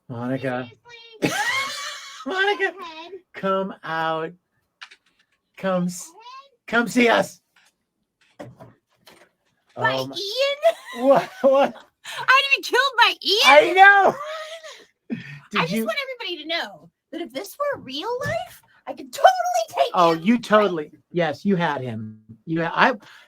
Monica. Seriously? Monica, Head. come out. Come, Head. come see us. By Oh, my, Ian? what? I'd be killed by Ian? I know. I just want everybody to know that if this were real life, I could totally take Oh, him. you totally. Yes, you had him.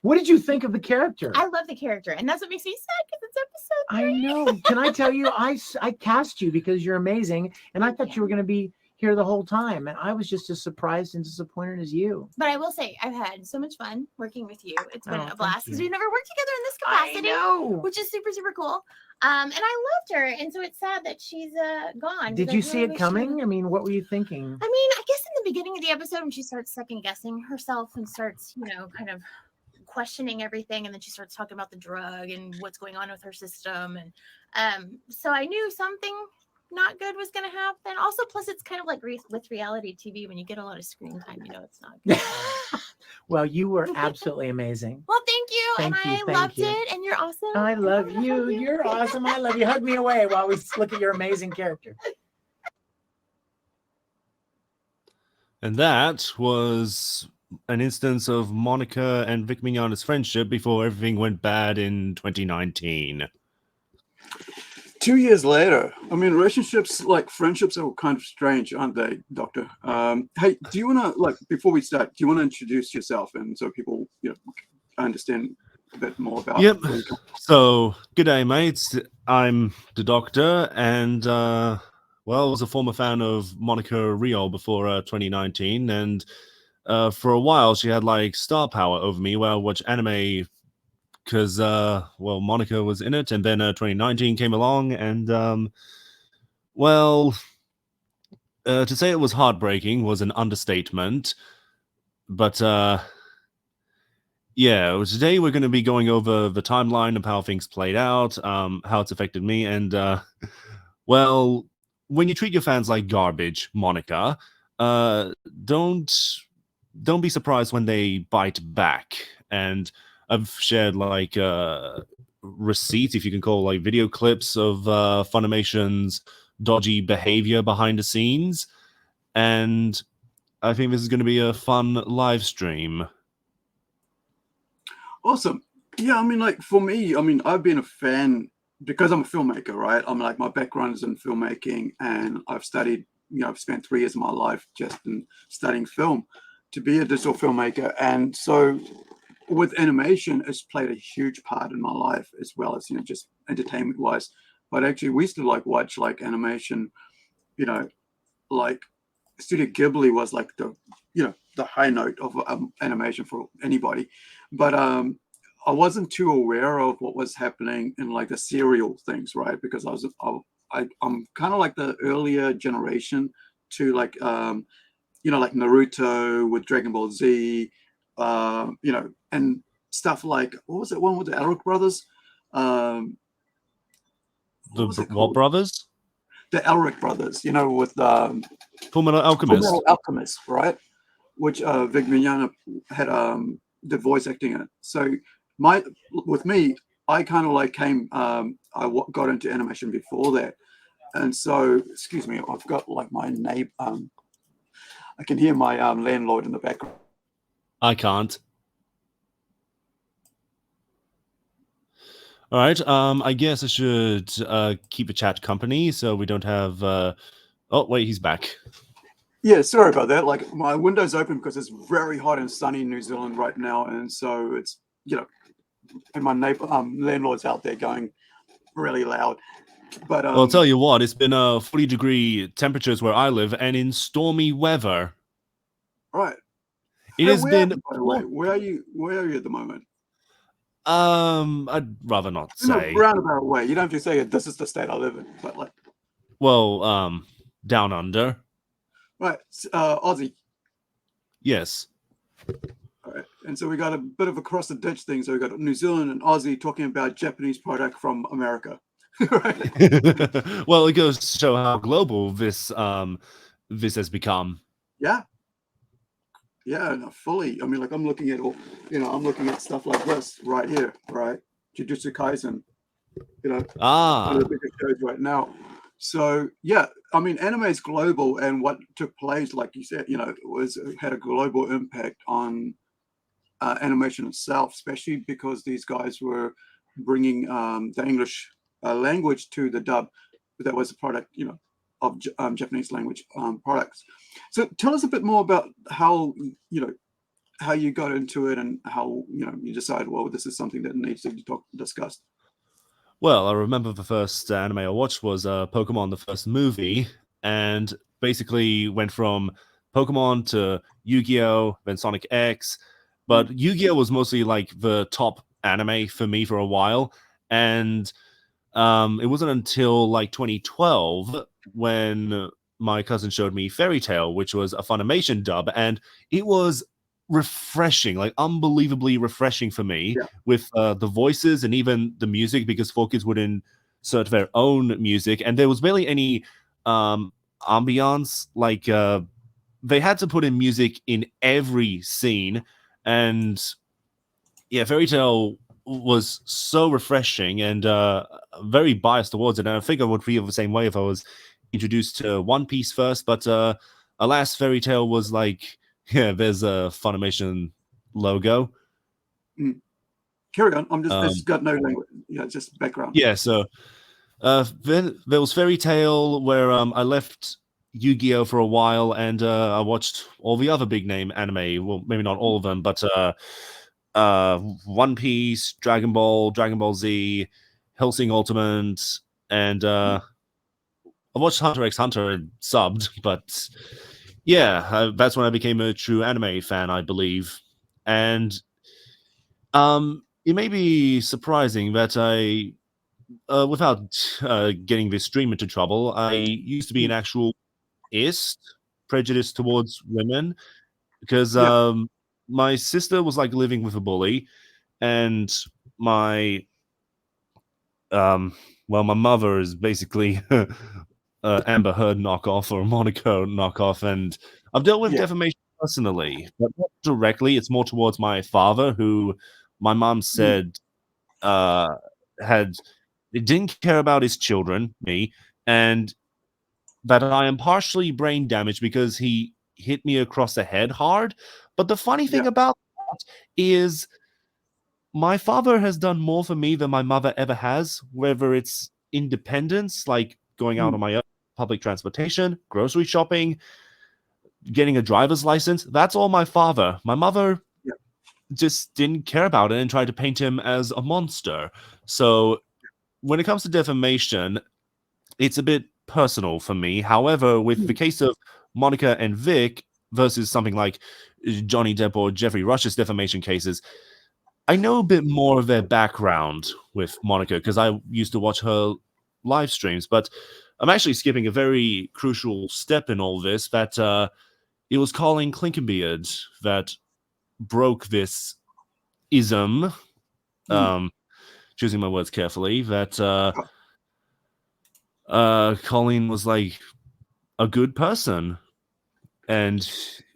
What did you think of the character? I love the character, and that's what makes me sad because it's episode 3. I know. Can I tell you, I cast you because you're amazing, and I thought you were going to be here the whole time, and I was just as surprised and disappointed as you. But I will say, I've had so much fun working with you. It's been a blast because you. we've never worked together in this I capacity, know. which is super, super cool. And I loved her, and so it's sad that she's gone. Did you see it coming? I mean, what were you thinking? I mean, I guess in the beginning of the episode, when she starts second guessing herself and starts, kind of questioning everything, and then she starts talking about the drug and what's going on with her system, and so I knew something not good was going to happen. Also, plus it's kind of like with reality TV, when you get a lot of screen time, it's not good. Well, you were absolutely amazing. Well, thank you. I loved it, and you're awesome. I love you. You're awesome. I love you. Hug me away while we look at your amazing character. And that was an instance of Monica and Vic Mignogna's friendship before everything went bad in 2019. 2 years later, I mean, relationships, like friendships, are kind of strange, aren't they, Doctor? Hey, do you want to, before we start, do you want to introduce yourself and so people, understand a bit more about? Yep. So, good day, mates. I'm the Doctor, and I was a former fan of Monica Rial before 2019, and for a while she had star power over me where I watch anime. Because, Monica was in it, and then 2019 came along, and, to say it was heartbreaking was an understatement. But, today we're going to be going over the timeline of how things played out, how it's affected me, and, when you treat your fans like garbage, Monica, don't be surprised when they bite back, and I've shared receipts, if you can call video clips of Funimation's dodgy behavior behind the scenes, and I think this is going to be a fun live stream. Awesome. Yeah, I mean, for me, I've been a fan because I'm a filmmaker, right? My background is in filmmaking, and I've studied, I've spent 3 years of my life just in studying film to be a digital filmmaker, and so with animation, it's played a huge part in my life, as well as just entertainment wise. But actually, we used to watch animation. Studio Ghibli was the high note of animation for anybody. But I wasn't too aware of what was happening in the serial things, right? Because I'm kind of the earlier generation to Naruto with Dragon Ball Z. And stuff what was it? One with the Elric brothers. The what brothers? The Elric brothers. With Fullmetal Alchemist. Fullmetal Alchemist, right? Which Vic Mignogna had the voice acting in it. So with me, I kind of came. I got into animation before that, and so excuse me, I've got my neighbor. I can hear my landlord in the background. I can't. All right. I guess I should keep the chat company so we don't have. Oh wait, he's back. Yeah, sorry about that. My window's open because it's very hot and sunny in New Zealand right now, and so it's and my neighbor landlord's out there going really loud. But I'll tell you what, it's been 40-degree temperatures where I live, and in stormy weather. Right. It has been. By the way, where are you at the moment? I'd rather not say. No, roundabout way. You don't have to say this is the state I live in, but down under. Right, Aussie. Yes. All right, and so we got a bit of a cross the ditch thing. So we got New Zealand and Aussie talking about Japanese product from America. Right. Well, it goes to show how global this has become. Yeah. Yeah, no, fully. I'm looking at I'm looking at stuff like this right here, right? Jujutsu Kaisen, one of the biggest shows right now. So yeah, I mean, anime is global, and what took place, like you said, had a global impact on animation itself, especially because these guys were bringing the English language to the dub that was a product, of Japanese language products. So tell us a bit more about how how you got into it and how you decided, well, this is something that needs to be discussed. Well, I remember the first anime I watched was Pokemon, the first movie, and basically went from Pokemon to Yu-Gi-Oh, then Sonic X. But Yu-Gi-Oh was mostly like the top anime for me for a while, and it wasn't until like 2012 when my cousin showed me Fairy Tail, which was a Funimation dub, and it was refreshing, like unbelievably refreshing for me, with the voices and even the music, because 4Kids would insert their own music, and there was barely any ambiance. Like they had to put in music in every scene, and yeah, Fairy Tail was so refreshing, and very biased towards it. And I think I would feel the same way if I was introduced to One Piece first, but alas, Fairy Tail was like, yeah, there's a Funimation logo. Carry on. It's got no language. Yeah, just background. Yeah, so then there was Fairy Tail, where I left Yu-Gi-Oh for a while, and I watched all the other big name anime. Well, maybe not all of them, but One Piece, Dragon Ball, Dragon Ball Z, Hellsing Ultimate, and I watched Hunter x Hunter and subbed, but yeah, that's when I became a true anime fan, I believe. And it may be surprising that I, without getting this stream into trouble, I used to be an actual prejudiced towards women, because my sister was like living with a bully, and my my mother is basically Amber Heard knockoff or Monica knockoff, and I've dealt with defamation personally, but not directly. It's more towards my father, who my mom said didn't care about his children, me, and that I am partially brain damaged because he hit me across the head hard. But the funny thing about that is my father has done more for me than my mother ever has, whether it's independence, like going out on my own, public transportation, grocery shopping, getting a driver's license. That's all my father. My mother just didn't care about it and tried to paint him as a monster. So when it comes to defamation, it's a bit personal for me. However, with the case of Monica and Vic versus something like Johnny Depp or Jeffrey Rush's defamation cases, I know a bit more of their background with Monica because I used to watch her live streams, but I'm actually skipping a very crucial step in all this, that it was Colleen Clinkenbeard that broke this ism, choosing my words carefully, that Colleen was like a good person. And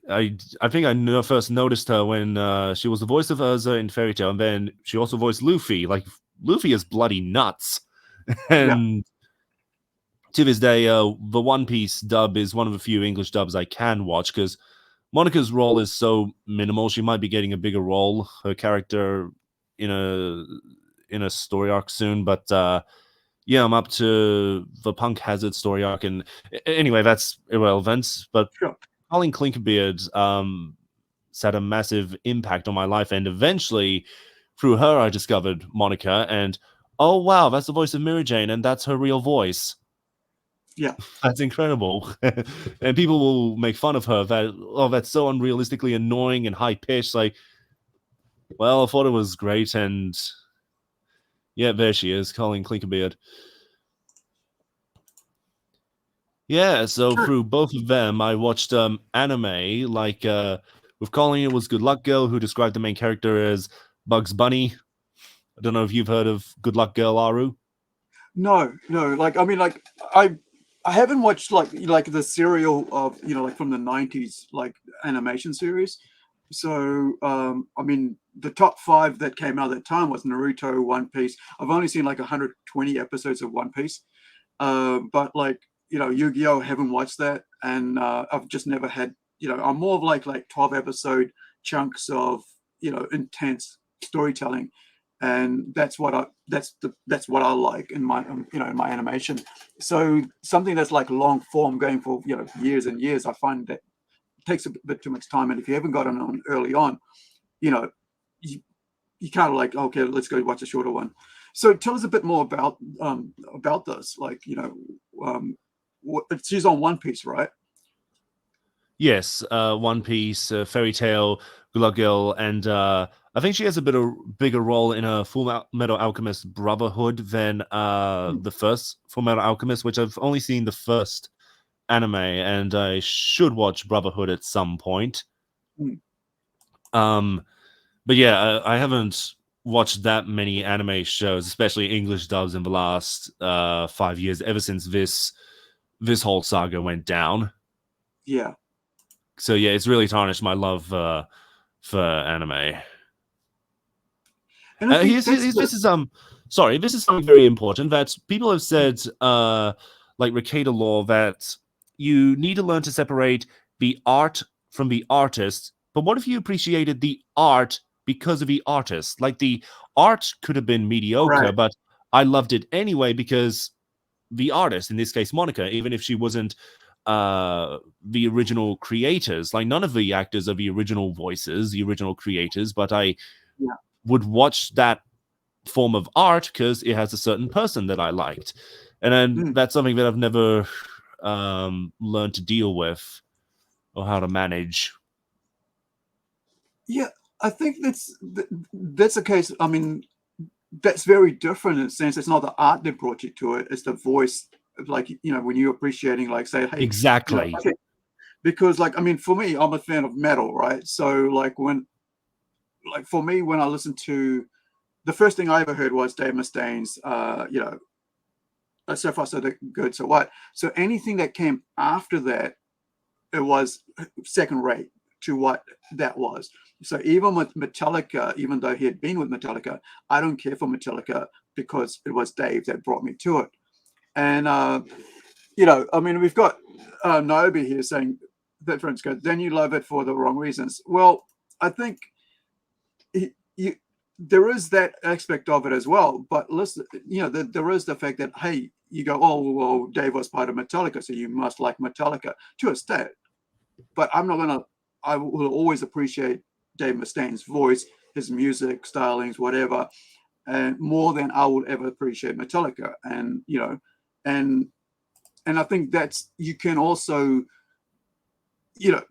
I think I first noticed her when she was the voice of Urza in Fairy Tail, and then she also voiced Luffy. Like, Luffy is bloody nuts. And to this day, the One Piece dub is one of the few English dubs I can watch, because Monica's role is so minimal. She might be getting a bigger role, her character, in a story arc soon, but yeah, I'm up to the Punk Hazard story arc, and anyway, that's irrelevant. But Colleen Clinkenbeard had a massive impact on my life, and eventually, through her, I discovered Monica, and oh wow, that's the voice of Mira Jane, and that's her real voice. Yeah, that's incredible. And people will make fun of her that, oh, that's so unrealistically annoying and high pitched. Like, well, I thought it was great, and yeah, there she is, Colleen Clinkenbeard. Yeah, so through both of them, I watched anime, like with Colleen, it was Good Luck Girl, who described the main character as Bugs Bunny. I don't know if you've heard of Good Luck Girl, Aru. No. Like, I mean, like, I haven't watched like the serial of like from the 90s, like animation series. So I mean, the top 5 that came out at that time was Naruto, One Piece. I've only seen like 120 episodes of One Piece. But like, Yu-Gi-Oh! Haven't watched that, and I've just never had. I'm more of like 12 episode chunks of intense storytelling, and that's what I like in my in my animation. So something that's like long form, going for years and years, I find that takes a bit too much time. And if you haven't got it on early on, you kind of like, okay, let's go watch a shorter one. So tell us a bit more about this. Like, she's on One Piece, right? Yes, One Piece, Fairy Tail, Glug Girl, and I think she has a bigger role in a Full Metal Alchemist Brotherhood than the first Full Metal Alchemist, which I've only seen the first anime, and I should watch Brotherhood at some point. But yeah, I haven't watched that many anime shows, especially English dubs, in the last 5 years, ever since this whole saga went down. Yeah. So yeah, it's really tarnished my love for anime. And I think this is something very important that people have said, like Ricada Law, that you need to learn to separate the art from the artist. But what if you appreciated the art because of the artist? Like, the art could have been mediocre, right. but I loved it anyway because the artist, in this case Monica, even if she wasn't the original creators, like none of the actors are the original voices, the original creators, but I would watch that form of art because it has a certain person that I liked. And then that's something that I've never learned to deal with or how to manage. Yeah, I think that's the case. I mean, that's very different in a sense. It's not the art that brought you to it; it's the voice. Like, when you're appreciating, like, say, hey, exactly. Because, like, I mean, for me, I'm a fan of metal, right? So, like, for me, when I listened to, the first thing I ever heard was Dave Mustaine's, So Far So Good, So What. So anything that came after that, it was second rate to what that was. So even with Metallica, even though he had been with Metallica, I don't care for Metallica because it was Dave that brought me to it. And, I mean, we've got Nobi here saying that, friends go, then you love it for the wrong reasons. Well, I think there is that aspect of it as well. But listen, there is the fact that, hey, you go, oh, well, Dave was part of Metallica, so you must like Metallica to a extent. But I will always appreciate Dave Mustaine's voice, his music, stylings, whatever, and more than I would ever appreciate Metallica. And, and I think that's, you can also,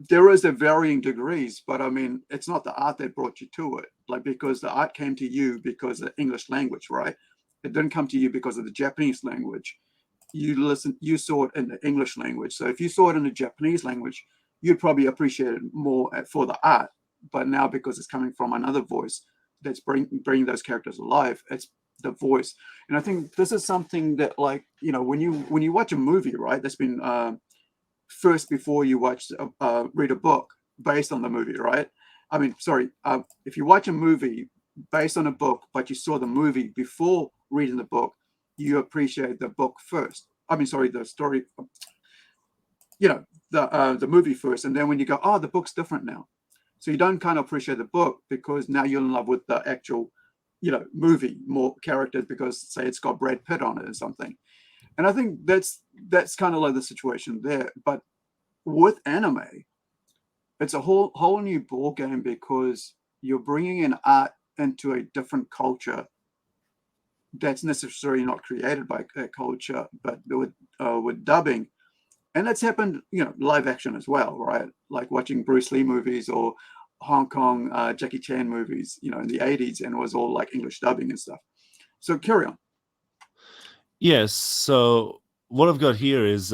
there is a varying degrees, but I mean, it's not the art that brought you to it. Like, because the art came to you because of the English language, right? It didn't come to you because of the Japanese language. You saw it in the English language. So if you saw it in the Japanese language, you'd probably appreciate it more for the art. But now, because it's coming from another voice that's bringing those characters alive, it's the voice. And I think this is something that, like, when you watch a movie, right, that's been first before you read a book based on the movie, right? I mean, sorry, if you watch a movie based on a book, but you saw the movie before reading the book, you appreciate the book first. I mean, sorry, the story, the movie first, and then when you go, oh, the book's different now. So you don't kind of appreciate the book because now you're in love with the actual, movie, more characters, because, say, it's got Brad Pitt on it or something. And I think that's kind of like the situation there. But with anime, it's a whole new ball game, because you're bringing in art into a different culture that's necessarily not created by that culture, but with dubbing. And that's happened, live action as well, right? Like watching Bruce Lee movies or Hong Kong Jackie Chan movies, in the 80s, and it was all like English dubbing and stuff. So carry on. Yes. So what I've got here is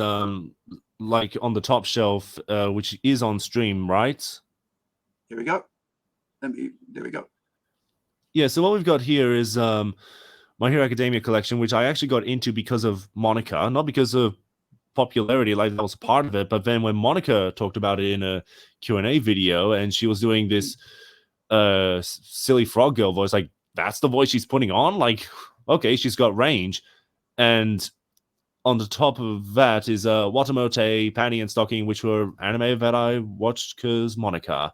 like on the top shelf, which is on stream, right? Here we go. There we go. Yeah. So what we've got here is My Hero Academia collection, which I actually got into because of Monica, not because of popularity, like that was part of it, but then when Monica talked about it in a Q&A video, and she was doing this silly frog girl voice, like, that's the voice she's putting on, like, okay, she's got range. And on the top of that is Watamote, Panty and Stocking, which were anime that I watched because Monica.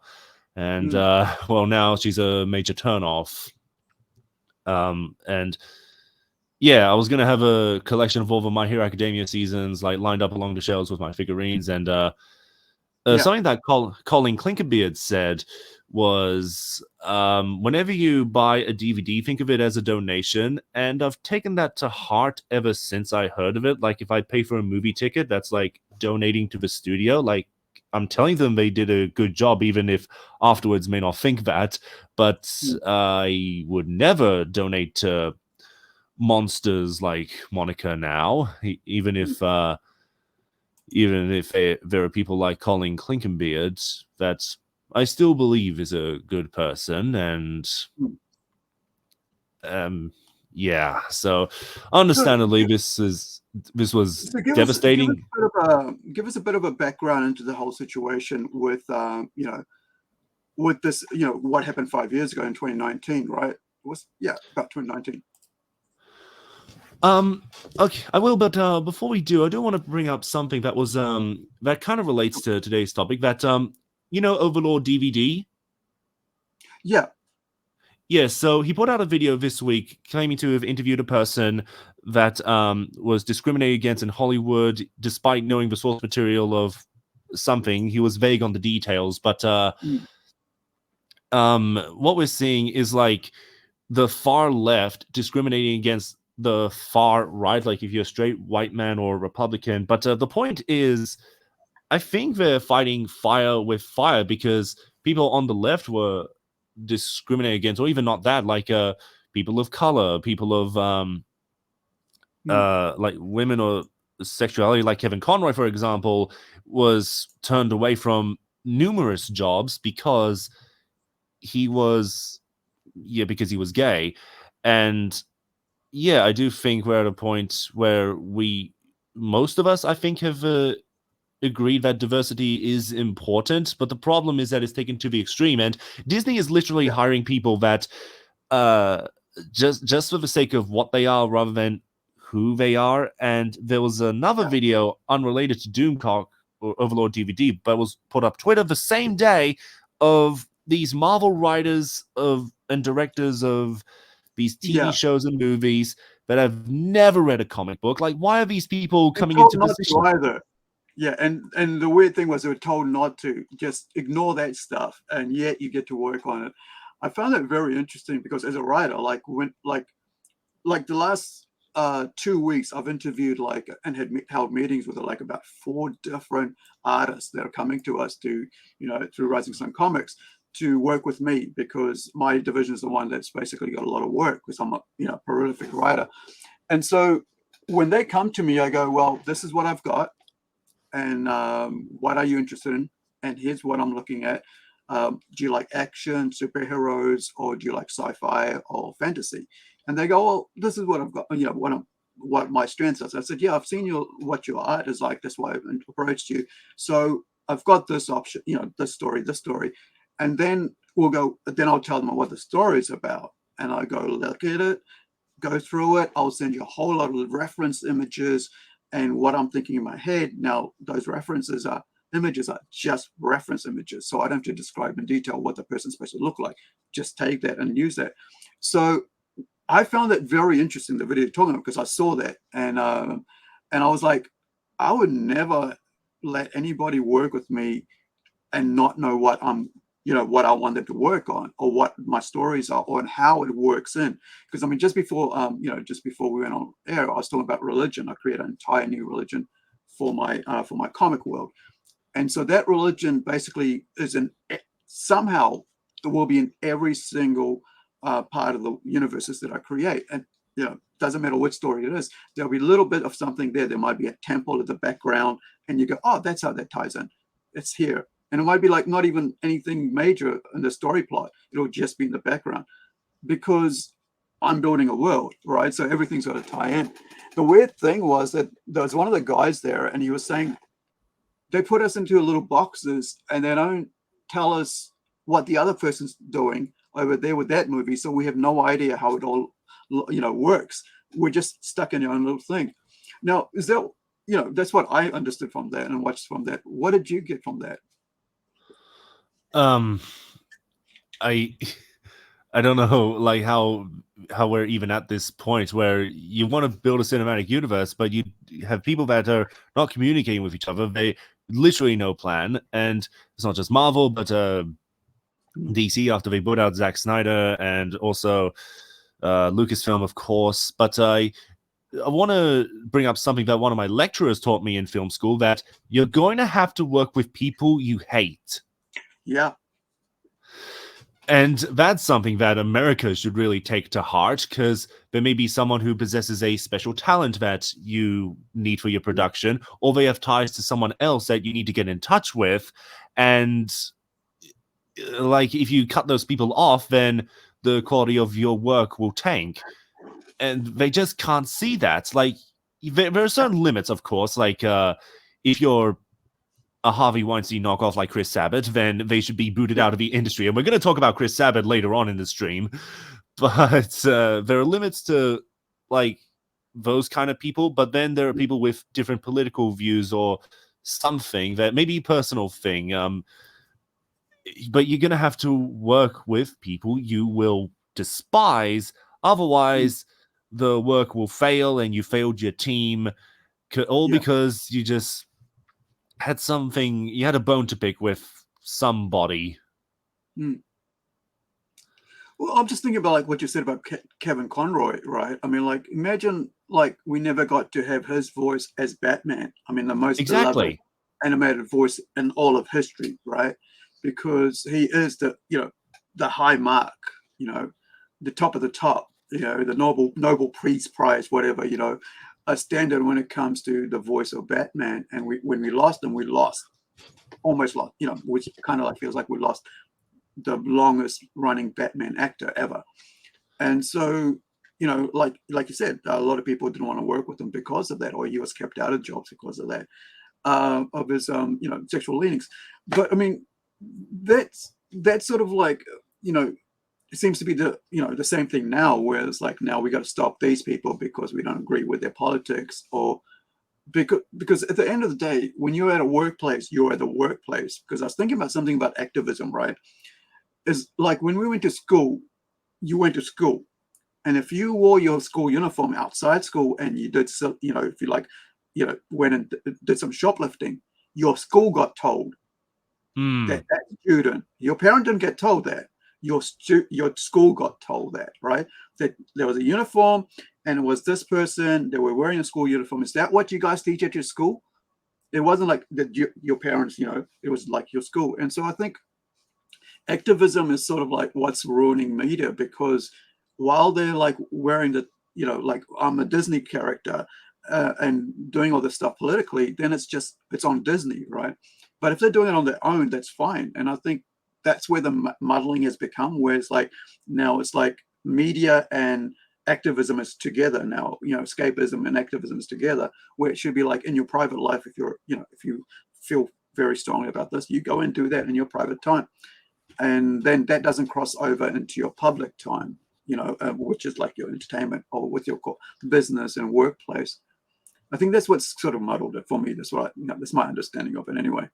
And well, now she's a major turnoff. And yeah, I was gonna have a collection of all the My Hero Academia seasons like lined up along the shelves with my figurines. And something that Colleen Clinkenbeard said was, whenever you buy a DVD, think of it as a donation. And I've taken that to heart ever since I heard of it. Like, if I pay for a movie ticket, that's like donating to the studio. Like, I'm telling them they did a good job, even if afterwards may not think that. But I would never donate to monsters like Monica now, even if there are people like Colleen Clinkenbeard that I still believe is a good person. And yeah, so understandably, this was devastating. Give us a bit of a background into the whole situation with with this, what happened 5 years ago in 2019, right? It was about 2019. Okay, I will, but before we do, I do want to bring up something that was that kind of relates to today's topic. That Overlord DVD. Yeah, so he put out a video this week claiming to have interviewed a person that was discriminated against in Hollywood, despite knowing the source material of something. He was vague on the details, but what we're seeing is like the far left discriminating against the far right, like if you're a straight white man or Republican. But the point is, I think they're fighting fire with fire, because people on the left were discriminated against, or even not that, like people of color, people of like women or sexuality, like Kevin Conroy, for example, was turned away from numerous jobs because he was gay. And yeah, I do think we're at a point where most of us, I think, have agreed that diversity is important, but the problem is that it's taken to the extreme, and Disney is literally hiring people that just for the sake of what they are rather than who they are. And there was another video unrelated to Doomcock or Overlord DVD, but was put up Twitter the same day, of these Marvel writers and directors of these TV shows and movies that have never read a comic book. Like, why are these people coming into position? Either. Yeah, and the weird thing was they were told not to, just ignore that stuff, and yet you get to work on it. I found that very interesting because as a writer, like the last 2 weeks, I've interviewed and had held meetings with like about 4 different artists that are coming to us to, through Rising Sun Comics, to work with me, because my division is the one that's basically got a lot of work, because I'm a prolific writer. And so when they come to me, I go, well, this is what I've got, and what are you interested in? And here's what I'm looking at. Do you like action, superheroes, or do you like sci-fi or fantasy? And they go, well, this is what I've got, what my strengths are. So I said, yeah, I've seen what your art is like. That's why I've approached you. So I've got this option, this story. And then I'll tell them what the story is about. And I go look at it, go through it. I'll send you a whole lot of reference images and what I'm thinking in my head. Now, those images are just reference images. So I don't have to describe in detail what the person's supposed to look like. Just take that and use that. So I found that very interesting, the video you're talking about, because I saw that. And I was like, I would never let anybody work with me and not know what what I wanted to work on, or what my stories are, or how it works in. Because just before we went on air, I was talking about religion. I created an entire new religion for my comic world, and so that religion basically is somehow it will be in every single part of the universes that I create. And doesn't matter which story it is, there'll be a little bit of something there. There might be a temple in the background, and you go, oh, that's how that ties in. It's here. And it might be like not even anything major in the story plot. It'll just be in the background, because I'm building a world, right? So everything's got to tie in. The weird thing was that there was one of the guys there, and he was saying they put us into little boxes and they don't tell us what the other person's doing over there with that movie. So we have no idea how it all, works. We're just stuck in our own little thing. Now, is that, that's what I understood from that and watched from that. What did you get from that? I I don't know, like how we're even at this point where you want to build a cinematic universe, but you have people that are not communicating with each other. They literally no plan, and it's not just Marvel, but DC after they put out Zack Snyder and also Lucasfilm, of course. But I want to bring up something that one of my lecturers taught me in film school, that you're going to have to work with people you hate. Yeah. And that's something that America should really take to heart, because there may be someone who possesses a special talent that you need for your production, or they have ties to someone else that you need to get in touch with. And like, if you cut those people off, then the quality of your work will tank. And they just can't see that. Like, there are certain limits, of course. Like, if you're a Harvey Weinstein knockoff like Chris Sabat, then they should be booted out of the industry. And we're going to talk about Chris Sabat later on in the stream. But there are limits to, like, those kind of people. But then there are people with different political views or something that maybe a personal thing. But you're going to have to work with people you will despise. Otherwise, the work will fail and you failed your team. All because you just had something, you had a bone to pick with somebody. Well, I'm just thinking about like what you said about Kevin Conroy, right? I mean, like, imagine like we never got to have his voice as Batman. I mean, the most beloved animated voice in all of history, right? Because he is the high mark, the top of the top, the Nobel Peace Prize, whatever, a standard when it comes to the voice of Batman. And when we lost him, we almost lost, which kind of like feels like we lost the longest running Batman actor ever. And so, like you said, a lot of people didn't want to work with him because of that, or he was kept out of jobs because of that, of his, sexual leanings. But I mean, that's sort of like, it seems to be the same thing now, where it's like, now we got to stop these people because we don't agree with their politics, or because at the end of the day, when you're at a workplace, you're at the workplace. Because I was thinking about something about activism, right? Is like when we went to school, you went to school, and if you wore your school uniform outside school and you did, if you like, went and did some shoplifting, your school got told that student, your parent didn't get told that. Your school got told that, right? That there was a uniform and it was this person, they were wearing a school uniform. Is that what you guys teach at your school? It wasn't like that your parents, it was like your school. And so I think activism is sort of like what's ruining media, because while they're like wearing the, like I'm a Disney character and doing all this stuff politically, then it's on Disney, right? But if they're doing it on their own, that's fine. And I think that's where the muddling has become, where it's like, now it's like media and activism is together now, escapism and activism is together, where it should be like in your private life, if you're, if you feel very strongly about this, you go and do that in your private time. And then that doesn't cross over into your public time, which is like your entertainment or with your business and workplace. I think that's what's sort of muddled it for me. That's what that's my understanding of it anyway.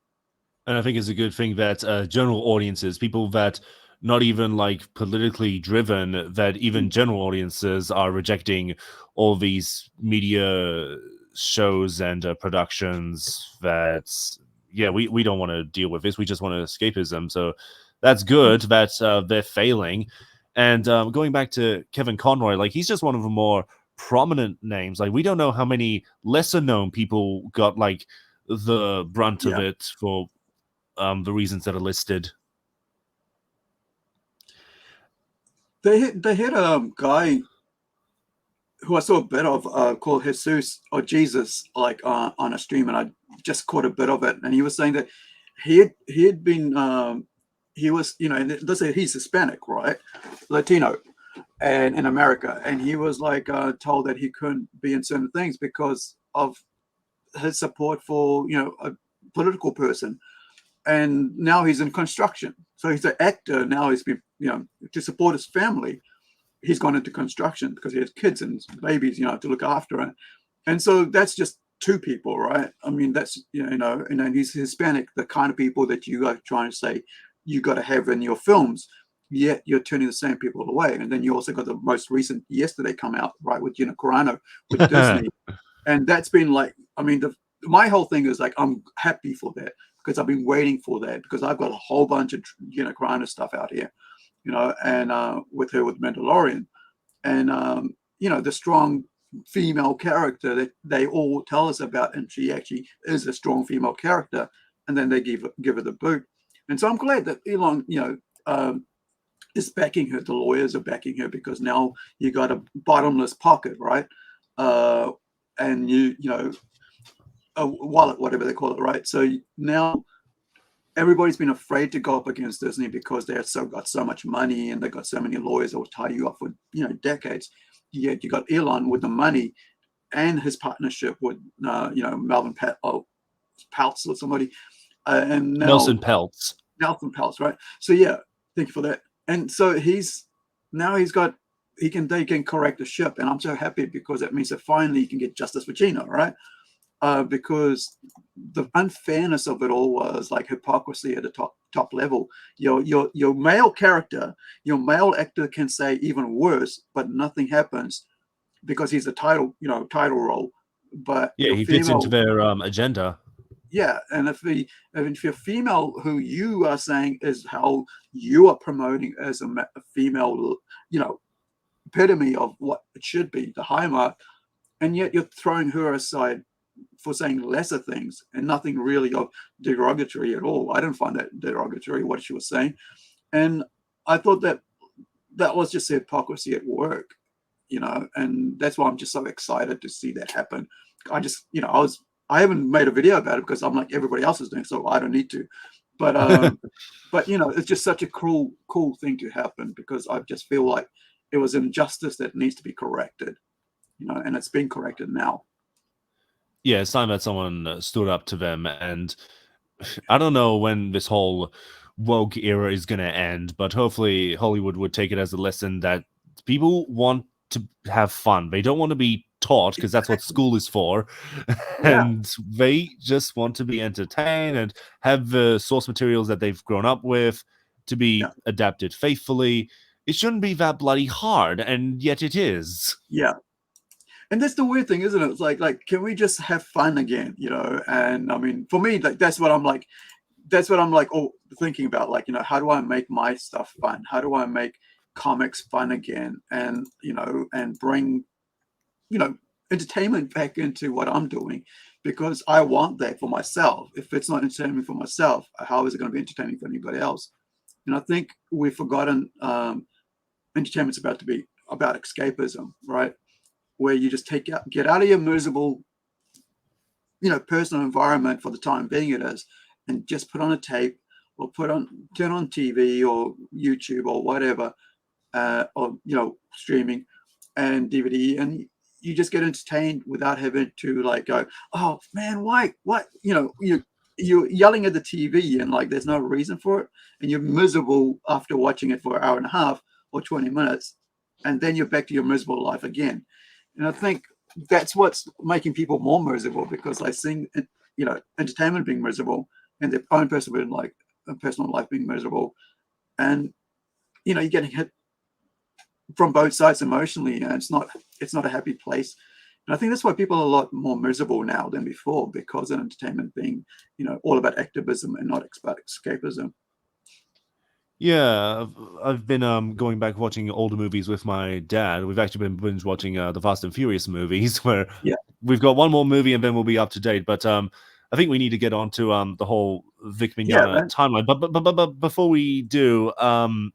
And I think it's a good thing that general audiences, people that not even like politically driven, that even general audiences are rejecting all these media shows and productions that, we don't want to deal with this. We just want escapism. So that's good that they're failing. And going back to Kevin Conroy, like, he's just one of the more prominent names. Like, we don't know how many lesser known people got like the brunt of it for the reasons that are listed. They had a guy who I saw a bit of called Jesus or Jesus, like on a stream, and I just caught a bit of it. And he was saying that he had been he was, and let's say he's Hispanic, right, Latino, and in America, and he was like told that he couldn't be in certain things because of his support for a political person. And now he's in construction. So he's an actor. Now he's been, to support his family, he's gone into construction because he has kids and babies, to look after. And so that's just two people, right? I mean, that's, and then he's Hispanic, the kind of people that you are trying to say you got to have in your films, yet you're turning the same people away. And then you also got the most recent yesterday come out, right, with Gina Carano with Disney. And that's been like, I mean, my whole thing is like, I'm happy for that because I've been waiting for that because I've got a whole bunch of Gina Carano stuff out here, and with her with Mandalorian. And, the strong female character that they all tell us about, and she actually is a strong female character, and then they give her the boot. And so I'm glad that Elon, is backing her. The lawyers are backing her because now you got a bottomless pocket, right? And a wallet, whatever they call it, right? So now everybody's been afraid to go up against Disney because they've got so much money and they've got so many lawyers that will tie you up for decades. Yet you got Elon with the money and his partnership with Melvin Peltz or somebody, and now Nelson Peltz, right? So yeah, thank you for that. And so they can correct the ship, and I'm so happy because that means that finally you can get justice for Gina, right? Because the unfairness of it all was like hypocrisy at the top level. Your male character, your male actor can say even worse, but nothing happens because he's a title role. But yeah, he fits into their agenda. Yeah, and if you're female, who you are saying is how you are promoting as a female, epitome of what it should be, the high mark, and yet you're throwing her aside for saying lesser things and nothing really of derogatory at all. I didn't find that derogatory what she was saying, and I thought that was just hypocrisy at work, and that's why I'm just so excited to see that happen. I haven't made a video about it because I'm like everybody else is doing, so I don't need to. But it's just such a cool thing to happen because I just feel like it was injustice that needs to be corrected, and it's been corrected now. Yeah, it's time that someone stood up to them, and I don't know when this whole woke era is going to end, but hopefully Hollywood would take it as a lesson that people want to have fun. They don't want to be taught because that's what school is for. And they just want to be entertained and have the source materials that they've grown up with to be adapted faithfully. It shouldn't be that bloody hard, and yet it is. Yeah. And that's the weird thing, isn't it? It's like, can we just have fun again? And I mean, for me, like that's what I'm like thinking about. Like, how do I make my stuff fun? How do I make comics fun again? And and bring entertainment back into what I'm doing, because I want that for myself. If it's not entertainment for myself, how is it going to be entertaining for anybody else? And I think we've forgotten entertainment's about to be about escapism, right? Where you just get out of your miserable, personal environment for the time being it is, and just put on a tape or turn on TV or YouTube or whatever, or streaming and DVD, and you just get entertained without having to like go, oh man, why, what, you're yelling at the TV and like there's no reason for it, and you're miserable after watching it for an hour and a half or 20 minutes, and then you're back to your miserable life again. And I think that's what's making people more miserable, because I see, entertainment being miserable and their own personal life being miserable, and you're getting hit from both sides emotionally, and it's not a happy place. And I think that's why people are a lot more miserable now than before, because of entertainment being, all about activism and not about escapism. Yeah, I've been going back watching older movies with my dad. We've actually been binge watching the Fast and Furious movies, where we've got one more movie and then we'll be up to date. But I think we need to get on to the whole Vic Mignogna timeline. But before we do, on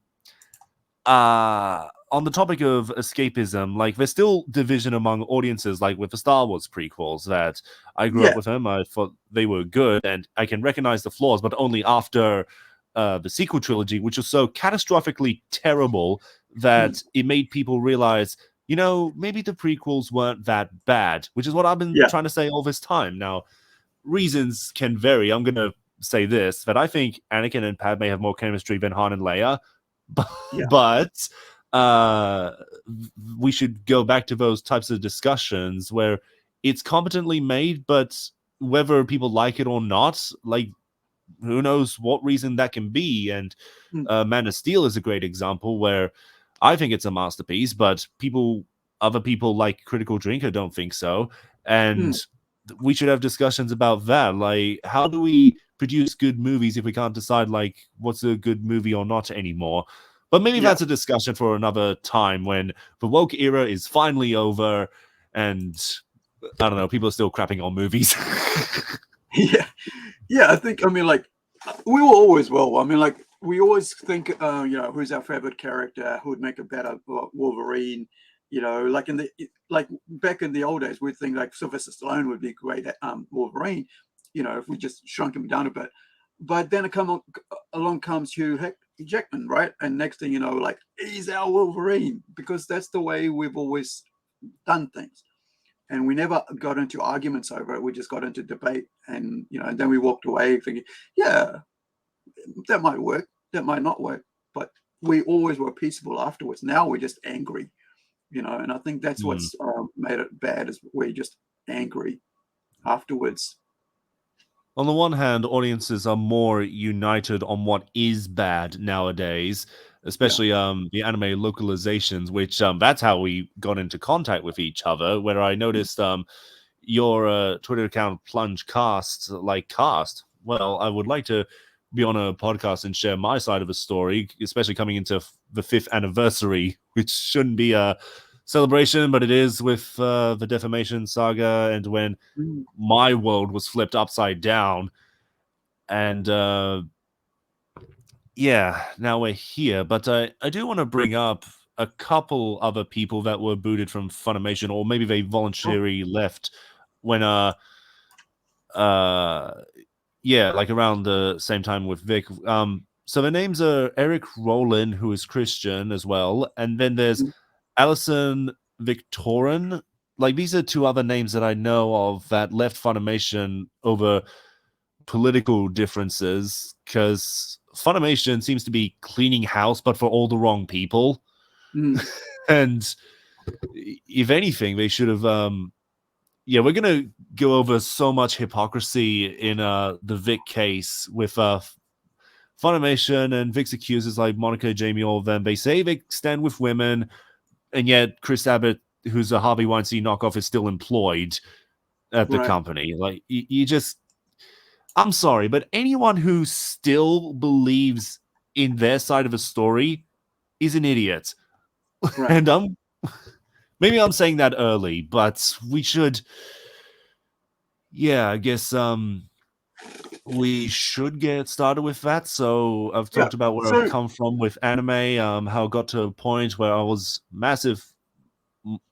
the topic of escapism, like there's still division among audiences, like with the Star Wars prequels that I grew up with them. I thought they were good, and I can recognize the flaws, but only after the sequel trilogy, which was so catastrophically terrible that it made people realize, maybe the prequels weren't that bad, which is what I've been trying to say all this time. Now, reasons can vary. I'm going to say this, that I think Anakin and Padme have more chemistry than Han and Leia, but we should go back to those types of discussions where it's competently made, but whether people like it or not, like, who knows what reason that can be. And Man of Steel is a great example where I think it's a masterpiece, but other people like Critical Drinker don't think so. And we should have discussions about that. Like, how do we produce good movies if we can't decide, like, what's a good movie or not anymore? But maybe that's a discussion for another time when the woke era is finally over and, I don't know, people are still crapping on movies. Yeah, I think, I mean, like, we were always I mean, like, we always think, you know, who's our favorite character, who would make a better Wolverine, you know, like back in the old days, we'd think like Sylvester Stallone would be great at Wolverine, you know, if we just shrunk him down a bit. But then along comes Hugh Jackman, right? And next thing you know, like, he's our Wolverine, because that's the way we've always done things. And we never got into arguments over it. We just got into debate, and, you know, and then we walked away thinking, yeah, that might work, that might not work. But we always were peaceable afterwards. Now we're just angry, you know, and I think that's what's made it bad, is we're just angry afterwards. On the one hand, audiences are more united on what is bad nowadays, especially the anime localizations, which that's how we got into contact with each other, where I noticed your Twitter account Plunge Cast, well, I would like to be on a podcast and share my side of a story, especially coming into the 5th anniversary, which shouldn't be a celebration, but it is, with the defamation saga, and when my world was flipped upside down. And now we're here. But I do want to bring up a couple other people that were booted from Funimation, or maybe they voluntarily left when like around the same time with Vic. So the names are Eric Rowland, who is Christian as well, and then there's Alison Victorin. Like, these are two other names that I know of that left Funimation over political differences, because Funimation seems to be cleaning house, but for all the wrong people. And if anything, they should have we're gonna go over so much hypocrisy in the Vic case with Funimation, and Vic's accusers like Monica, Jamie, all of them. They say they stand with women, and yet Chris Abbott, who's a Harvey Weinstein knockoff, is still employed at the company. Like, you just, I'm sorry, but anyone who still believes in their side of a story is an idiot. And maybe I'm saying that early, but we should, I guess we should get started with that. So I've talked about where I've come from with anime, how I got to a point where I was massive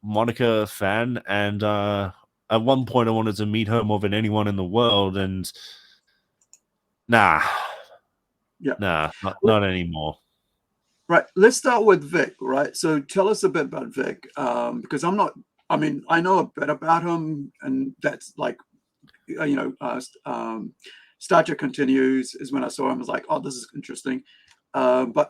Monica fan, and at one point I wanted to meet her more than anyone in the world, and not anymore. Right, let's start with Vic, right? So tell us a bit about Vic, because I know a bit about him, and that's like, Star Trek Continues is when I saw him. I was like, oh, this is interesting, but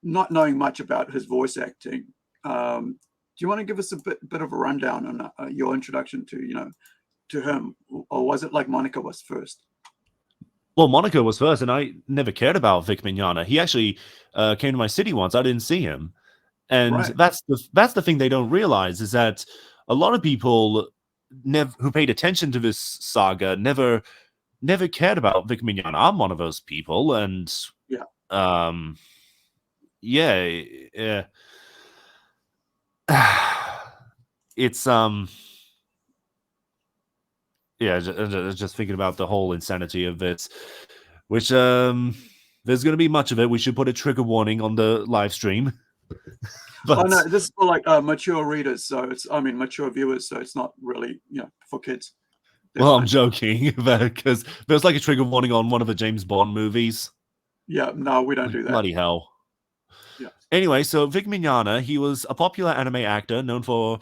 not knowing much about his voice acting. Do you want to give us a bit of a rundown on your introduction to him, or was it like Monica was first? Well, Monica was first, and I never cared about Vic Mignogna. He actually came to my city once. I didn't see him, and that's the thing they don't realize, is that a lot of people who paid attention to this saga never cared about Vic Mignogna. I'm one of those people, and it's just thinking about the whole insanity of this, which there's going to be much of it. We should put a trigger warning on the live stream. But no, this is for like mature readers, so it's mature viewers, so it's not really for kids. Well, I'm joking, because there's like a trigger warning on one of the James Bond movies. Yeah, no, we don't do that. Bloody hell. Yeah. Anyway, so Vic Mignogna, he was a popular anime actor known for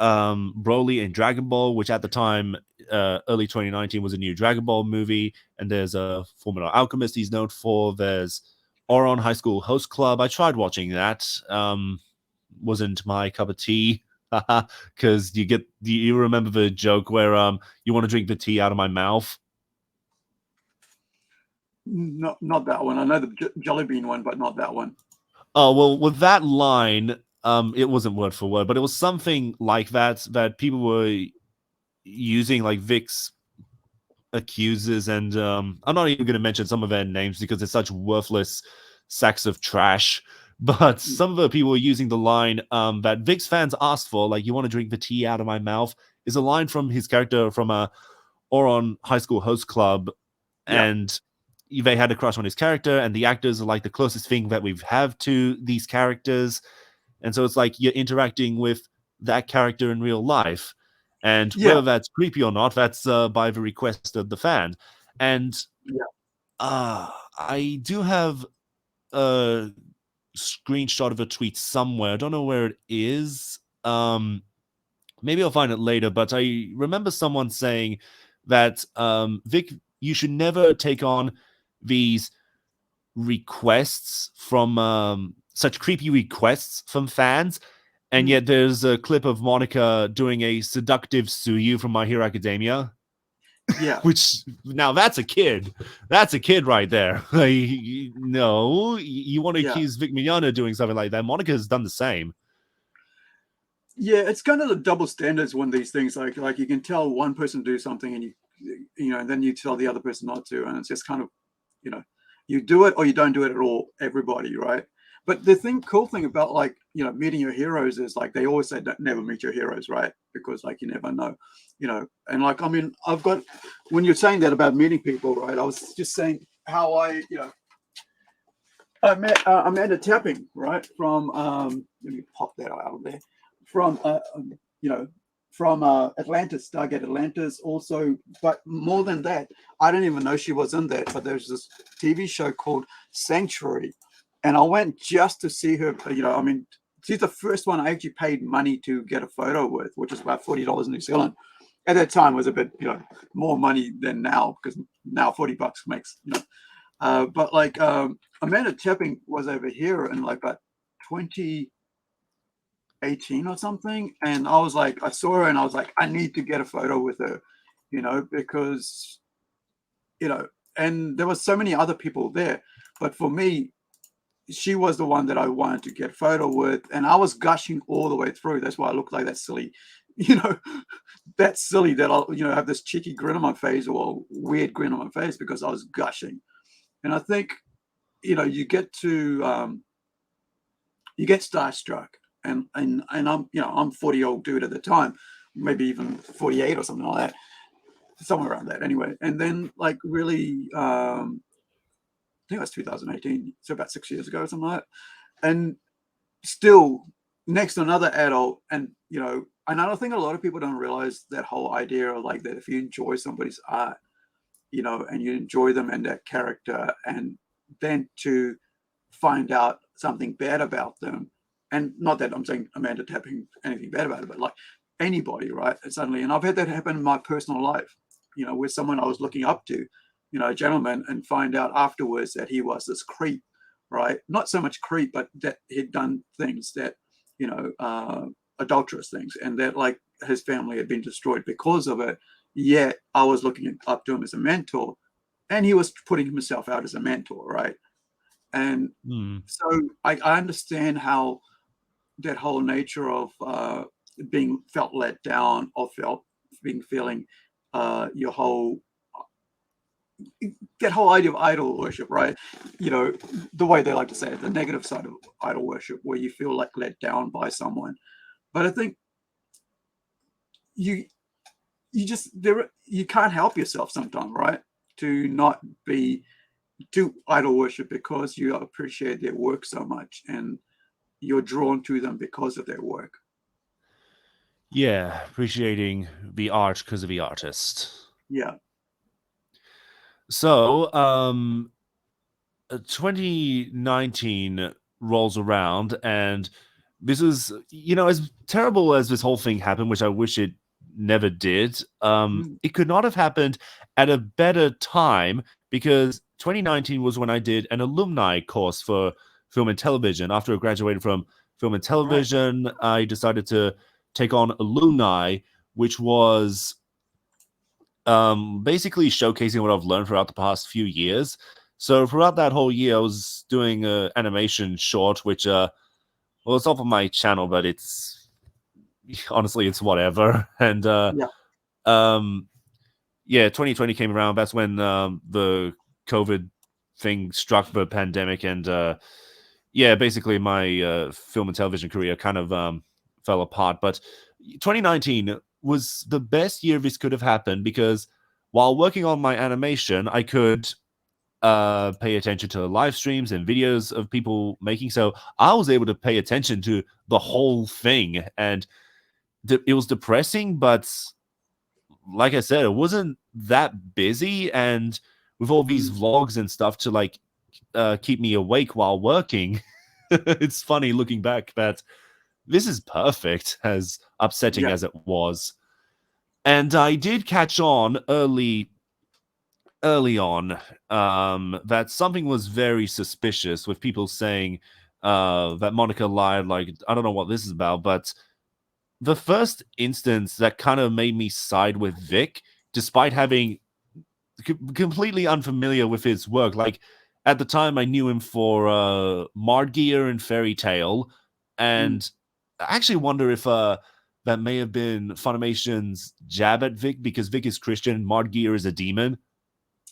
Broly in Dragon Ball, which at the time, early 2019, was a new Dragon Ball movie. And there's a Fullmetal Alchemist he's known for. There's Ouran High School Host Club. I tried watching that. Wasn't my cup of tea. Because do you remember the joke where you want to drink the tea out of my mouth? Not that one. I know the Jelly Bean one, but not that one. Oh, well, with that line, it wasn't word for word, but it was something like that people were using, like Vic's accusers, and I'm not even going to mention some of their names because they're such worthless sacks of trash. But some of the people were using the line that Vic's fans asked for, like, you want to drink the tea out of my mouth, is a line from his character from Oron High School Host Club. Yeah. And they had a crush on his character, and the actors are like the closest thing that we have to these characters. And so it's like you're interacting with that character in real life. And Yeah. whether that's creepy or not, that's by the request of the fan. And I do have a screenshot of a tweet somewhere. I don't know where it is. Maybe I'll find it later, but I remember someone saying that, Vic, you should never take on these requests from such creepy requests from fans. And yet there's a clip of Monica doing a seductive Suyu from My Hero Academia. Yeah. Which, now that's a kid. That's a kid right there. Like, no, you want to accuse Vic Mignogna of doing something like that. Monica has done the same. Yeah, it's kind of the double standards when these things, like you can tell one person do something and and then you tell the other person not to. And it's just kind of, you do it or you don't do it at all, everybody, right? But the cool thing about, like, meeting your heroes is, like, they always say don't never meet your heroes, right? Because, like, you never know, and, like, I mean, when you're saying that about meeting people, right? I was just saying how I met Amanda Tapping, right? From let me pop that out of there. From from Atlantis, Stargate Atlantis also. But more than that, I didn't even know she was in that. But there's this TV show called Sanctuary, and I went just to see her. I mean, she's the first one I actually paid money to get a photo with, which is about $40 New Zealand. At that time, was a bit more money than now, because now $40 makes but, like, Amanda Tapping was over here in, like, about 2018 or something, and I was like, I saw her and I was like, I need to get a photo with her, because and there was so many other people there, but for me, she was the one that I wanted to get a photo with, and I was gushing all the way through. That's why I looked like that silly, that silly that I'll have this cheeky grin on my face, or weird grin on my face, because I was gushing. And I think you get to you get starstruck, and I'm I'm 40-year-old dude at the time, maybe even 48 or something like that, somewhere around that anyway. And then, like, really I think it was 2018, so about 6 years ago or something like that, and still next to another adult. And and I don't think a lot of people don't realize that whole idea of, like, that if you enjoy somebody's art, and you enjoy them and that character, and then to find out something bad about them, and not that I'm saying Amanda Tapping anything bad about it, but, like, anybody, right? And I've had that happen in my personal life, with someone I was looking up to, a gentleman, and find out afterwards that he was this creep, right? Not so much creep, but that he'd done things that, adulterous things, and that, like, his family had been destroyed because of it. Yet I was looking up to him as a mentor, and he was putting himself out as a mentor, right? And so I understand how that whole nature of being felt let down, or feeling your whole that whole idea of idol worship, right? The way they like to say it, the negative side of idol worship, where you feel like let down by someone. But I think you can't help yourself sometimes, right? To not be to idol worship, because you appreciate their work so much, and you're drawn to them because of their work. Yeah, appreciating the art because of the artist. Yeah. So, 2019 rolls around, and this is, as terrible as this whole thing happened, which I wish it never did, it could not have happened at a better time, because 2019 was when I did an alumni course for film and television. After I graduated from film and television, I decided to take on Alumni, which was basically showcasing what I've learned throughout the past few years. So throughout that whole year, I was doing an animation short, which well, it's off of my channel, but it's honestly it's whatever. And yeah, 2020 came around. That's when the COVID thing struck, the pandemic, and yeah, basically my film and television career kind of fell apart. But 2019 was the best year this could have happened, because while working on my animation, I could pay attention to live streams and videos of people making. So I was able to pay attention to the whole thing, and it was depressing, but like I said, it wasn't that busy, and with all these vlogs and stuff to like keep me awake while working, it's funny looking back that this is perfect, as upsetting as it was. And I did catch on early on that something was very suspicious, with people saying that Monica lied. Like, I don't know what this is about, but the first instance that kind of made me side with Vic, despite having completely unfamiliar with his work. Like, at the time, I knew him for Mardgear and Fairy Tail, and I actually wonder if that may have been Funimation's jab at Vic, because Vic is Christian, Mardgear is a demon.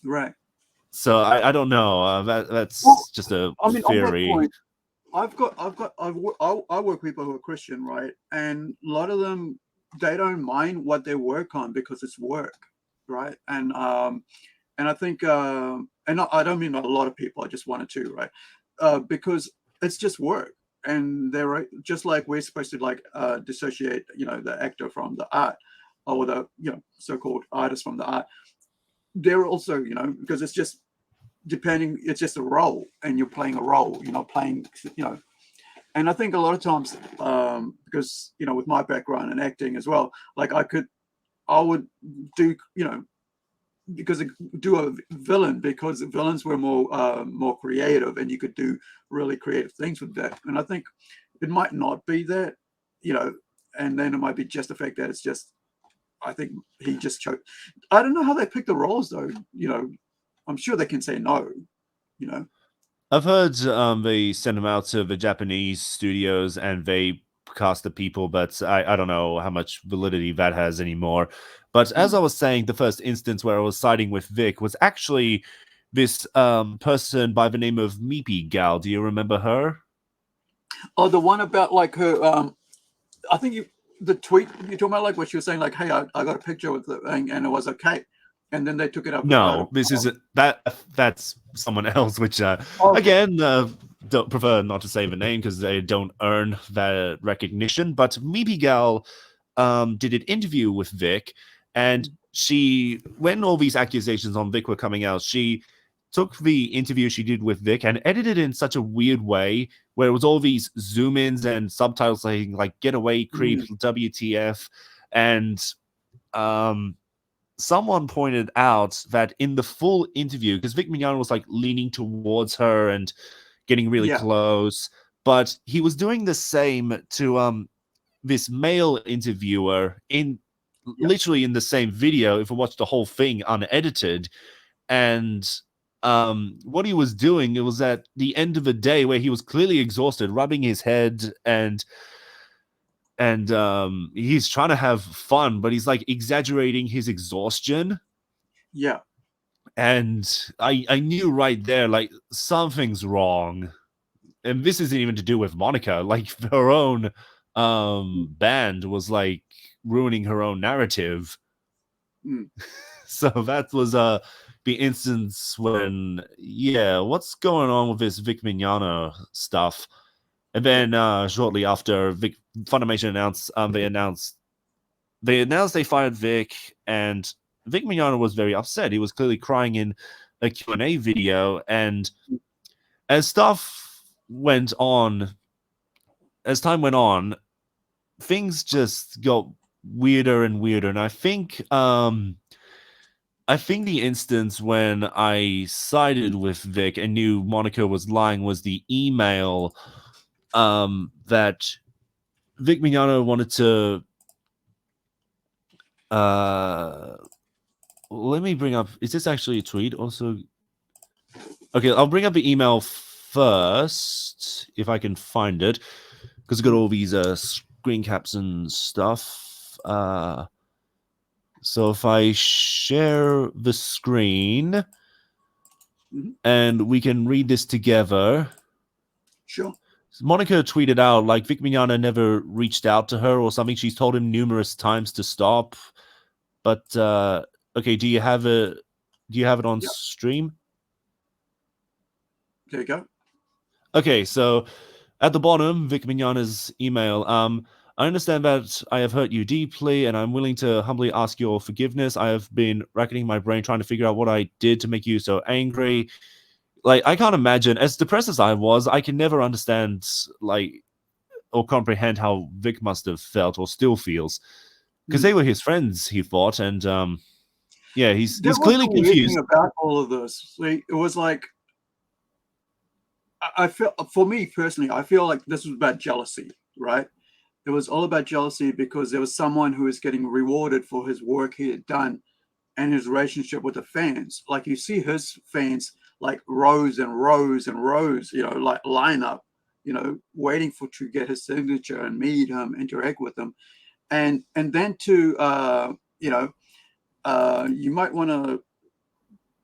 Right. So I don't know. That's just a theory. On that point, I work with people who are Christian, right? And a lot of them, they don't mind what they work on because it's work, right? And I think, and I don't mean a lot of people, I just one or two, right? Because it's just work, and they're just like we're supposed to like dissociate, the actor from the art, or the so-called artist from the art. They're also, because it's just depending, it's just a role, and you're playing a role, you're not playing, and I think a lot of times, because with my background in acting as well, like I would do, because do a villain, because villains were more creative, and you could do really creative things with that. And I think it might not be that, and then it might be just the fact that it's just, I think he just chose. I don't know how they pick the roles though. I'm sure they can say no. I've heard they send them out to the Japanese studios and they cast the people, but I don't know how much validity that has anymore. But as I was saying, the first instance where I was siding with Vic was actually this person by the name of Meepy Gal. Do you remember her? Oh, the one about like her. I think the tweet you're talking about, like what she was saying, like, "Hey, I got a picture with the thing and it was okay," and then they took it up. No, this is that's someone else. Which again, don't prefer not to say the name because they don't earn that recognition. But Meepy Gal did an interview with Vic, and she, when all these accusations on Vic were coming out, she took the interview she did with Vic and edited it in such a weird way where it was all these zoom ins and subtitles saying like "get away, creep," WTF, and someone pointed out that in the full interview, because Vic Mignogna was like leaning towards her and getting really close, but he was doing the same to this male interviewer in literally in the same video if I watched the whole thing unedited. And what he was doing, it was at the end of the day where he was clearly exhausted, rubbing his head, and he's trying to have fun, but he's like exaggerating his exhaustion. Yeah. And I knew right there, like, something's wrong. And this isn't even to do with Monica. Like, her own band was like ruining her own narrative. So that was the instance when, what's going on with this Vic Mignogna stuff? And then shortly after, Funimation announced they fired Vic, and Vic Mignogna was very upset. He was clearly crying in a Q&A video, and as time went on, things just got weirder and weirder. And I think the instance when I sided with Vic and knew Monica was lying was the email that Vic Mignogna wanted to let me bring up. Is this actually a tweet? Also, okay, I'll bring up the email first if I can find it, because I've got all these screen caps and stuff. So if I share the screen and we can read this together. Sure. Monica tweeted out like Vic Mignogna never reached out to her or something. She's told him numerous times to stop. But okay, do you have it on stream? There you go. Okay, so at the bottom, Vic Mignogna's email. I understand that I have hurt you deeply, and I'm willing to humbly ask your forgiveness. I have been racking my brain trying to figure out what I did to make you so angry. Like, I can't imagine, as depressed as I was, I can never understand, like, or comprehend how Vic must have felt or still feels. Because they were his friends, he thought, and yeah, he's clearly the weird confused. thing about all of this. It was like, I feel, for me personally, I feel like this was about jealousy, right? It was all about jealousy because there was someone who was getting rewarded for his work he had done and his relationship with the fans. Like, you see his fans like rows and rows and rows, like line up, waiting to get his signature and meet him, interact with him. And then to, you might want to,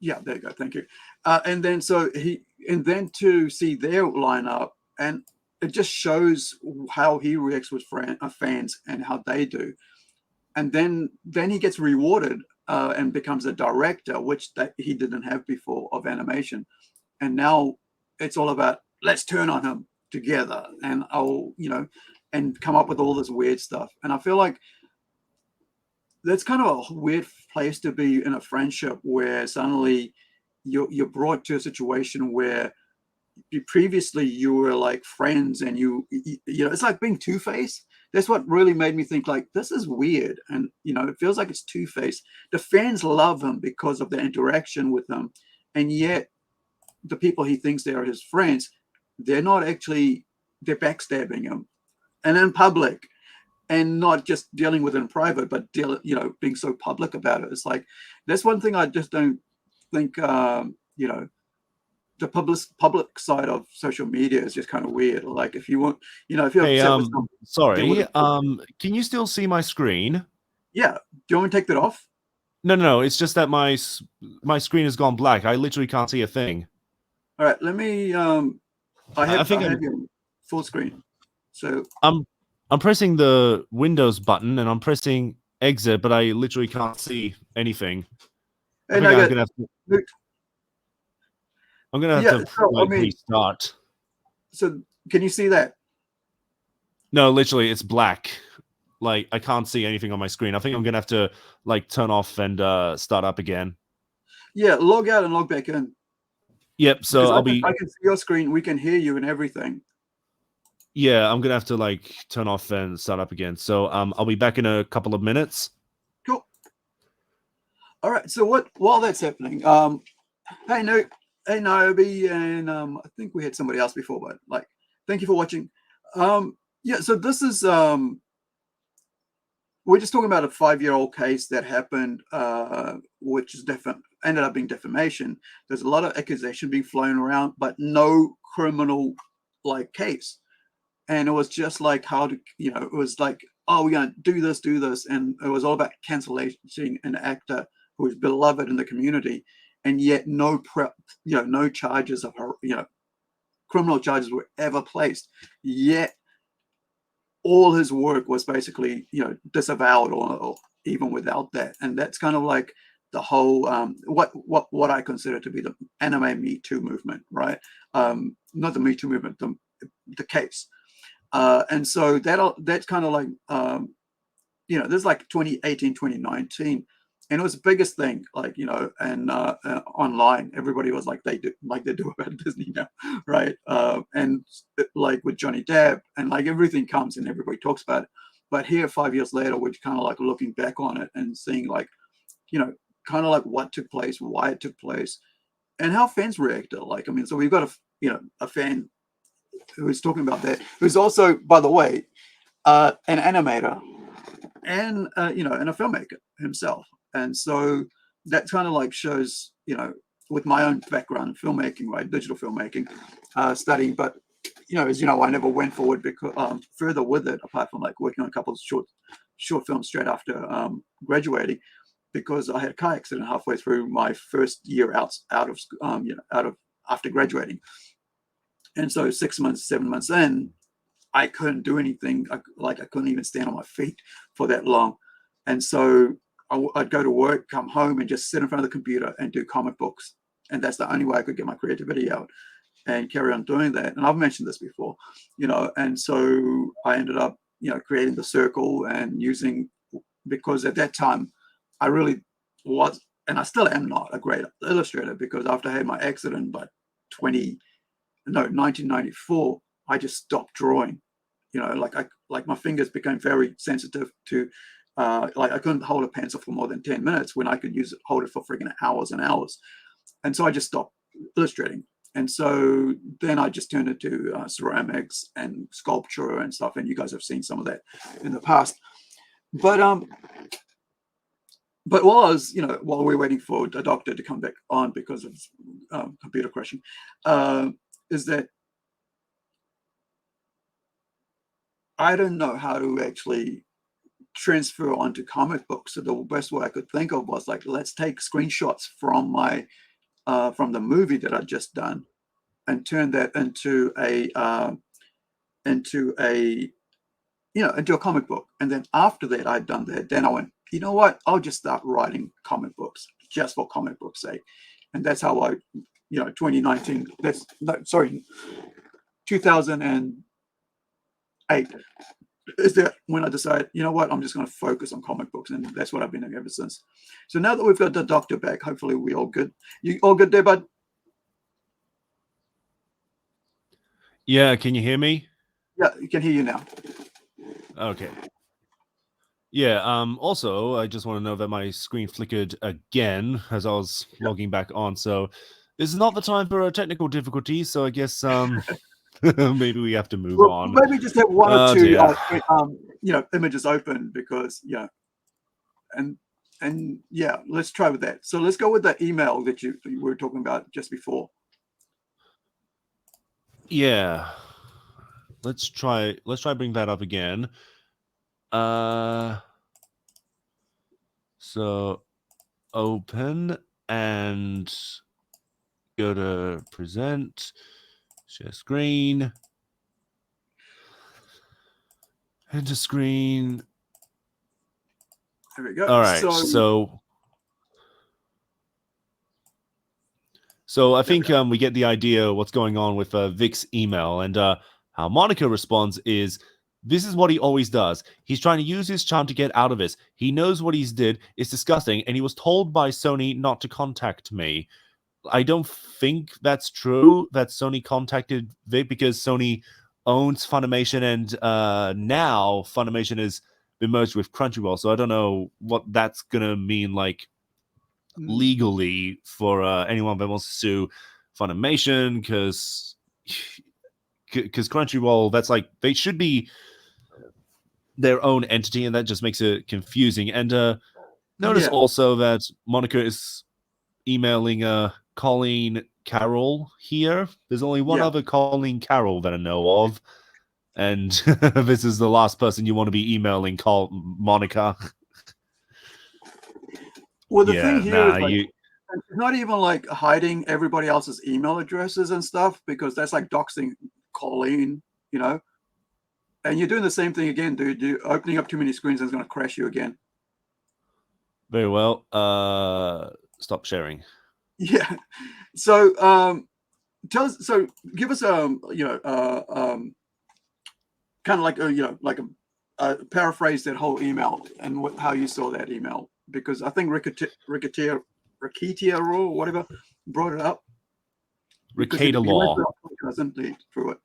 yeah, there you go. Thank you. And then to see their lineup, and it just shows how he reacts with fans and how they do. And then he gets rewarded and becomes a director, which he didn't have before, of animation. And now it's all about, let's turn on him together and and come up with all this weird stuff. And I feel like that's kind of a weird place to be in a friendship where suddenly you're brought to a situation where previously you were like friends, and it's like being two-faced. That's what really made me think, like, this is weird. And it feels like it's two-faced. The fans love him because of the interaction with him, and yet the people he thinks they are his friends, they're not actually, they're backstabbing him, and in public, and not just dealing with it in private, but being so public about it. It's like, that's one thing I just don't think the public side of social media is just kind of weird. Like, if you want, if you're upset with someone, sorry, can you still see my screen? Yeah. Do you want me to take that off? No. It's just that my screen has gone black. I literally can't see a thing. All right. Let me. I have you full screen. So I'm pressing the Windows button and I'm pressing exit, but I literally can't see anything. I'm gonna have to restart. So can you see that? No, literally, it's black. Like, I can't see anything on my screen. I think I'm gonna have to like turn off and start up again. Yeah, log out and log back in. Yep. So I can see your screen. We can hear you and everything. Yeah, I'm gonna have to like turn off and start up again. So I'll be back in a couple of minutes. Cool. All right. So while that's happening, hey Niobe, and I think we had somebody else before, but like, thank you for watching. Yeah, so this is we're just talking about a 5-year-old case that happened, which is ended up being defamation. There's a lot of accusation being flown around, but no criminal like case. And it was just like it was like, oh, we're gonna do this, and it was all about cancellation an actor who is beloved in the community, and yet no charges of criminal charges were ever placed. Yet all his work was basically disavowed, or even without that. And that's kind of like the whole what I consider to be the anime Me Too movement, right? Not the Me Too movement, the case. And so that's kind of like there's like 2018, 2019, and it was the biggest thing, like, and online everybody was like, they do about Disney now, right? And like with Johnny Depp, and like everything comes and everybody talks about it. But here 5 years later, we're kind of like looking back on it and seeing like, kind of like what took place, why it took place, and how fans reacted. Like, I mean, so we've got a fan who's talking about that, who's also, by the way, an animator, and and a filmmaker himself. And so that kind of like shows, with my own background in filmmaking, right, digital filmmaking, studying, but as you know, I never went forward because further with it, apart from like working on a couple of short films straight after graduating, because I had a car accident halfway through my first year out of after graduating, and so 6 months, 7 months in, I couldn't do anything. I couldn't even stand on my feet for that long, and so I'd go to work, come home, and just sit in front of the computer and do comic books, and that's the only way I could get my creativity out and carry on doing that. And I've mentioned this before, and so I ended up, creating the circle and using, because at that time I really was, and I still am not a great illustrator, because after I had my accident by 1994, I just stopped drawing. Like my fingers became very sensitive to, like I couldn't hold a pencil for more than 10 minutes when I could hold it for freaking hours and hours. And so I just stopped illustrating. And so then I just turned into ceramics and sculpture and stuff. And you guys have seen some of that in the past. But while I was, while we're waiting for the doctor to come back on because of computer crashing, is that I don't know how to actually transfer onto comic books. So the best way I could think of was like, let's take screenshots from my from the movie that I just done and turn that into a comic book. And then after that, I'd done that, then I went, you know what, I'll just start writing comic books just for comic book's sake. And that's how I, 2019, 2008 is that when I decided, you know what, I'm just going to focus on comic books, and that's what I've been doing ever since. So now that we've got the doctor back, hopefully we all good. You all good there, bud? Yeah, can you hear me? Yeah, you can hear you now. Okay. Yeah, also, I just want to know that my screen flickered again as I was logging back on, so this is not the time for a technical difficulty, so I guess maybe we have to move on. Maybe just have one or two images open, because and yeah, let's try with that. So let's go with the email that you were talking about just before. Yeah. Let's try bring that up again. So open and go to present, share screen, enter screen. There we go. All right, so I think we get the idea what's going on with Vic's email, and how Monica responds is, this is what he always does. He's trying to use his charm to get out of this. He knows what he's did. It's disgusting, and he was told by Sony not to contact me. I don't think that's true, that Sony contacted Vic, because Sony owns Funimation, and now Funimation has been merged with Crunchyroll, so I don't know what that's gonna mean, like, legally for anyone that wants to sue Funimation, because Crunchyroll, that's like, they should be their own entity, and that just makes it confusing. And notice also that Monica is emailing Colleen Carroll here. There's only one other Colleen Carroll that I know of, and this is the last person you want to be emailing, Monica. Well, the thing here is, like, it's not even like hiding everybody else's email addresses and stuff, because that's like doxing Colleen, and you're doing the same thing again, dude. You're opening up too many screens and it's going to crash you again. Very well. Stop sharing. Yeah. So tell us. So give us kind of like paraphrase that whole email and how you saw that email, because I think Ricketeer or whatever brought it up. Ricketeer Law. Through it.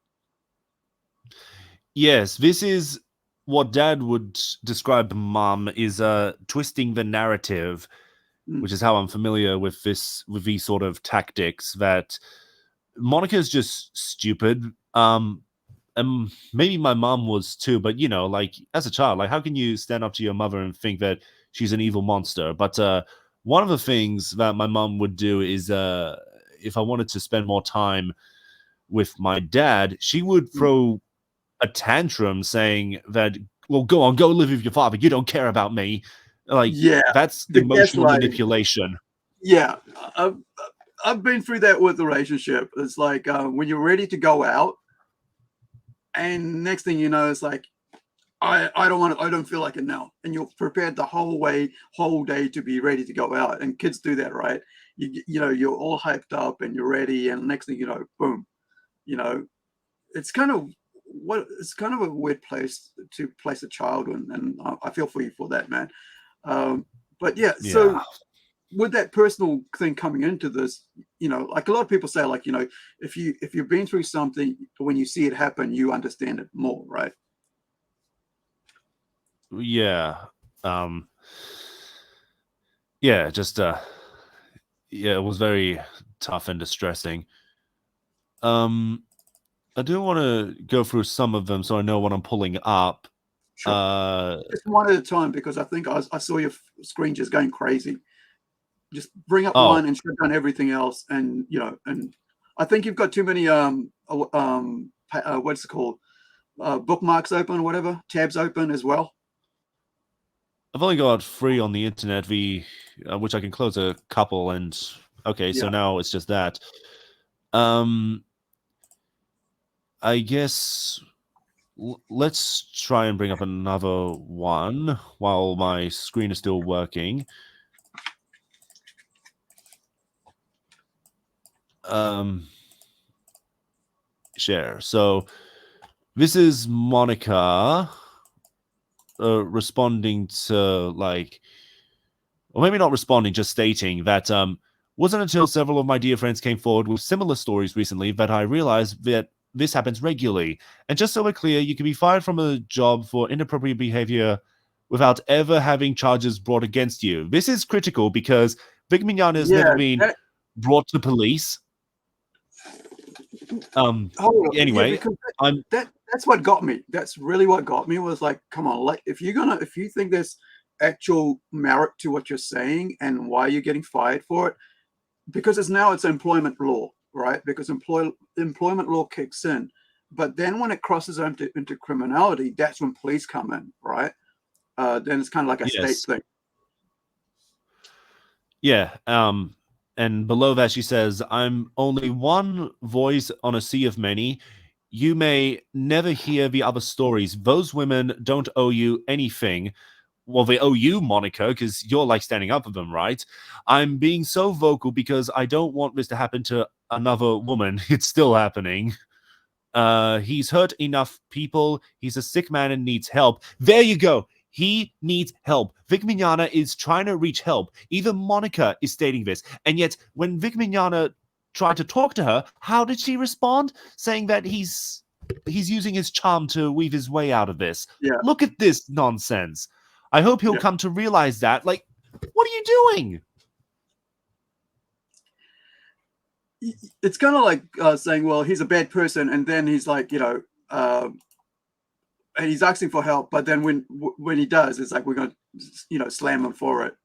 Yes, this is what Dad would describe Mom is twisting the narrative, which is how I'm familiar with these sort of tactics, that Monica is just stupid. maybe my mom was too, but you know, like as a child, like how can you stand up to your mother and think that she's an evil monster? But one of the things that my mom would do is if I wanted to spend more time with my dad, she would throw a tantrum saying that, well, go on, go live with your father. You don't care about me. Like, Yeah, that's the emotional gaslighting. manipulation. Yeah, I've been through that with the relationship. It's like when you're ready to go out, and next thing you know, it's like, I don't feel like it now. And you're prepared the whole day to be ready to go out. And kids do that, right? You know, you're all hyped up and you're ready, and next thing you know, boom. You know, it's kind of a weird place to place a child in, and I feel for you for that, man. But yeah, so with that personal thing coming into this, you know, like a lot of people say, like, you know, if you've been through something, when you see it happen, you understand it more, right? Yeah. Yeah, just yeah, it was very tough and distressing. I do want to go through some of them so I know what I'm pulling up. Sure. Just one at a time, because I think I saw your screen just going crazy. Just bring up one and shut down everything else, and you know, and I think you've got too many what's it called, bookmarks open or whatever, tabs open as well. I've only got 3 on the internet, which I can close a couple, and okay, so now it's just that. I guess let's try and bring up another one while my screen is still working. Share. So this is Monica responding to, like, or maybe not responding, just stating that wasn't until several of my dear friends came forward with similar stories recently that I realized that this happens regularly. And just so we're clear, you can be fired from a job for inappropriate behavior without ever having charges brought against you. This is critical because Vic Mignogna has never been brought to police. Anyway, that's what got me. That's really what got me, was like, come on, like, if you think there's actual merit to what you're saying and why you're getting fired for it, because it's employment law, right? Because employment law kicks in, but then when it crosses into criminality, that's when police come in, right? Then it's kind of like a state thing. Yeah. And below that, she says, I'm only one voice on a sea of many. You may never hear the other stories. Those women don't owe you anything. Well, they owe you, Monica, because you're like standing up for them, right? I'm being so vocal because I don't want this to happen to another woman. It's still happening. He's hurt enough people. He's a sick man and needs help. There you go. He needs help. Vic Mignogna is trying to reach help. Even Monica is stating this. And yet, when Vic Mignogna tried to talk to her, how did she respond? Saying that he's using his charm to weave his way out of this. Yeah. Look at this nonsense. I hope he'll come to realize that. Like, what are you doing? It's kind of like saying, well, he's a bad person, and then he's like, you know, and he's asking for help, but then when he does, it's like, we're going to, you know, slam him for it.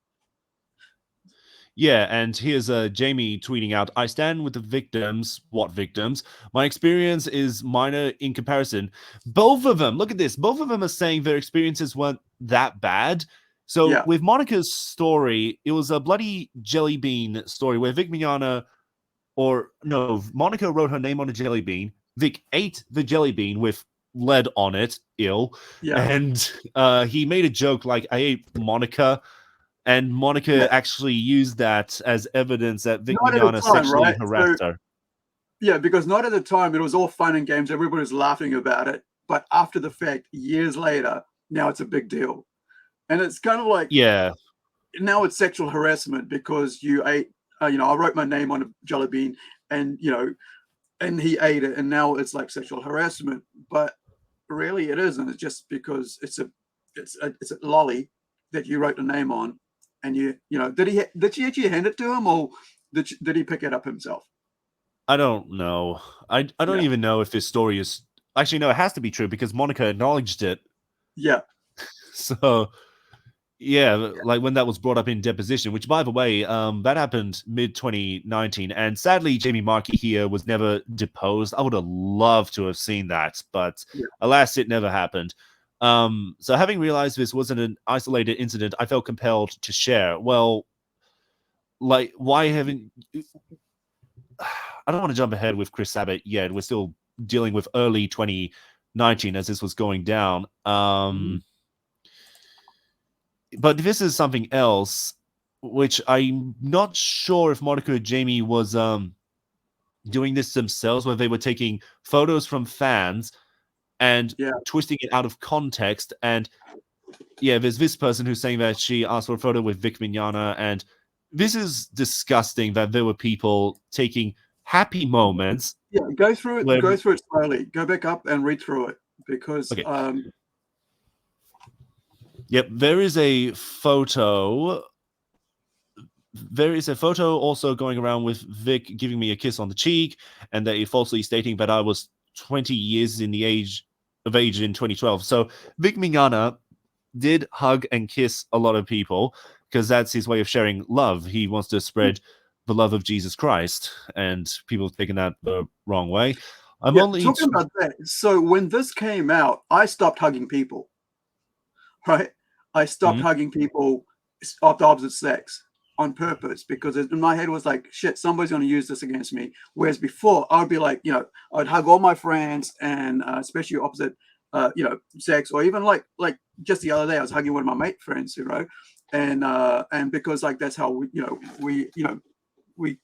Yeah, and here's Jamie tweeting out, I stand with the victims. What victims? My experience is minor in comparison. Both of them, look at this. Both of them are saying their experiences weren't that bad. So with Monica's story, it was a bloody jelly bean story where Vic Mignogna, Monica wrote her name on a jelly bean. Vic ate the jelly bean with lead on it, and he made a joke like, I ate Monica, and Monica actually used that as evidence that Vic Mignogna sexually harassed her. Yeah, because not at the time, it was all fun and games, everybody was laughing about it, but after the fact, years later, now it's a big deal. And it's kind of like, now it's sexual harassment because you ate, you know, I wrote my name on a jelly bean, and, you know, and he ate it, and now it's like sexual harassment. But really it isn't. It's just because it's a lolly that you wrote the name on, and you know, did she actually hand it to him, or did he pick it up himself? I don't know. I don't even know if this story is actually, no, it has to be true because Monica acknowledged it. Yeah. So, yeah, like when that was brought up in deposition, which, by the way, that happened mid-2019. And sadly, Jamie Marchi here was never deposed. I would have loved to have seen that, but alas, it never happened. So having realized this wasn't an isolated incident, I felt compelled to share. Well, like, why haven't... I don't want to jump ahead with Chris Sabat yet. We're still dealing with early 2019 as this was going down. But this is something else, which I'm not sure if Monica and Jamie was doing this themselves, where they were taking photos from fans and twisting it out of context. And yeah, there's this person who's saying that she asked for a photo with Vic Mignogna, and this is disgusting that there were people taking happy moments. Yeah, go through it. Go through it slowly. Go back up and read through it because. Okay. Yep, there is a photo. There is a photo also going around with Vic giving me a kiss on the cheek, and they falsely stating that I was 20 years in the age in 2012. So Vic Mignogna did hug and kiss a lot of people because that's his way of sharing love. He wants to spread the love of Jesus Christ, and people have taken that the wrong way. I'm only talking about that. So when this came out, I stopped hugging people. Right? I stopped hugging people of the opposite sex on purpose because in my head was like, shit, somebody's going to use this against me. Whereas before, I would be like, I'd hug all my friends and especially opposite, sex, or even like just the other day, I was hugging one of my mate friends, and because like that's how we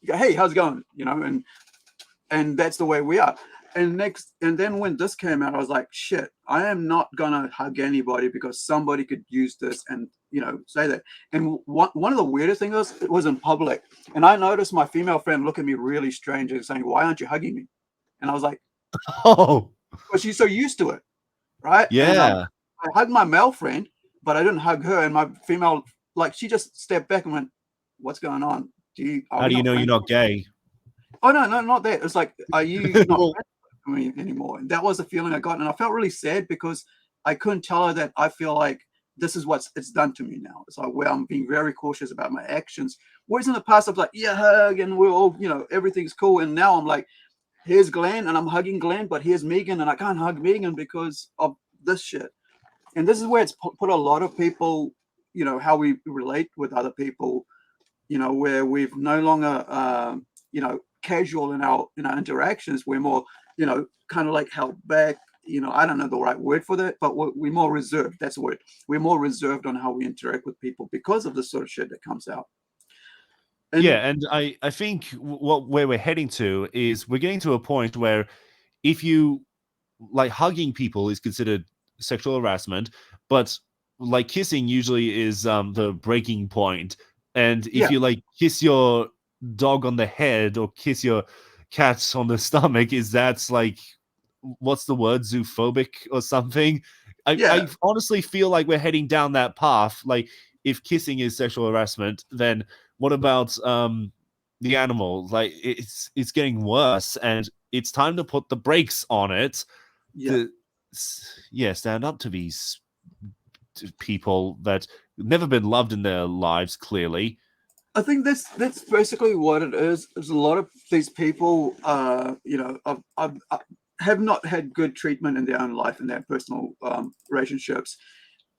hey, how's it going, and that's the way we are. And then when this came out, I was like, shit, I am not gonna hug anybody because somebody could use this and say that. And one of the weirdest things was it was in public, and I noticed my female friend look at me really strange and saying, "Why aren't you hugging me?" And I was like, "Oh," but she's so used to it, right? Yeah. I hugged my male friend, but I didn't hug her. And my female, like, she just stepped back and went, "What's going on? How do you know you're not gay?" Oh no, not that. It's like, are you not me anymore? And that was the feeling I got, and I felt really sad because I couldn't tell her that I feel like this is what it's done to me now. It's like where I'm being very cautious about my actions. Whereas in the past I was like, yeah, hug, and we're all, everything's cool. And now I'm like, here's Glenn, and I'm hugging Glenn, but here's Megan, and I can't hug Megan because of this shit. And this is where it's put a lot of people, how we relate with other people, where we've no longer, casual in our interactions. We're more, kind of like held back. I don't know the right word for that, but we're more reserved. That's the word. We're more reserved on how we interact with people because of the sort of shit that comes out. And I think where we're heading to is we're getting to a point where if you like hugging people is considered sexual harassment, but like kissing usually is the breaking point. And if you like kiss your dog on the head or kiss your cat on the stomach, that's like, what's the word, zoophobic or something? I honestly feel like we're heading down that path. Like if kissing is sexual harassment, then what about the animal? Like it's getting worse, and it's time to put the brakes on it. Stand up to these people that never been loved in their lives, clearly. I think that's basically what it is. There's a lot of these people, have not had good treatment in their own life, in their personal relationships,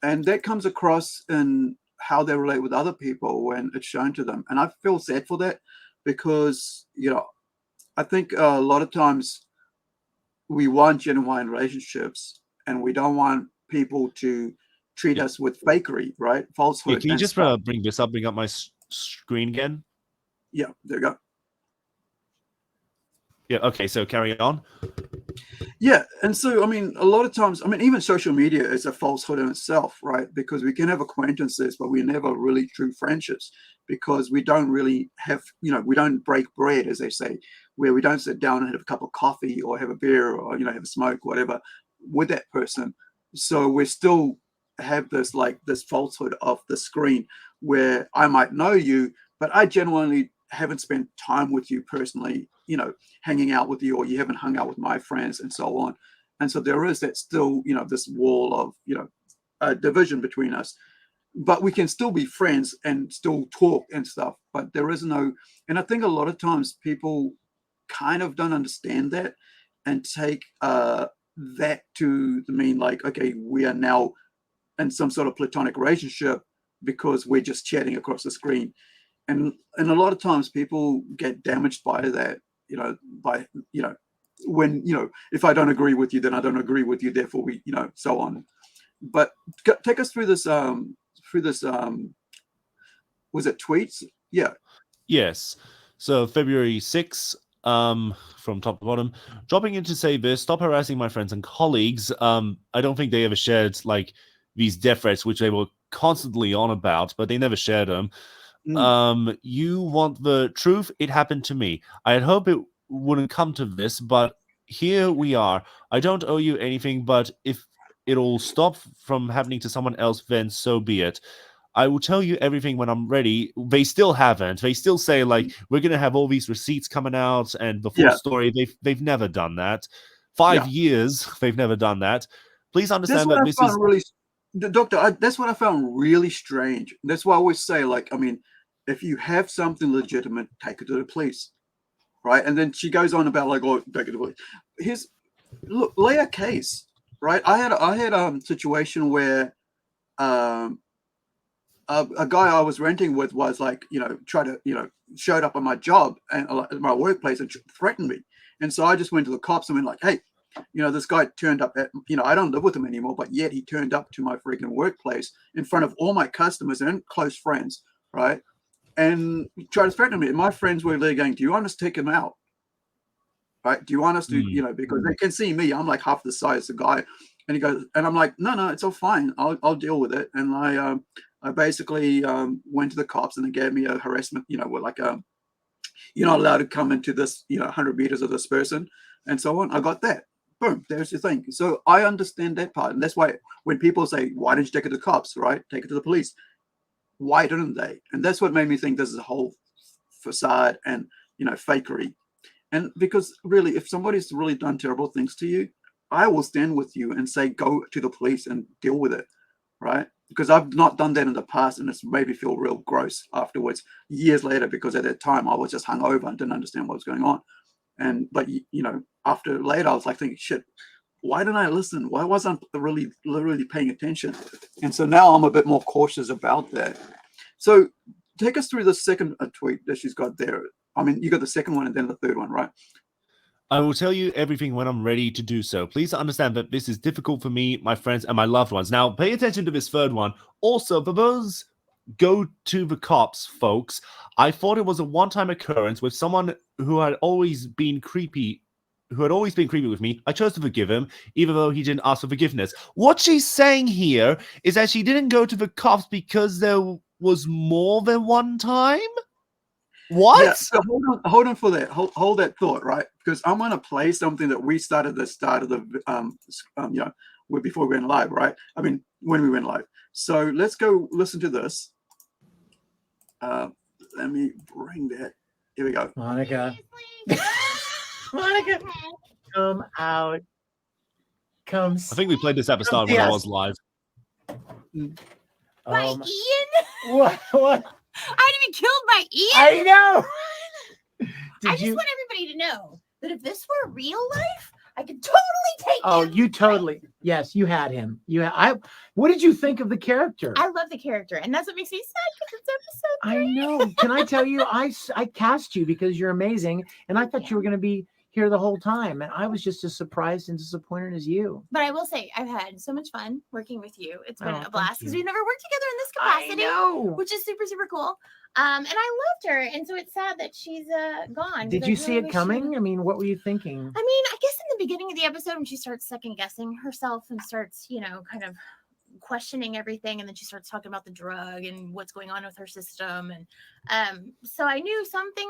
and that comes across in how they relate with other people when it's shown to them. And I feel sad for that because I think a lot of times we want genuine relationships, and we don't want people to treat us with fakery, right? Falsehood. Can you just bring up my screen again? Yeah, there you go. Yeah, okay, so carry on. Yeah, and so, I mean, a lot of times, even social media is a falsehood in itself, right? Because we can have acquaintances, but we never really true friendships because we don't really have, we don't break bread, as they say, where we don't sit down and have a cup of coffee or have a beer or, have a smoke, whatever, with that person. So we still have this falsehood of the screen where I might know you, but I genuinely haven't spent time with you personally, hanging out with you, or you haven't hung out with my friends and so on. And so there is that still, this wall of, division between us. But we can still be friends and still talk and stuff. But there is no, and I think a lot of times people kind of don't understand that and take that to mean like, okay, we are now in some sort of platonic relationship because we're just chatting across the screen. And a lot of times people get damaged by that, when, if I don't agree with you, then I don't agree with you, therefore we, so on. But take us through this, was it tweets? Yeah. Yes. So February 6th, from top to bottom, dropping in to say this: stop harassing my friends and colleagues. I don't think they ever shared like these death threats, which they were constantly on about, but they never shared them. You want the truth? It happened to me. I had hoped it wouldn't come to this, but here we are. I don't owe you anything, but if it'll stop from happening to someone else, then so be it. I will tell you everything when I'm ready. They still haven't. They still say like, we're gonna have all these receipts coming out and the full story. They've never done that. 5 years they've never done that. Please understand that this is really, Doctor. That's what I found really strange. That's why I always say, like, I mean, if you have something legitimate, take it to the police, right? And then she goes on about like, oh, take it to the police. Lay a case, right? I had a situation where a guy I was renting with was like, showed up on my job and at my workplace and threatened me. And so I just went to the cops and went like, hey, this guy turned up at, I don't live with him anymore, but yet he turned up to my freaking workplace in front of all my customers and close friends, right? And tried to threaten me. And my friends were there going, do you want us to take him out? Right? Do you want us to, because they can see me, I'm like half the size of the guy. And he goes, and I'm like, no, it's all fine. I'll deal with it. And I basically went to the cops and they gave me a harassment, like you're not allowed to come into this, 100 meters of this person and so on. I got that. Boom, there's your thing. So I understand that part. And that's why when people say, why didn't you take it to the cops, right? Take it to the police. Why didn't they? And that's what made me think this is a whole facade and, fakery. And because really, if somebody's really done terrible things to you, I will stand with you and say, go to the police and deal with it, right? Because I've not done that in the past, and it's made me feel real gross afterwards, years later, because at that time I was just hungover and didn't understand what was going on. But after later, I was like thinking, shit, why didn't I listen? Why wasn't I literally paying attention? And so now I'm a bit more cautious about that. So take us through the second tweet that she's got there. I mean, you got the second one and then the third one, right? I will tell you everything when I'm ready to do so. Please understand that this is difficult for me, my friends, and my loved ones. Now, pay attention to this third one. Also, for those go to the cops, folks, I thought it was a one-time occurrence with someone who had always been creepy with me. I chose to forgive him, even though he didn't ask for forgiveness. What she's saying here is that she didn't go to the cops because there was more than one time? What? Yeah, so hold on for that. Hold that thought, right? Because I'm going to play something that we started at the start of the, before we went live, right? I mean, when we went live. So let's go listen to this. Let me bring that. Here we go. Monica. Monica, come out. Come. I think we played this at the start when I was live. By Ian? What? I'd be killed by Ian. I know. I just want everybody to know that if this were real life, I could totally take him. Oh, you totally. Yes, you had him. What did you think of the character? I love the character, and that's what makes me sad because it's episode 3. I know. Can I tell you, I cast you because you're amazing, and I thought you were going to be here the whole time, and I was just as surprised and disappointed as you. But I will say, I've had so much fun working with you. It's been a blast because you. we've never worked together in this capacity, I know. which is super, super cool. And I loved her, and so it's sad that she's gone. Did you see it coming? I mean, what were you thinking? I mean, I guess in the beginning of the episode, when she starts second guessing herself and starts, kind of questioning everything, and then she starts talking about the drug and what's going on with her system, and so I knew something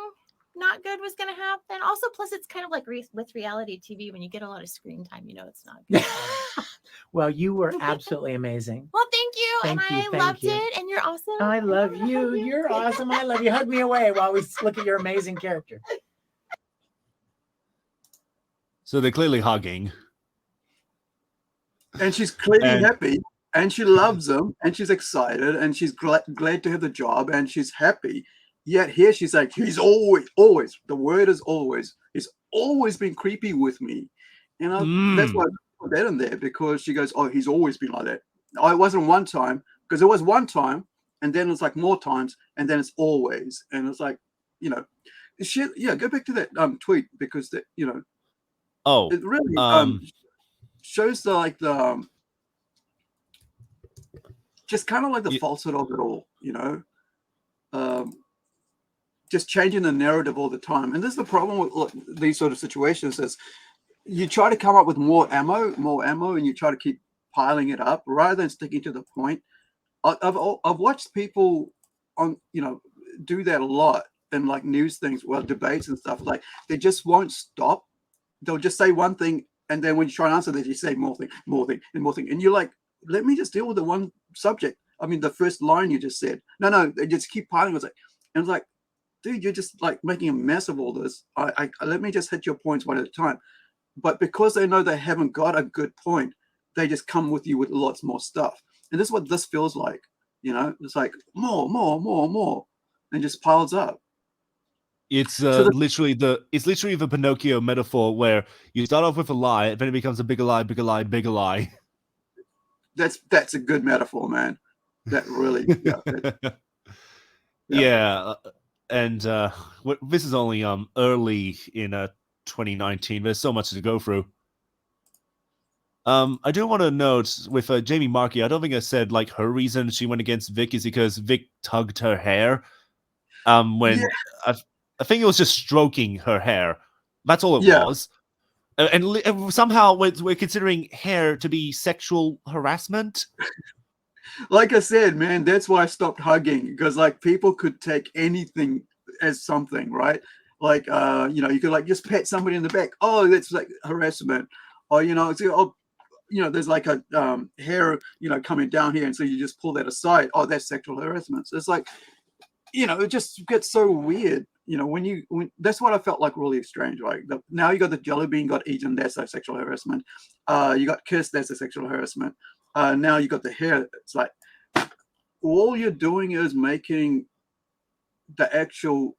not good was going to happen. Also, plus it's kind of like with reality TV, when you get a lot of screen time, it's not good. Well, you were absolutely amazing. Well, thank you. I loved it, and you're awesome. I love you. You're awesome. I love you. Hug me away while we look at your amazing character. So they're clearly hugging. and she's clearly And- happy, and she loves him, and she's excited, and she's glad to have the job, and she's happy. Yet here she's like, he's always. The word is always. He's always been creepy with me, and that's why I put that in there, because she goes, oh, he's always been like that. Oh, it wasn't one time, because it was one time, and then it's like more times, and then it's always, and it's like, go back to that tweet, because that it really shows the just kind of like the falsehood of it all, just changing the narrative all the time. And this is the problem with these sort of situations, is you try to come up with more ammo, and you try to keep piling it up rather than sticking to the point. I've watched people do that a lot in like news things, debates and stuff. Like, they just won't stop. They'll just say one thing, and then when you try and answer that, you say more thing, and you're like, let me just deal with the one subject. I mean, the first line you just said. No, they just keep piling. It's like, dude, you're just like making a mess of all this. I let me just hit your points one at a time. But because they know they haven't got a good point, they just come with you with lots more stuff. And this is what this feels like. It's like more, and just piles up. It's literally the Pinocchio metaphor, where you start off with a lie, then it becomes a bigger lie, bigger lie, bigger lie. That's a good metaphor, man. That really, yeah. And this is only early in 2019. There's so much to go through. I do want to note with Jamie Marchi, I don't think I said like her reason she went against Vic is because Vic tugged her hair. When I think it was just stroking her hair. That's all it was. And somehow we're considering hair to be sexual harassment. Like I said, man, that's why I stopped hugging, because like people could take anything as something, right? Like you could like just pat somebody in the back. Oh, that's like harassment. Or there's like a hair coming down here, and so you just pull that aside. Oh, that's sexual harassment. So it's like, it just gets so weird. When that's what I felt like really strange. Like now you got the jelly bean got eaten, that's a sexual harassment. You got kissed, that's a sexual harassment. Now you got the hair. It's like all you're doing is making the actual,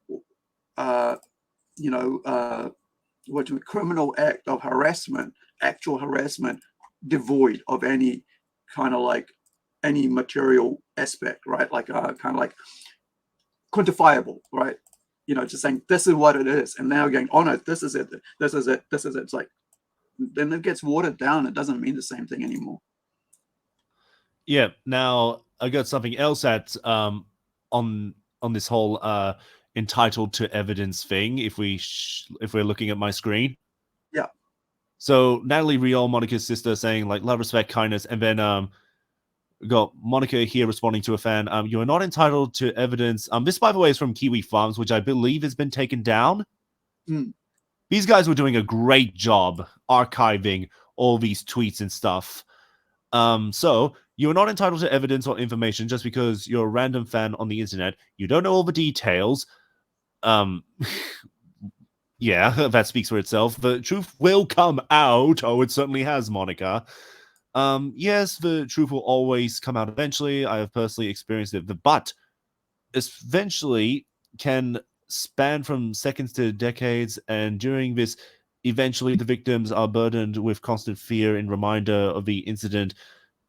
criminal act of harassment, actual harassment, devoid of any kind of like any material aspect, right? Like kind of like quantifiable, right? Just saying this is what it is, and now going, oh no, this is it. It's like, then it gets watered down. It doesn't mean the same thing anymore. Yeah. Now I got something else that on this whole entitled to evidence thing. If we're looking at my screen, yeah. So Nadolny Rial, Monica's sister, saying like love, respect, kindness, and then we got Monica here responding to a fan. You are not entitled to evidence. This, by the way, is from Kiwi Farms, which I believe has been taken down. These guys were doing a great job archiving all these tweets and stuff. So you are not entitled to evidence or information just because you're a random fan on the internet. You don't know all the details. Yeah, that speaks for itself. The truth will come out. Oh, it certainly has, Monica. Yes, the truth will always come out eventually. I have personally experienced it, but eventually can span from seconds to decades, and during this, eventually the victims are burdened with constant fear and reminder of the incident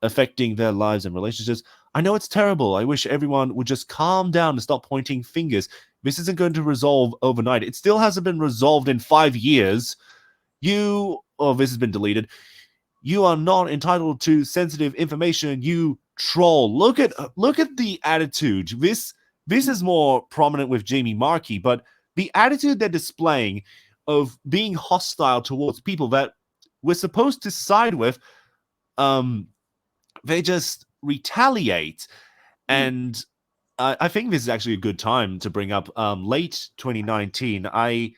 affecting their lives and relationships. I know it's terrible. I wish everyone would just calm down and stop pointing fingers. This isn't going to resolve overnight. It still hasn't been resolved in 5 years. This has been deleted. You are not entitled to sensitive information, you troll. Look at the attitude. This is more prominent with Jamie Marchi, but the attitude they're displaying of being hostile towards people that we're supposed to side with, they just retaliate. And I think this is actually a good time to bring up late 2019. I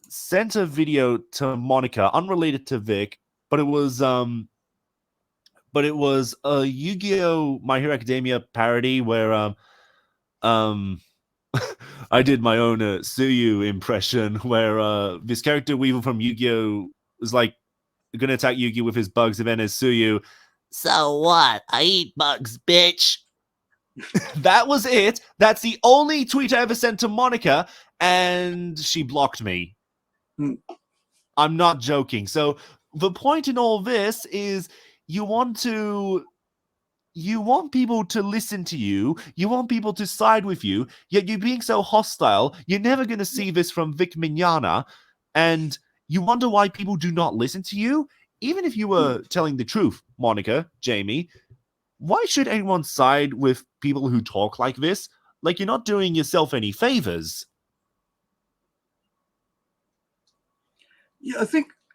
sent a video to Monica, unrelated to Vic, but it was a Yu-Gi-Oh! My Hero Academia parody where I did my own Suyu impression where this character Weevil from Yu-Gi-Oh! was like gonna attack Yugi with his bugs, and then as Suyu, so what? I eat bugs, bitch. That was it. That's the only tweet I ever sent to Monica, and she blocked me. Hmm. I'm not joking. So the point in all this is you want people to listen to you. You want people to side with you. Yet you're being so hostile. You're never going to see this from Vic Mignogna. And you wonder why people do not listen to you. Even if you were telling the truth, Monica, Jamie, why should anyone side with people who talk like this? Like, you're not doing yourself any favors. Yeah,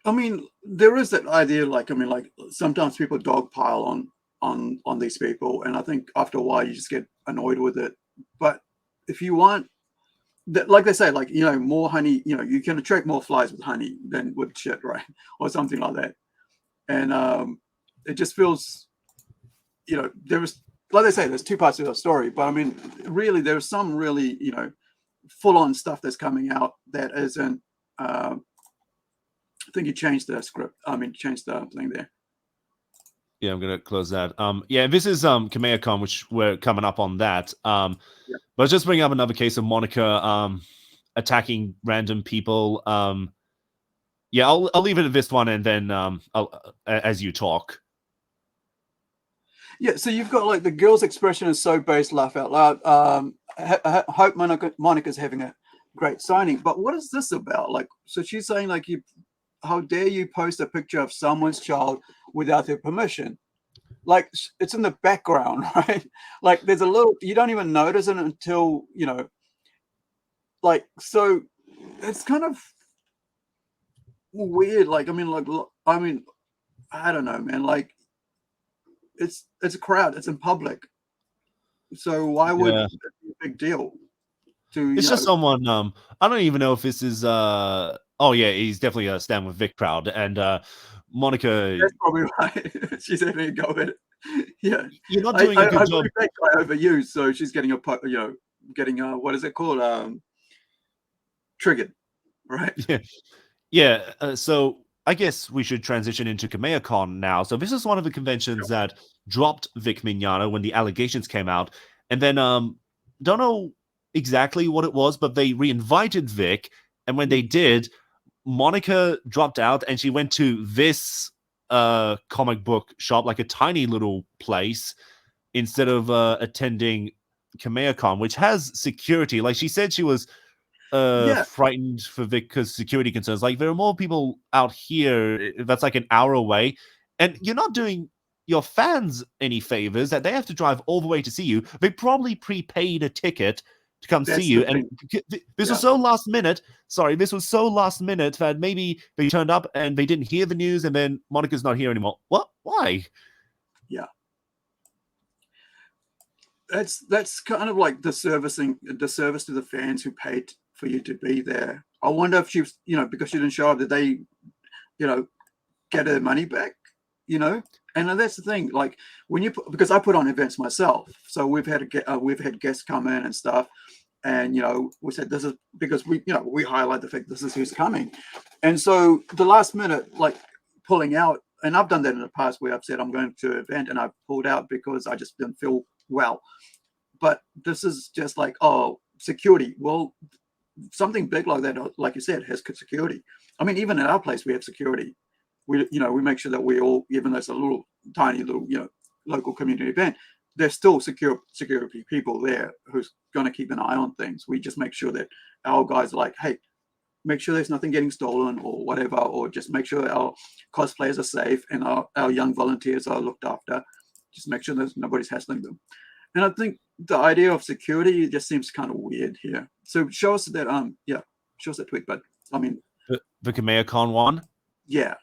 I mean, there is that idea, like, I mean, like, sometimes people dogpile on these people, and I think after a while you just get annoyed with it. But if you want that, like they say, like, you know, more honey, you know, you can attract more flies with honey than with shit, right? Or something like that. And it just feels, you know, there was, like they say, there's two parts to the story, but I mean, really, there's some really, you know, full-on stuff that's coming out that isn't. I think you changed the script. I mean, changed the thing there. Yeah, I'm gonna close that. Yeah, this is Kamehacon, which we're coming up on that. Yeah. But just bring up another case of Monica attacking random people. Yeah, I'll leave it at this one, and then I'll as you talk. Yeah, so you've got like the girl's expression is so based, laugh out loud. I hope Monica's having a great signing. But what is this about? Like, so she's saying like, how dare you post a picture of someone's child without their permission? Like, it's in the background, right? Like, there's a little, you don't even notice it until, you know, like, so it's kind of weird. Like, I mean, I don't know, man. Like, it's a crowd, it's in public. So why would it be a big deal? It's just someone. I don't even know if this is. Oh yeah, he's definitely a stand with Vic crowd, and Monica. That's probably right. She's having a go at it. Yeah, You're not doing a good job. That guy overused, so she's getting getting what is it called? Triggered, right? Yeah. So I guess we should transition into Kamehacon now. So this is one of the conventions that dropped Vic Mignogna when the allegations came out, and then don't know exactly what it was, but they reinvited Vic, and when they did, Monica dropped out, and she went to this comic book shop, like a tiny little place, instead of attending Kamehacon, which has security. Like, she said she was frightened for Vic because security concerns. Like, there are more people out here that's like an hour away, and you're not doing your fans any favors that they have to drive all the way to see you. They probably prepaid a ticket to come see you, and this was so last minute. Sorry, this was so last minute that maybe they turned up and they didn't hear the news, and then Monica's not here anymore. What? Why? Yeah, that's kind of like the service to the fans who paid for you to be there. I wonder if she was, you know, because she didn't show up, did they, you know, get her money back? You know, and that's the thing. Like, when you because I put on events myself, so we've had guests come in and stuff, and you know, we said this is because we highlight the fact this is who's coming, and so the last minute like pulling out, and I've done that in the past where I've said I'm going to an event and I've pulled out because I just didn't feel well, but this is just like, oh, security. Well, something big like that, like you said, has security. I mean, even at our place we have security. We make sure that we all, even though it's a little tiny little, you know, local community event, there's still security people there who's going to keep an eye on things. We just make sure that our guys are like, hey, make sure there's nothing getting stolen or whatever, or just make sure our cosplayers are safe and our young volunteers are looked after. Just make sure that nobody's hassling them. And I think the idea of security just seems kind of weird here. So show us that show us that tweet, but I mean the Kamehacon one. Yeah.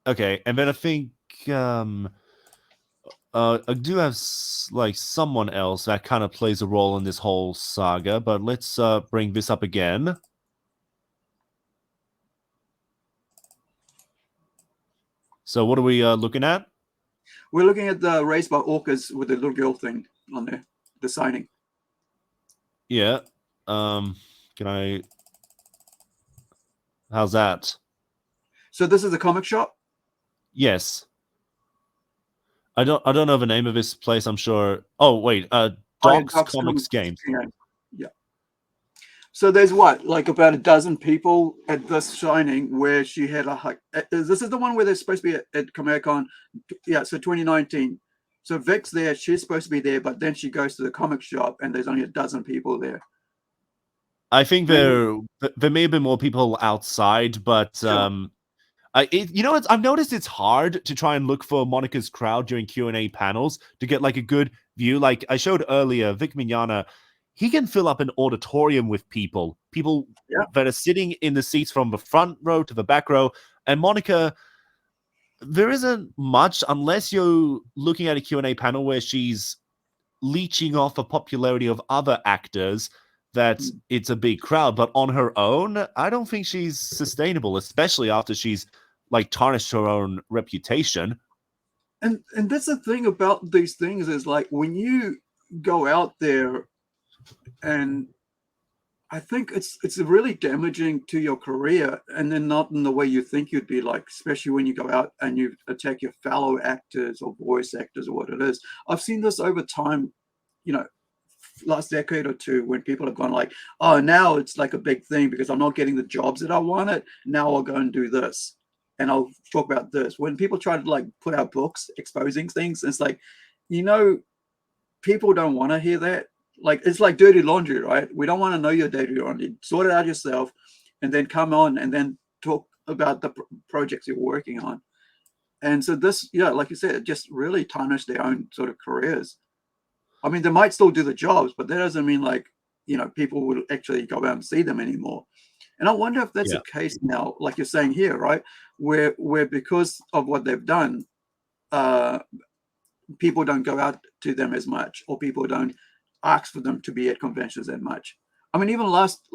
Okay, and then I think I do have like someone else that kind of plays a role in this whole saga, but let's bring this up again. So what are we looking at? We're looking at the Raised by Orcas with the little girl thing on there, the signing. Yeah. Can I? How's that? So this is a comic shop? Yes. I don't know the name of this place. I'm sure. Oh wait, Oh, yeah, Doc's Doc's Comics Games. Yeah. So there's what, like about a dozen people at this signing where she had this is the one where they're supposed to be at Kamehacon. Yeah, so 2019. So Vic's there, she's supposed to be there, but then she goes to the comic shop and there's only a dozen people there. I think there may have been more people outside, but Sure. I've noticed it's hard to try and look for Monica's crowd during Q&A panels to get like a good view. Like I showed earlier, Vic Mignogna, he can fill up an auditorium with people Yeah. that are sitting in the seats from the front row to the back row. And Monica, there isn't much unless you're looking at a Q&A panel where she's leeching off the popularity of other actors that it's a big crowd. But on her own, I don't think she's sustainable, especially after she's like tarnished her own reputation. And that's the thing about these things is like when you go out there, and I think it's really damaging to your career, and then not in the way you think you'd be, like, especially when you go out and you attack your fellow actors or voice actors or what it is. I've seen this over time, you know, last decade or two, when people have gone like, oh, now it's like a big thing because I'm not getting the jobs that I wanted. Now I'll go and do this. And I'll talk about this. When people try to like put out books exposing things, it's like, people don't want to hear that. Like, it's like dirty laundry, right? We don't want to know your dirty laundry. Sort it out yourself and then come on and then talk about the projects you're working on. And so this, like you said, it just really tarnished their own sort of careers. I mean, they might still do the jobs, but that doesn't mean like, people will actually go out and see them anymore. And I wonder if that's the case now, like you're saying here, right? Where because of what they've done, people don't go out to them as much, or people don't ask for them to be at conventions that much. I mean, even last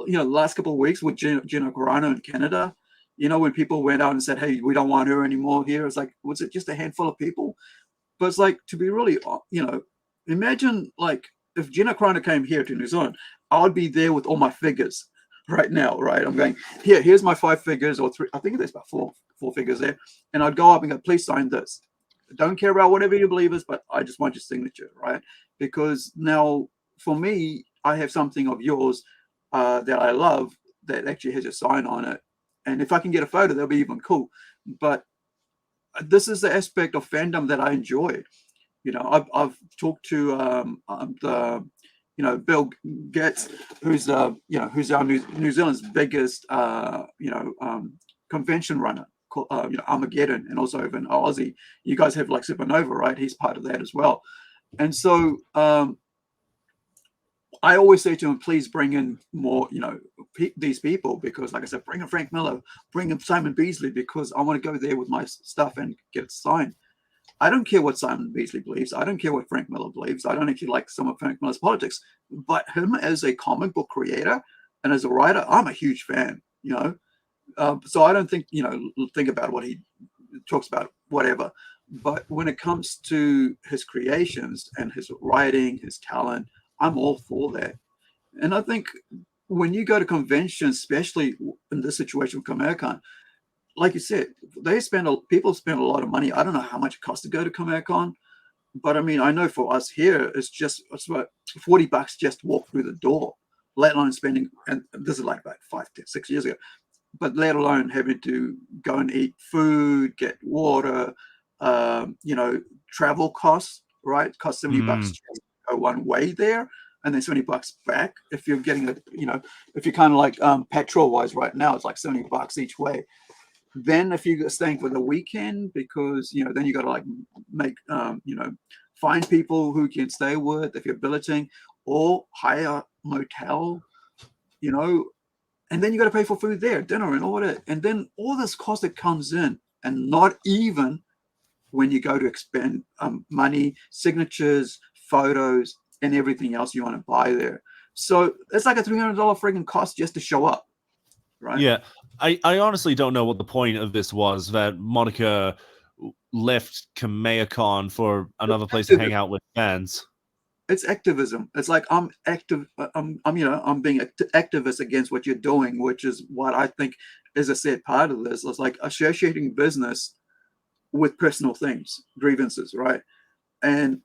couple of weeks with Gina Carano in Canada, when people went out and said, hey, we don't want her anymore here, it's like, was it just a handful of people? But it's like, to be really, imagine like if Gina Carano came here to New Zealand, I would be there with all my figures right now, right? I'm going, here's my 5 figures or 3. I think there's about four figures there. And I'd go up and go, please sign this. Don't care about whatever you believe is, but I just want your signature, right? Because now for me, I have something of yours that I love that actually has a sign on it. And if I can get a photo, that'll be even cool. But this is the aspect of fandom that I enjoy. I've talked to Bill Getz, who's our New Zealand's biggest convention runner, called, Armageddon, and also even Aussie. You guys have like Supernova, right? He's part of that as well. And so I always say to him, please bring in more, these people, because like I said, bring in Frank Miller, bring in Simon Beasley, because I want to go there with my stuff and get it signed. I don't care what Simon Beasley believes. I don't care what Frank Miller believes. I don't actually like some of Frank Miller's politics, but him as a comic book creator and as a writer, I'm a huge fan, so I don't think, think about what he talks about, whatever. But when it comes to his creations and his writing, his talent, I'm all for that. And I think when you go to conventions, especially in this situation with Kamehacon, like you said, people spend a lot of money. I don't know how much it costs to go to Kamehacon, but I mean, I know for us here, it's about $40 just to walk through the door, let alone spending, and this is like about 5 to 6 years ago, but let alone having to go and eat food, get water, travel costs, right? Cost $70 just to go one way there, and then $70 back. If you're getting if you're kind of like petrol wise right now, it's like $70 each way. Then if you're staying for the weekend, because then you got to like make find people who can stay with if you're billeting, or hire a motel, and then you got to pay for food there, dinner and all that, and then all this cost that comes in, and not even when you go to expend money, signatures, photos, and everything else you want to buy there. So it's like a $300 friggin' cost just to show up. Right. Yeah, I honestly don't know what the point of this was, that Monica left Kamehacon for another place to hang out with fans. It's activism. It's like I'm active. I'm being activist against what you're doing, which is what I think is a sad part of this. It's like associating business with personal things, grievances, right? And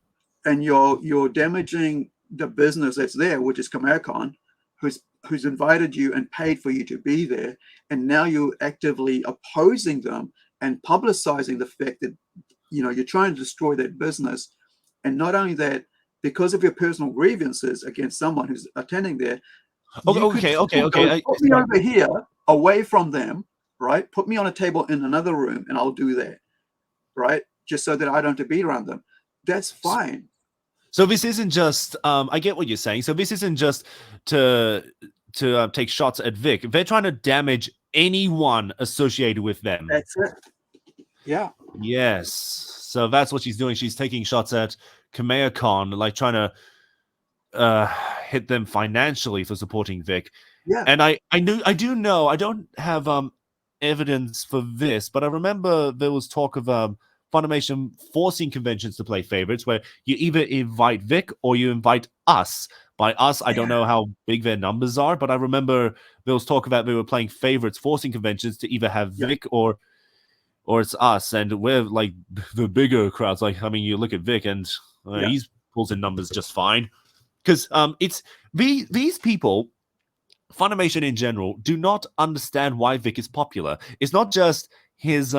you're damaging the business that's there, which is Kamehacon, who's invited you and paid for you to be there, and now you're actively opposing them and publicizing the fact that you're trying to destroy that business. And not only that, because of your personal grievances against someone who's attending there, Okay. put me over here, away from them, right? Put me on a table in another room, and I'll do that, right? Just so that I don't have to be around them. That's fine. So this isn't just. I get what you're saying. So this isn't just to take shots at Vic. They're trying to damage anyone associated with them. That's it. Yeah. Yes. So that's what she's doing. She's taking shots at Kamehacon, like trying to hit them financially for supporting Vic. Yeah. And I do know, I don't have evidence for this, but I remember there was talk of Funimation forcing conventions to play favorites, where you either invite Vic or you invite us. By us, I don't know how big their numbers are, but I remember there was talk about they were playing favorites, forcing conventions to either have Vic or it's us, and we're like the bigger crowds. Like, I mean, you look at Vic, and he pulls in numbers just fine. Because it's these people, Funimation in general, do not understand why Vic is popular. It's not just his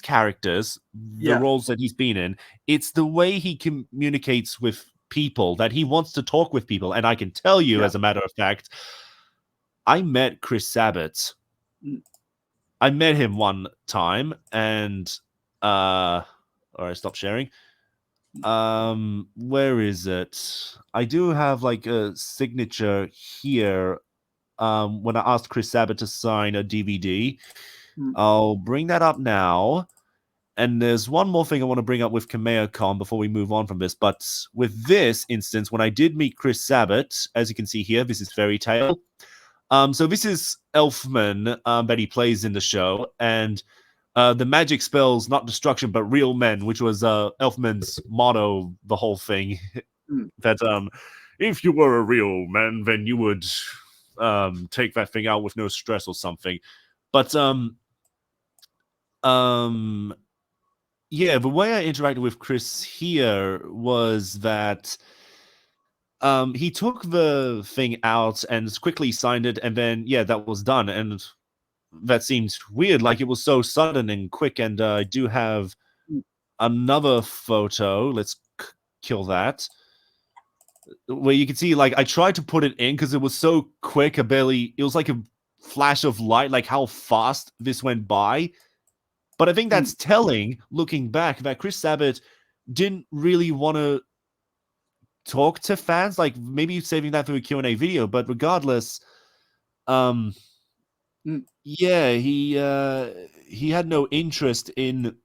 characters, the roles that he's been in. It's the way he communicates with people, that he wants to talk with people. And I can tell you, as a matter of fact, I met Chris Sabat. I met him one time, and all right, stop sharing. Where is it? I do have like a signature here. When I asked Chris Sabat to sign a DVD, I'll bring that up now. And there's one more thing I want to bring up with Kamehacon before we move on from this. But with this instance, when I did meet Chris Sabat, as you can see here, this is Fairy Tale. So this is Elfman that he plays in the show, and the magic spells not destruction but real men, which was Elfman's motto, the whole thing. That if you were a real man, then you would take that thing out with no stress or something. But yeah, the way I interacted with Chris here was that he took the thing out and quickly signed it, and then that was done. And that seemed weird, like it was so sudden and quick. And I do have another photo. Let's kill that, where you can see, like, I tried to put it in because it was so quick. It was like a flash of light, like how fast this went by. But I think that's telling, looking back, that Chris Sabat didn't really want to talk to fans, like maybe saving that for a Q&A video. But regardless, he had no interest in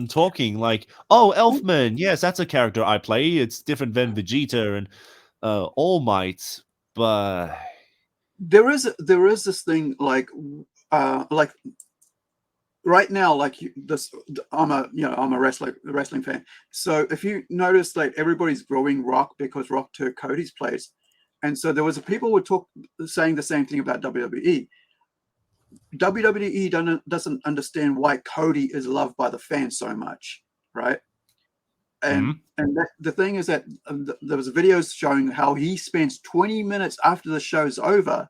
talking. Like, oh, Elfman, yes, that's a character I play. It's different than Vegeta and All Might, but there is this thing like right now, like I'm a wrestling fan. So if you notice, like, everybody's growing Rock because Rock took Cody's place, and so there was people who were saying the same thing about WWE. WWE doesn't understand why Cody is loved by the fans so much, right? And the thing is that there was videos showing how he spends 20 minutes after the show's over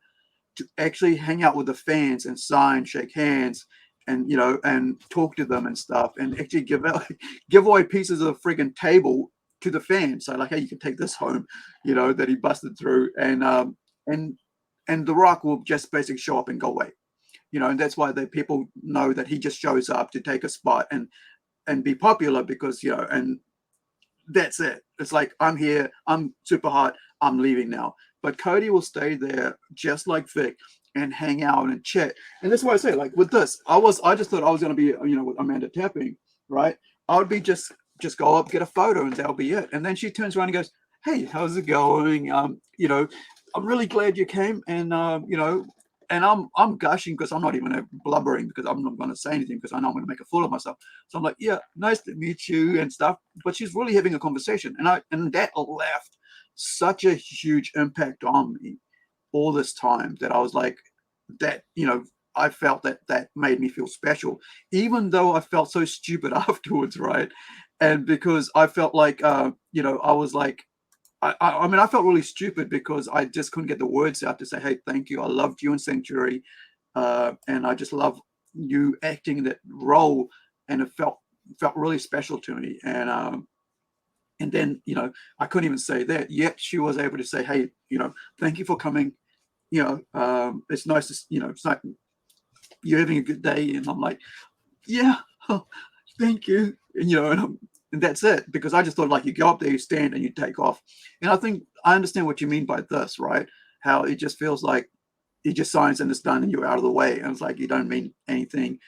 to actually hang out with the fans and sign, shake hands, and and talk to them and stuff, and actually give away pieces of the friggin' table to the fans. So, like, hey, you can take this home, that he busted through, and The Rock will just basically show up and go away, and that's why the people know that he just shows up to take a spot and be popular, because and that's it. It's like, I'm here, I'm super hot, I'm leaving now. But Cody will stay there just like Vic and hang out and chat. And that's why I say, like, with this, I just thought I was going to be, with Amanda tapping, right? I would be just go up, get a photo, and that'll be it. And then she turns around and goes, hey, how's it going? I'm really glad you came. And, I'm gushing because I'm not even blubbering because I'm not going to say anything because I know I'm going to make a fool of myself. So I'm like, yeah, nice to meet you and stuff. But she's really having a conversation, and that left such a huge impact on me all this time that I was like, that I felt that made me feel special, even though I felt so stupid afterwards, right? And because I felt like I was like, I mean, I felt really stupid because I just couldn't get the words out to say, hey, thank you. I loved you in Sanctuary. And I just love you acting that role. And it felt really special to me. And then, I couldn't even say that. Yet she was able to say, hey, thank you for coming. It's nice to, it's like you're having a good day. And I'm like, yeah, oh, thank you. And, and that's it, because I just thought, like, you go up there, you stand, and you take off. And I think I understand what you mean by this, right? How it just feels like it just signs and it's done and you're out of the way. And it's like you don't mean anything.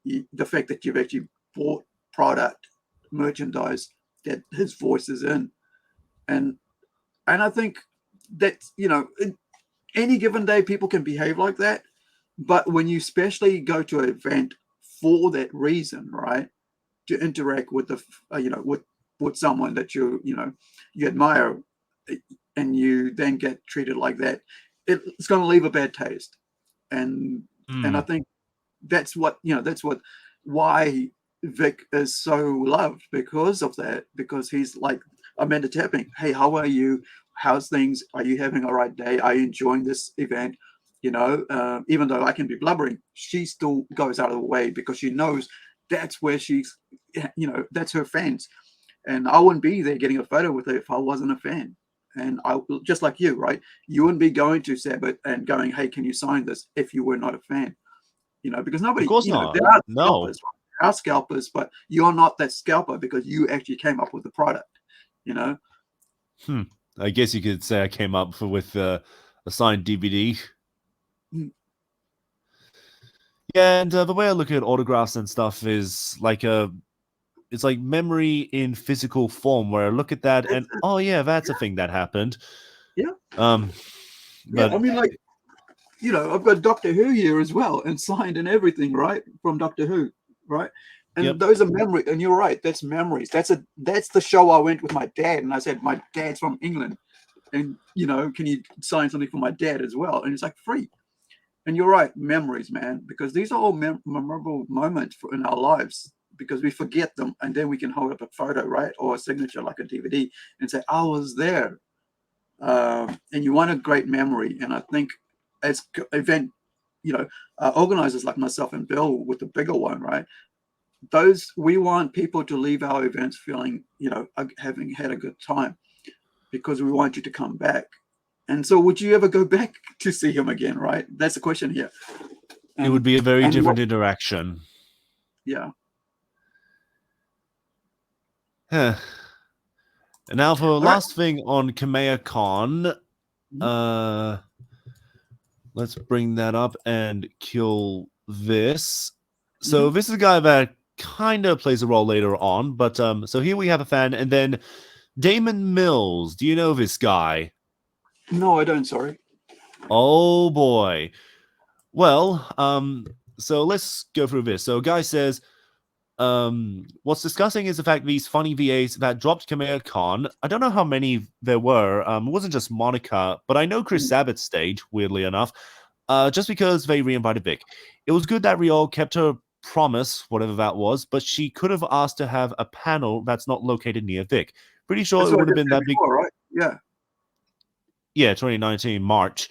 The fact that you've actually bought product, merchandise that his voice is in. And I think that, any given day, people can behave like that. But when you especially go to an event for that reason, right? To interact with with someone that you admire, and you then get treated like that, it's going to leave a bad taste. And I think that's why Vic is so loved, because of that, because he's like Amanda tapping, hey, how are you, how's things, are you having a right day, are you enjoying this event? Even though I can be blubbering, she still goes out of the way because she knows that's where she's, that's her fans. And I wouldn't be there getting a photo with her if I wasn't a fan. And I, just like you, right? You wouldn't be going to Sabat and going, hey, can you sign this, if you were not a fan? Because nobody, Of course not. there are No. scalpers, right? There are scalpers, but you're not that scalper because you actually came up with the product, I guess you could say I came up with a signed DVD. Yeah, and the way I look at autographs and stuff is like it's like memory in physical form, where I look at that and oh yeah, that's a thing that happened. Yeah. But I mean, like, I've got Doctor Who here as well, and signed and everything, right, from Doctor Who, right? And those are memories. And you're right, that's memories. That's the show I went with my dad, and I said, my dad's from England, and can you sign something for my dad as well? And it's like, free. And you're right, memories, man, because these are all memorable moments in our lives, because we forget them, and then we can hold up a photo, right, or a signature like a DVD, and say, I was there. And you want a great memory. And I think as event, organizers like myself and Bill with the bigger one, right, we want people to leave our events feeling, having had a good time, because we want you to come back. And so would you ever go back to see him again, right? That's the question here. It would be a very different interaction. Yeah. And now for last thing on Kamehacon, let's bring that up and kill this. So this is a guy that kind of plays a role later on, but so here we have a fan, and then Daman Mills. Do you know this guy? No, I don't, sorry. Oh boy. Well, so let's go through this. So guy says, what's disgusting is the fact these funny VAs that dropped Kamehacon, I don't know how many there were, it wasn't just Monica, but I know Chris Sabat's stage, weirdly enough, just because they re-invited Vic. It was good that Rial kept her promise, whatever that was, but she could have asked to have a panel that's not located near Vic. Pretty sure it would have been that big. Right? Yeah. Yeah, 2019 March.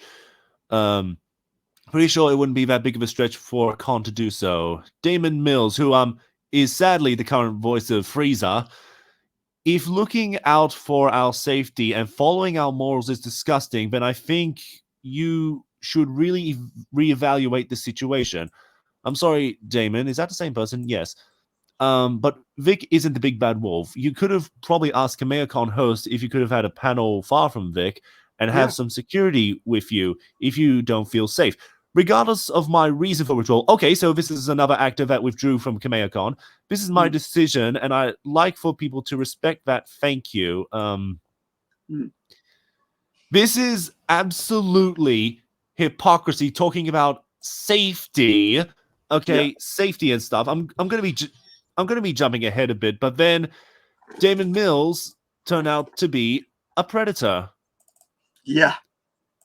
Pretty sure it wouldn't be that big of a stretch for Con to do so. Daman Mills, who is sadly the current voice of Frieza. If looking out for our safety and following our morals is disgusting, then I think you should really reevaluate the situation. I'm sorry, Daman. Is that the same person? Yes. But Vic isn't the big bad wolf. You could have probably asked Kamehacon host if you could have had a panel far from Vic and have some security with you if you don't feel safe. Regardless of my reason for withdrawal, okay, so this is another actor that withdrew from Kamehacon. This is my decision, and I like for people to respect that. Thank you. This is absolutely hypocrisy, talking about safety. Okay, safety and stuff. I'm gonna be jumping ahead a bit, but then Daman Mills turned out to be a predator. Yeah.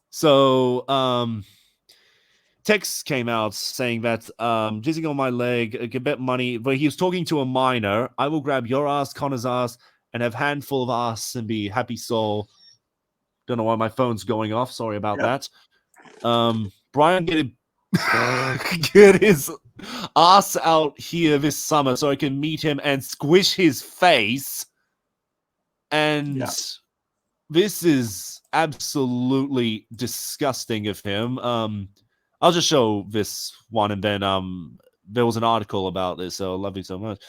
So text came out saying that jizzing on my leg, I can bet money, but he was talking to a minor. I will grab your ass, Connor's ass, and have handful of ass and be happy soul. Don't know why my phone's going off. Sorry about that. Brian get his ass out here this summer so I can meet him and squish his face. And this is absolutely disgusting of him. I'll just show this one, and then there was an article about this, so I love you so much.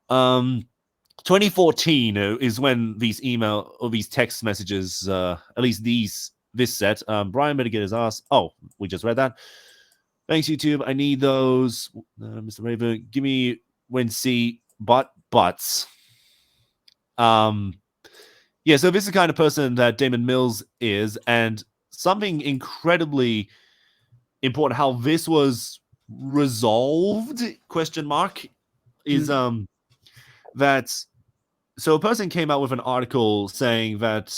2014 is when these email or these text messages, at least this set. Brian better get his ass. Oh, we just read that. Thanks, YouTube. I need those. Mr. Raven, give me when see butts. Yeah, so this is the kind of person that Daman Mills is, and something incredibly important how this was resolved, question mark, is that so a person came out with an article saying that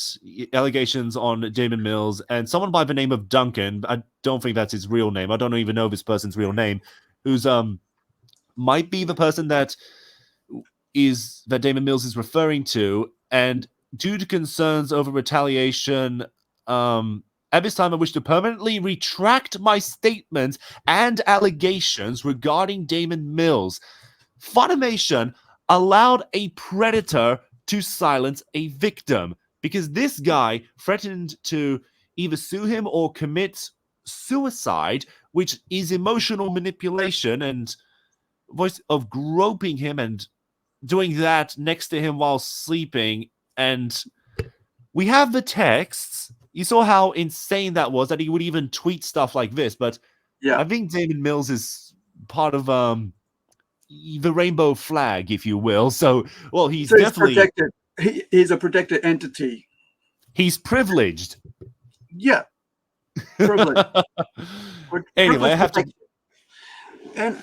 allegations on Daman Mills and someone by the name of Duncan, I don't think that's his real name, I don't even know this person's real name, who's might be the person that Daman Mills is referring to, and due to concerns over retaliation, at this time I wish to permanently retract my statements and allegations regarding Daman Mills. Funimation allowed a predator to silence a victim because this guy threatened to either sue him or commit suicide, which is emotional manipulation and voice of groping him and doing that next to him while sleeping. And we have the texts. You saw how insane that was, that he would even tweet stuff like this. But I think Daman Mills is part of the rainbow flag, if you will. So, well, he's definitely protected. He's a protected entity. He's privileged. Yeah, privileged. Anyway, I have to. And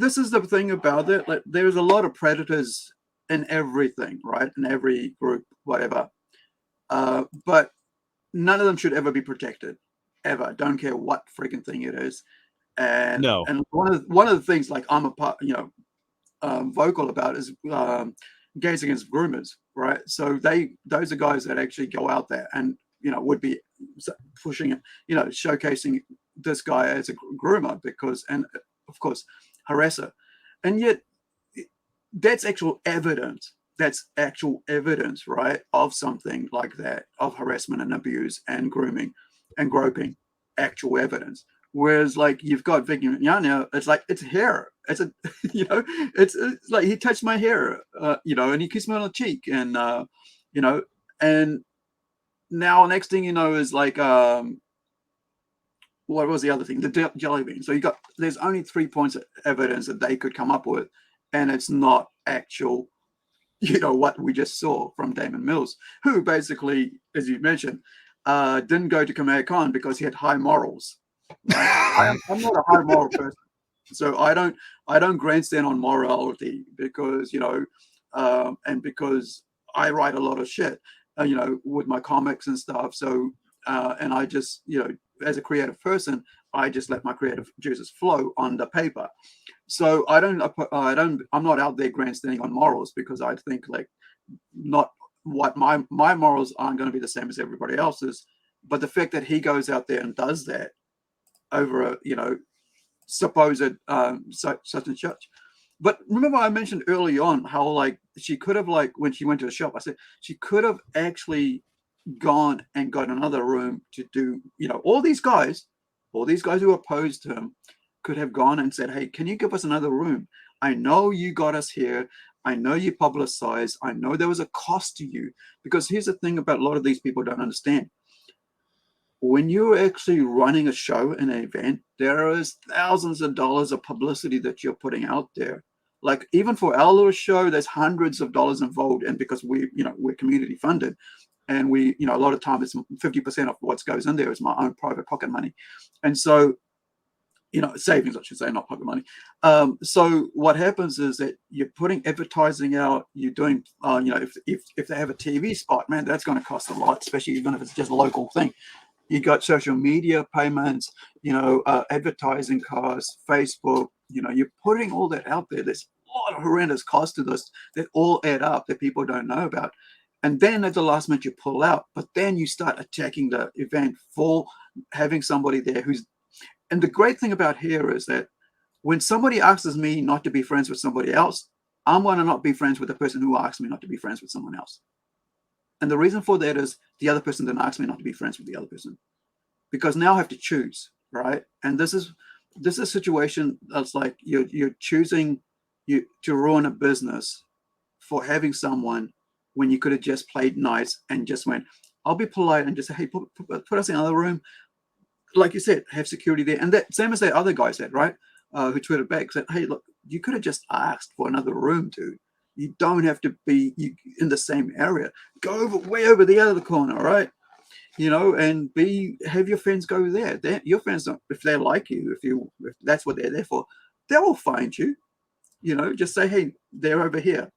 this is the thing about it. Like, there's a lot of predators in everything, right? In every group, whatever. But none of them should ever be protected, ever. Don't care what freaking thing it is. And one of the things, like, I'm vocal about is gays against groomers, right? So those are guys that actually go out there and would be pushing, showcasing this guy as a groomer and of course harasser, and yet that's actual evidence. That's actual evidence, right, of something like that, of harassment and abuse and grooming and groping, actual evidence. Whereas, like, you've got Vic Mignogna, it's like, it's hair. It's a, it's like he touched my hair, and he kissed me on the cheek, and and now next thing you know is like, what was the other thing? The jelly bean. So there's only 3 points of evidence that they could come up with, and it's not actual, what we just saw from Daman Mills, who basically, as you mentioned, didn't go to Kamehacon because he had high morals. Right? I'm not a high moral person, so I don't grandstand on morality because and because I write a lot of shit, with my comics and stuff. So and I just as a creative person, I just let my creative juices flow on the paper. So I'm not out there grandstanding on morals, because I think, like, not what my morals aren't going to be the same as everybody else's, but the fact that he goes out there and does that over a supposed such and such. But remember, I mentioned early on how, like, she could have, like, when she went to the shop, I said she could have actually gone and got another room to do, all these guys who opposed to him could have gone and said, hey, can you give us another room? I know you got us here. I know you publicized. I know there was a cost to you. Because here's the thing about a lot of these people don't understand. When you're actually running a show, an event, there is thousands of dollars of publicity that you're putting out there. Like, even for our little show, there's hundreds of dollars involved, and because we're community funded, and we, a lot of time it's 50% of what goes in there is my own private pocket money, and so savings, I should say, not pocket money. So what happens is that you're putting advertising out. You're doing, if they have a TV spot, man, that's going to cost a lot, especially even if it's just a local thing. You got social media payments, advertising costs, Facebook. You're putting all that out there. There's a lot of horrendous costs to this that all add up that people don't know about. And then at the last minute you pull out, but then you start attacking the event for having somebody there who's. And the great thing about here is that when somebody asks me not to be friends with somebody else, I'm going to not be friends with the person who asks me not to be friends with someone else. And the reason for that is the other person didn't ask me not to be friends with the other person, because now I have to choose, right? And this is a situation that's like you're choosing to ruin a business for having someone when you could have just played nice and just went, I'll be polite and just say, hey, put us in another room. Like you said, have security there. And that same as that other guy said, right? Who tweeted back, said, hey, look, you could have just asked for another room, dude. You don't have to be in the same area. Go way over the other corner, right? And have your friends go there. Your friends, if they like you, if that's what they're there for, they will find you. Just say, hey, they're over here.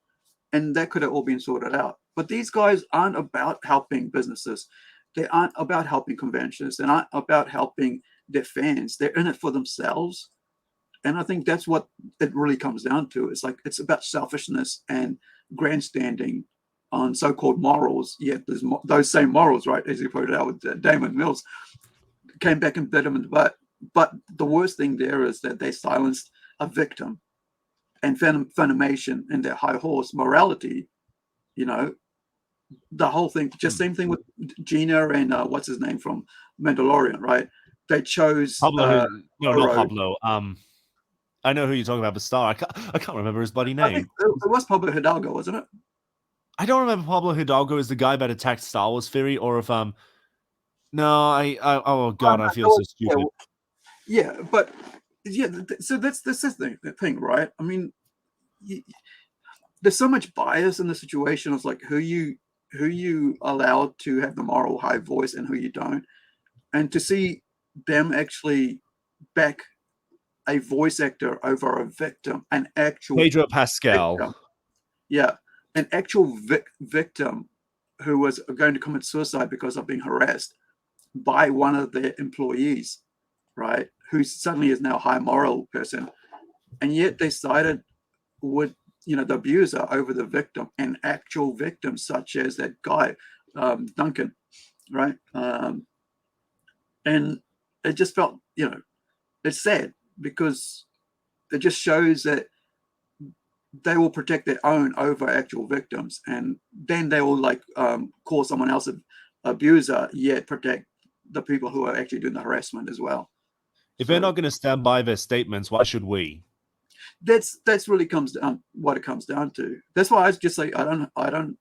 And that could have all been sorted out. But these guys aren't about helping businesses. They aren't about helping conventions. They're not about helping their fans. They're in it for themselves. And I think that's what it really comes down to. It's about selfishness and grandstanding on so-called morals. Yet there's those same morals, right, as you pointed out with Daman Mills, came back and bit them in the butt. But the worst thing there is that they silenced a victim. And Funimation and their high horse morality, the whole thing, just same thing with Gina and what's his name from Mandalorian, right? They chose Pablo. No, not Pablo. I know who you're talking about, but Star. I can't remember his bloody name. I think it was Pablo Hidalgo, wasn't it? I don't remember Pablo Hidalgo is the guy that attacked Star Wars Theory, or if no, oh god, I feel so stupid. Yeah, but yeah, so that's the thing, right? I mean, there's so much bias in the situation of like who you allow to have the moral high voice and who you don't, and to see them actually back a voice actor over a victim, an actual Pedro Pascal, victim. Yeah, an actual victim who was going to commit suicide because of being harassed by one of their employees, right? Who suddenly is now a high moral person, and yet they sided with the abuser over the victim, an actual victim such as that guy Duncan, right? And it just felt it's sad because it just shows that they will protect their own over actual victims, and then they will call someone else an abuser, yet protect the people who are actually doing the harassment as well. If they're not going to stand by their statements, why should we? That's really comes down what it comes down to. That's why I just say I don't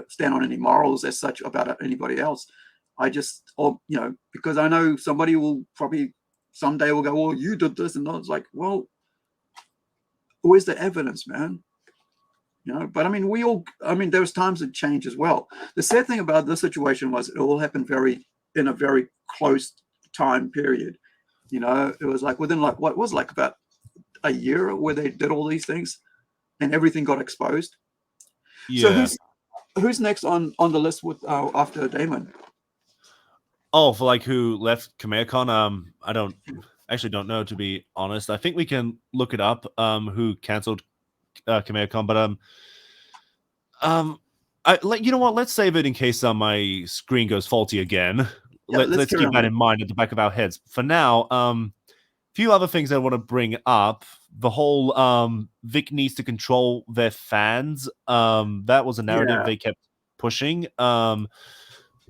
stand on any morals as such about anybody else. I just because I know somebody will probably someday will go, well, you did this, and I was like, well, where's the evidence, man? But I mean, there was times that change as well. The sad thing about this situation was it all happened in a very close time period. It was like within what was about a year where they did all these things and everything got exposed. Yeah. So who's next on the list with after Daman? Oh, for who left Kamehacon? I don't know, to be honest. I think we can look it up. Who canceled Kamehacon? But you know what? Let's save it in case my screen goes faulty again. Yeah, let's keep that in mind at the back of our heads. For now, few other things I want to bring up. The whole Vic needs to control their fans. That was a narrative they kept pushing.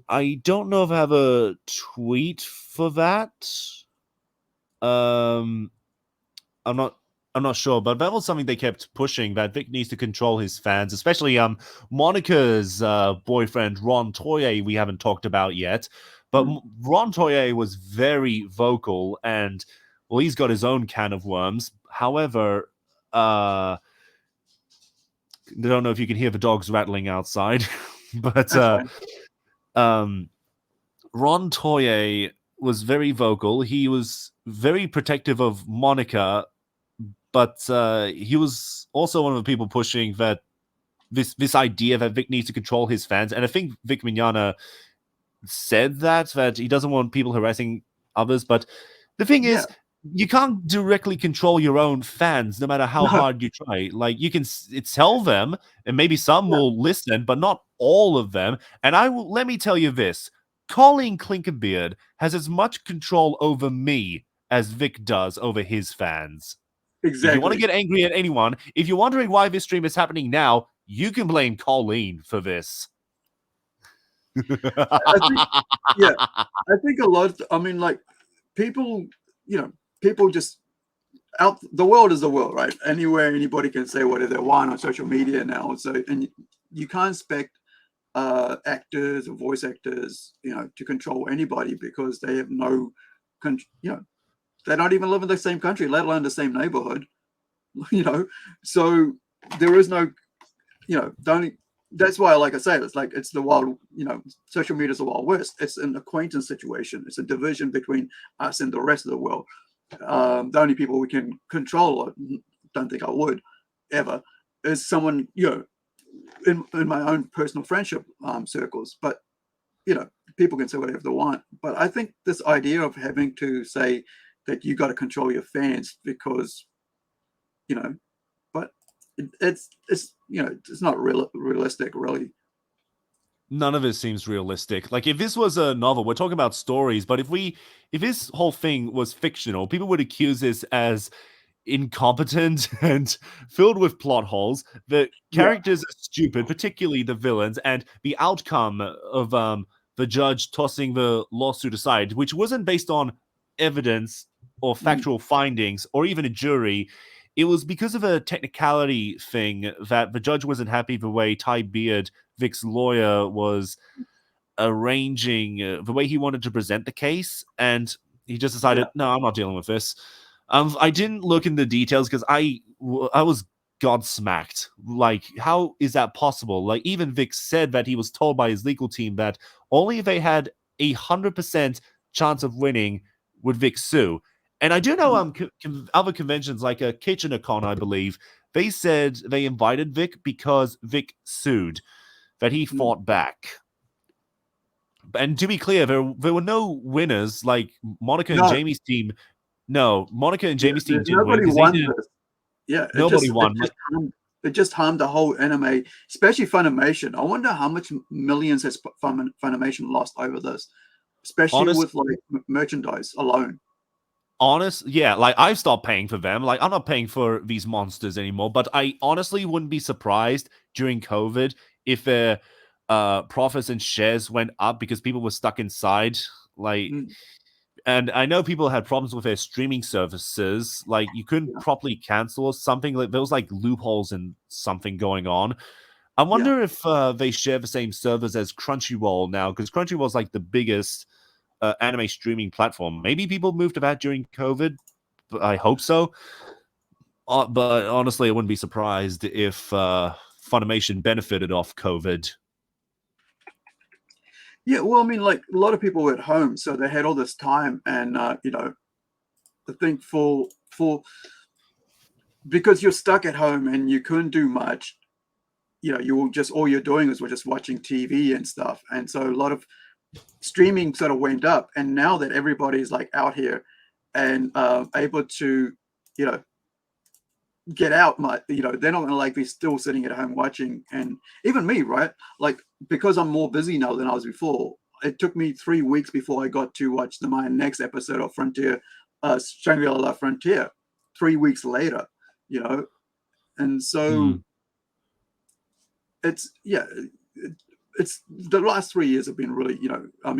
I don't know if I have a tweet for that. I'm not sure, but that was something they kept pushing, that Vic needs to control his fans, especially Monica's boyfriend Ron Toye we haven't talked about yet. But Ron Toye was very vocal, and well, he's got his own can of worms. However, I don't know if you can hear the dogs rattling outside, but Ron Toye was very vocal. He was very protective of Monica, but he was also one of the people pushing that this idea that Vic needs to control his fans. And I think Vic Mignogna said that he doesn't want people harassing others. But the thing is, you can't directly control your own fans, no matter how hard you try. Like, you can tell them, and maybe some will listen, but not all of them. And let me tell you this: Colleen Clinkenbeard has as much control over me as Vic does over his fans. Exactly. If you want to get angry at anyone, if you're wondering why this stream is happening now, you can blame Colleen for this. I think a lot. I mean, like, people, people just out. The world is the world, right? Anywhere, anybody can say whatever they want on social media now. So, and you can't expect actors or voice actors, to control anybody, because they have no, they don't even live in the same country, let alone the same neighborhood. So there is no, that's why, like I say, it's the wild, social media is the wild west. It's an acquaintance situation. It's a division between us and the rest of the world. The only people we can control, or don't think I would ever, is someone, in my own personal friendship circles. But, people can say whatever they want. But I think this idea of having to say that you got to control your fans because, but it's not realistic, really. None of it seems realistic. Like, if this was a novel, we're talking about stories, but if this whole thing was fictional, people would accuse this as incompetent and filled with plot holes. The characters are stupid, particularly the villains, and the outcome of the judge tossing the lawsuit aside, which wasn't based on evidence or factual findings or even a jury. It was because of a technicality thing that the judge wasn't happy the way Ty Beard, Vic's lawyer, was arranging the way he wanted to present the case, and he just decided, no, I'm not dealing with this. I didn't look in the details because I was godsmacked. Like, how is that possible? Like, even Vic said that he was told by his legal team that only if they had 100% chance of winning would Vic sue. And I do know other conventions like a Kitchener-Con, I believe, they said they invited Vic because Vic sued, that he fought back. And to be clear, there were no winners. Like, Monica and Jamie's team. No, Monica and Jamie's team didn't win. Nobody won this. Yeah, nobody won. It just harmed the whole anime, especially Funimation. I wonder how much millions has Funimation lost over this, especially with like merchandise alone. Like, I've stopped paying for them. Like, I'm not paying for these monsters anymore. But I honestly wouldn't be surprised during COVID if their profits and shares went up because people were stuck inside. Like, and I know people had problems with their streaming services. Like, you couldn't properly cancel or something. Like, there was like loopholes and something going on. I wonder if they share the same servers as Crunchyroll now, because Crunchyroll is like the biggest anime streaming platform. Maybe people moved to that during COVID, but I hope so. But honestly, I wouldn't be surprised if Funimation benefited off COVID. Yeah, well, I mean, like, a lot of people were at home, so they had all this time, and I think for because you're stuck at home and you couldn't do much, you will just, all you're doing is we're just watching TV and stuff, and so a lot of streaming sort of went up. And now that everybody's like out here and able to, get out, they're not gonna like be still sitting at home watching. And even me, right? Like, because I'm more busy now than I was before, it took me 3 weeks before I got to watch my next episode of Frontier, Shangri-La Frontier. 3 weeks later, and so it's the last 3 years have been really,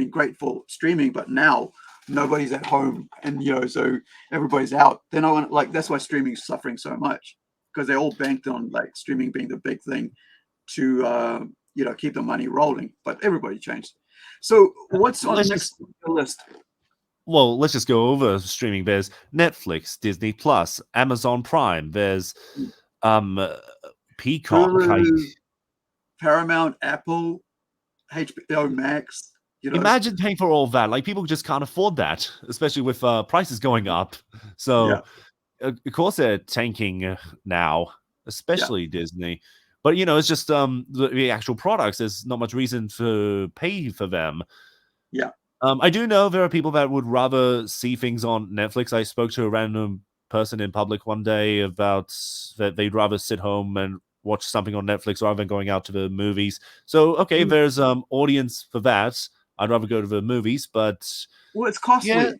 great for streaming, but now nobody's at home, and so everybody's out. Then that's why streaming is suffering so much, because they all banked on like streaming being the big thing to keep the money rolling. But everybody changed. So what's on the next list? Well, let's just go over streaming. There's Netflix, Disney Plus, Amazon Prime. There's Peacock, Hulu, Paramount, Apple, HBO Max. You know, Imagine paying for all that. Like people just can't afford that, especially with prices going up. So of course they're tanking now, especially Disney. But it's just the actual products. There's not much reason to pay for them. Yeah. I do know there are people that would rather see things on Netflix. I spoke to a random person in public one day about that they'd rather sit home and watch something on Netflix rather than going out to the movies. So okay, there's audience for that. I'd rather go to the movies, but well, it's costly. Yeah.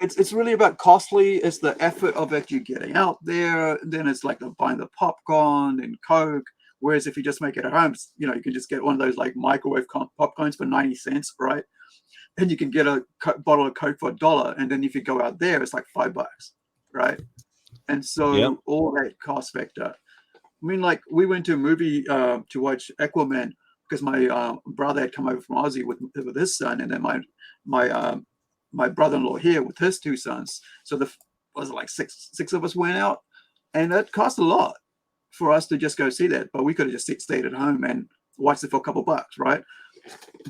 It's really about costly. It's the effort of actually getting out there. Then it's like buying the popcorn and Coke. Whereas if you just make it at home, you can just get one of those like microwave popcorns for 90 cents, right? And you can get a bottle of Coke for $1. And then if you go out there, it's like $5, right? And so all that cost factor. I mean, like we went to a movie to watch Aquaman because my brother had come over from Aussie with his son, and then my brother-in-law here with his two sons. So was it like six of us went out, and it cost a lot for us to just go see that. But we could have just stayed at home and watched it for a couple bucks, right?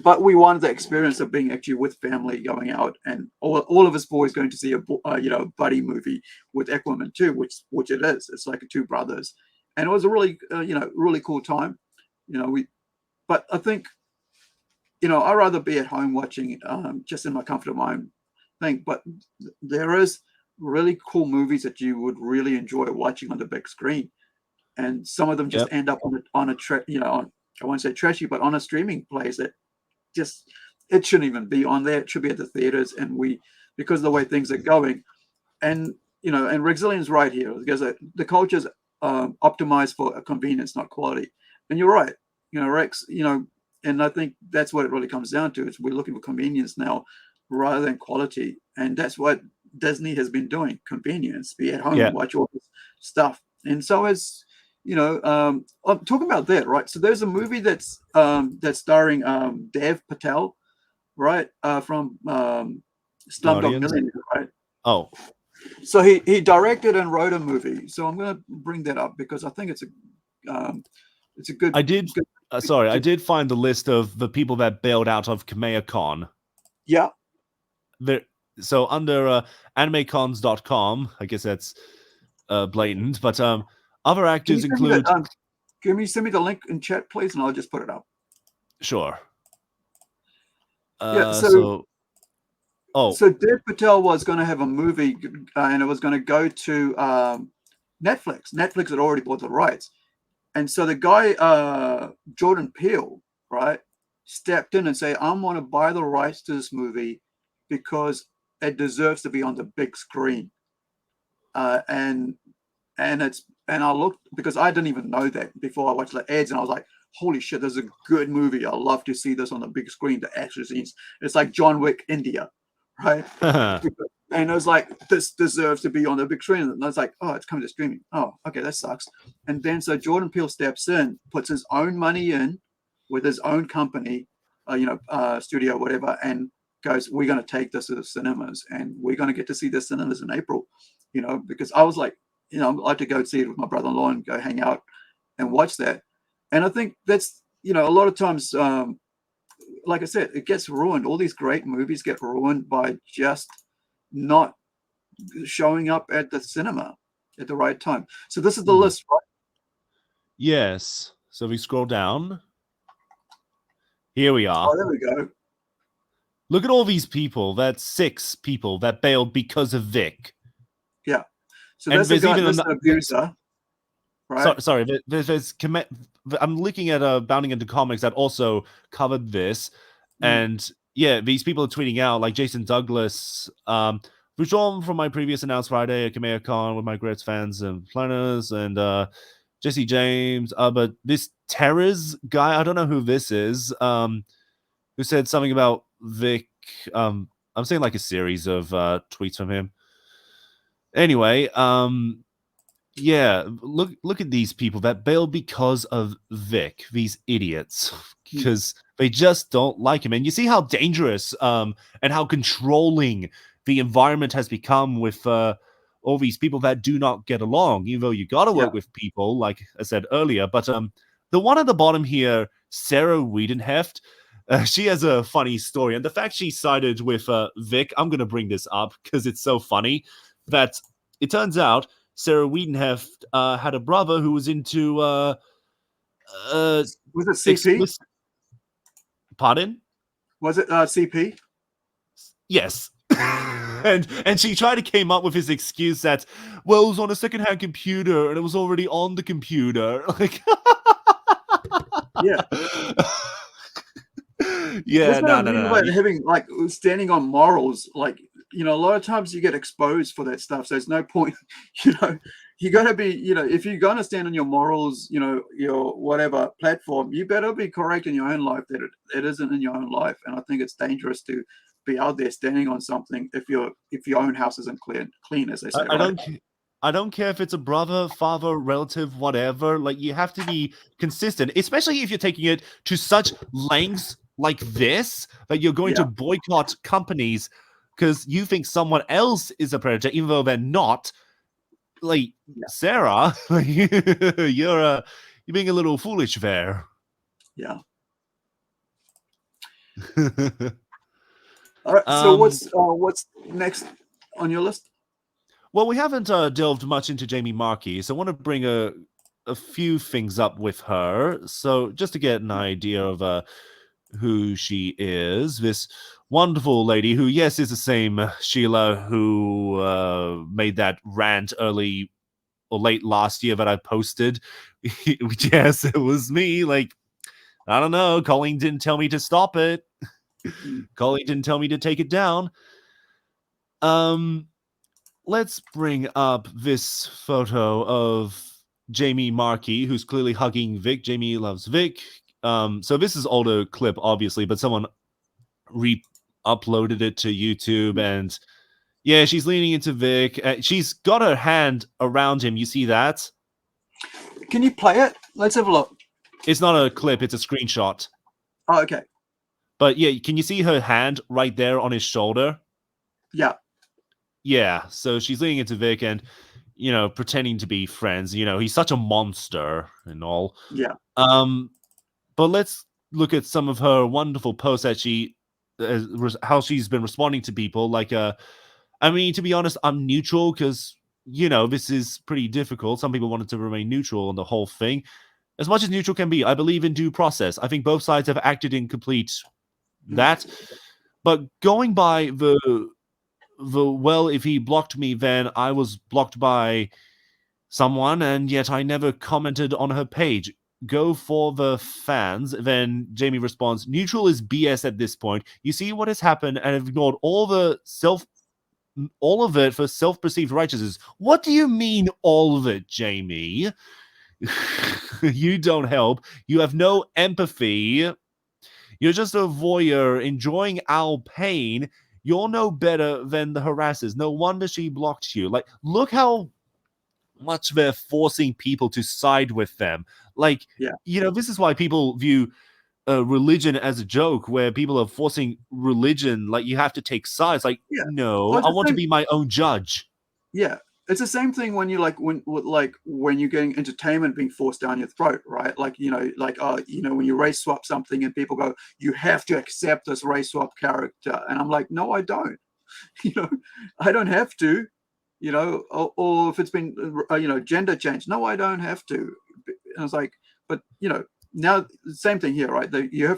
But we wanted the experience of being actually with family, going out, and all of us boys going to see a buddy movie with Aquaman 2, which it is. It's like two brothers, and it was a really really cool time. But I think I'd rather be at home watching just in my comfort of my own thing. But there is really cool movies that you would really enjoy watching on the big screen, and some of them just end up on I won't say trashy, but on a streaming place that it shouldn't even be on there. It should be at the theaters, and because of the way things are going, and and Rexillian's right here because the culture's optimized for a convenience, not quality. And you're right, Rex, and I think that's what it really comes down to. Is we're looking for convenience now rather than quality, and that's what Disney has been doing: convenience. Be at home, watch all this stuff, and so as I'm talking about that, right? So there's a movie that's starring Dev Patel, right? From Slumdog Millionaire, right? Oh, so he directed and wrote a movie. So I'm going to bring that up because I think it's a good. I did. I did find the list of the people that bailed out of Kamehacon. Yeah. So under animecons.com, I guess that's blatant, but other actors include. Can you send me the link in chat, please, and I'll just put it up. Sure. So Dev Patel was going to have a movie, and it was going to go to Netflix. Netflix had already bought the rights, and so the guy Jordan Peele, right, stepped in and said, "I'm going to buy the rights to this movie because it deserves to be on the big screen." And I looked because I didn't even know that before I watched the ads, and I was like, "Holy shit, this is a good movie! I love to see this on the big screen." The action scenes, it's like John Wick India, right? And I was like, "This deserves to be on the big screen." And I was like, "Oh, it's coming to streaming. Oh, okay, that sucks." And then so Jordan Peele steps in, puts his own money in with his own company, studio, whatever, and goes, "We're going to take this to the cinemas, and we're going to get to see the cinemas in April." Because I was like, I'd like to go see it with my brother-in-law and go hang out and watch that. And I think that's, a lot of times, like I said, it gets ruined. All these great movies get ruined by just not showing up at the cinema at the right time. So this is the list, right? Yes. So we scroll down. Here we are. Oh, there we go. Look at all these people. That's 6 people that bailed because of Vic. Yeah. So that's an abuser, right? Sorry. I'm looking at Bounding into Comics that also covered this. And yeah, these people are tweeting out, like Jason Douglas, Bouchon from my previous announced Friday at Kamehacon with my great fans and planners, and Jesse James. But this Terrors guy, I don't know who this is, who said something about Vic. I'm saying like a series of tweets from him. Anyway, yeah, look at these people that bailed because of Vic, these idiots, because they just don't like him. And you see how dangerous and how controlling the environment has become with all these people that do not get along, even though you got to work with people, like I said earlier. But the one at the bottom here, Sarah Wiedenheft, she has a funny story, and the fact she sided with Vic, I'm gonna bring this up because it's so funny that it turns out Sarah Wiedenheft had a brother who was into Was it CP? Pardon? Was it CP? Yes. and she tried to came up with his excuse that, well, it was on a secondhand computer and it was already on the computer. Like, Yeah. yeah, That's what I no. mean about having like standing on morals. Like, you know, a lot of times you get exposed for that stuff. So there's no point, you know, you got to be, you know, if you're going to stand on your morals, you know, your whatever platform, you better be correct in your own life that it isn't in your own life. And I think it's dangerous to be out there standing on something if your own house isn't clean, as they say. I don't care if it's a brother, father, relative, whatever. Like, you have to be consistent, especially if you're taking it to such lengths like this that you're going to boycott companies because you think someone else is a predator, even though they're not. Like, Sarah, you're being a little foolish there. Yeah. All right. So what's next on your list? Well, we haven't delved much into Jamie Marchi, so I want to bring a few things up with her. So just to get an idea of who she is, this wonderful lady who, yes, is the same Sheila who made that rant early or late last year that I posted. Yes, it was me. Like, I don't know. Colleen didn't tell me to stop it. Colleen didn't tell me to take it down. Let's bring up this photo of Jamie Marchi, who's clearly hugging Vic. Jamie loves Vic. So this is older clip, obviously, but someone re-uploaded it to YouTube, and yeah, she's leaning into Vic. She's got her hand around him. You see that? Can you play it? Let's have a look. It's not a clip, it's a screenshot. Oh, okay. But yeah, can you see her hand right there on his shoulder? Yeah. Yeah, so she's leaning into Vic and, you know, pretending to be friends. You know, he's such a monster and all. Yeah. But let's look at some of her wonderful posts that she, how she's been responding to people. Like, I mean, to be honest, I'm neutral because, you know, this is pretty difficult. Some people wanted to remain neutral on the whole thing. As much as neutral can be, I believe in due process. I think both sides have acted in complete that. But going by the well, if he blocked me, then I was blocked by someone, and yet I never commented on her page. Go for the fans. Then Jamie responds, neutral is BS at this point. You see what has happened and have ignored all of it for self-perceived righteousness. What do you mean all of it, Jamie? You don't help. You have no empathy. You're just a voyeur enjoying our pain. You're no better than the harassers. No wonder she blocked you. Like, look how much they're forcing people to side with them. Like, you know, this is why people view religion as a joke, where people are forcing religion. Like, you have to take sides. Like, no, I want to be my own judge. Yeah. It's the same thing when you when you're getting entertainment being forced down your throat, right? Like, you know, when you race swap something and people go, you have to accept this race swap character. And I'm like, no, I don't. You know, I don't have to, you know, or if it's been, you know, gender change. No, I don't have to. And it's like, but, you know, now the same thing here, right? You're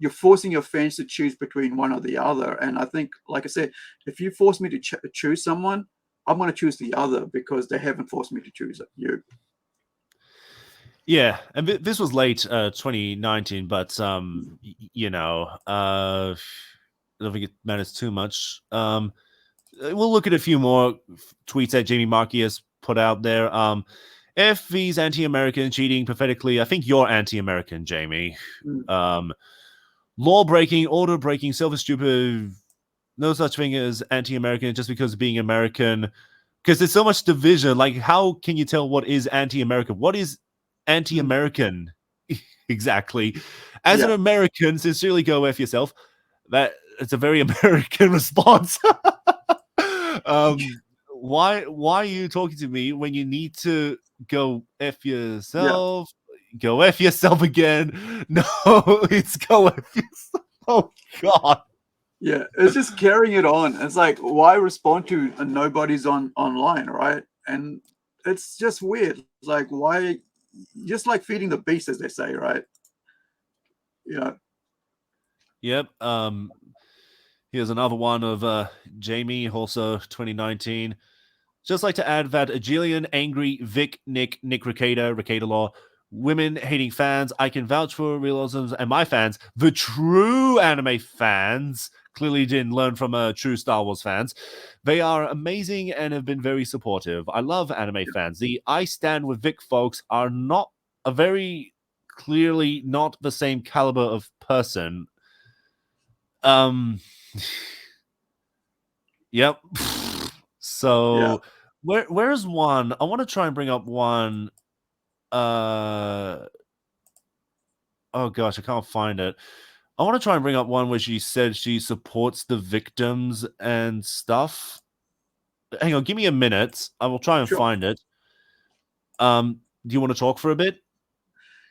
forcing your fans to choose between one or the other. And I think, like I said, if you force me to choose someone, I'm going to choose the other because they haven't forced me to choose you. Yeah, and this was late 2019, but you know, I don't think it matters too much. We'll look at a few more tweets that Jamie Marchi has put out there. If he's anti-American, cheating pathetically, I think you're anti-American, Jamie. Law breaking, order breaking, selfish, stupid. No such thing as anti-American just because of being American. Because there's so much division. Like, how can you tell what is anti-American? What is anti-American exactly? As an American, sincerely go F yourself. It's a very American response. Why are you talking to me when you need to go F yourself? go F yourself again. No, it's go F yourself. Oh God. Yeah, it's just carrying it on. It's like, why respond to nobody's online, right? And it's just weird. It's like, why? Just like feeding the beast, as they say, right? Yeah. Yep. Here's another one of Jamie, also 2019. Just like to add that Agilian, Angry, Vic, Nick Ricada Law, women hating fans. I can vouch for realisms and my fans, the true anime fans, clearly didn't learn from true Star Wars fans. They are amazing and have been very supportive. I love anime fans. The I stand with Vic folks are not a very clearly not the same caliber of person. Yep. So where's one? I want to try and bring up one. Oh gosh, I can't find it. I want to try and bring up one where she said she supports the victims and stuff. Hang on, give me a minute. I will try and find it. Do you want to talk for a bit?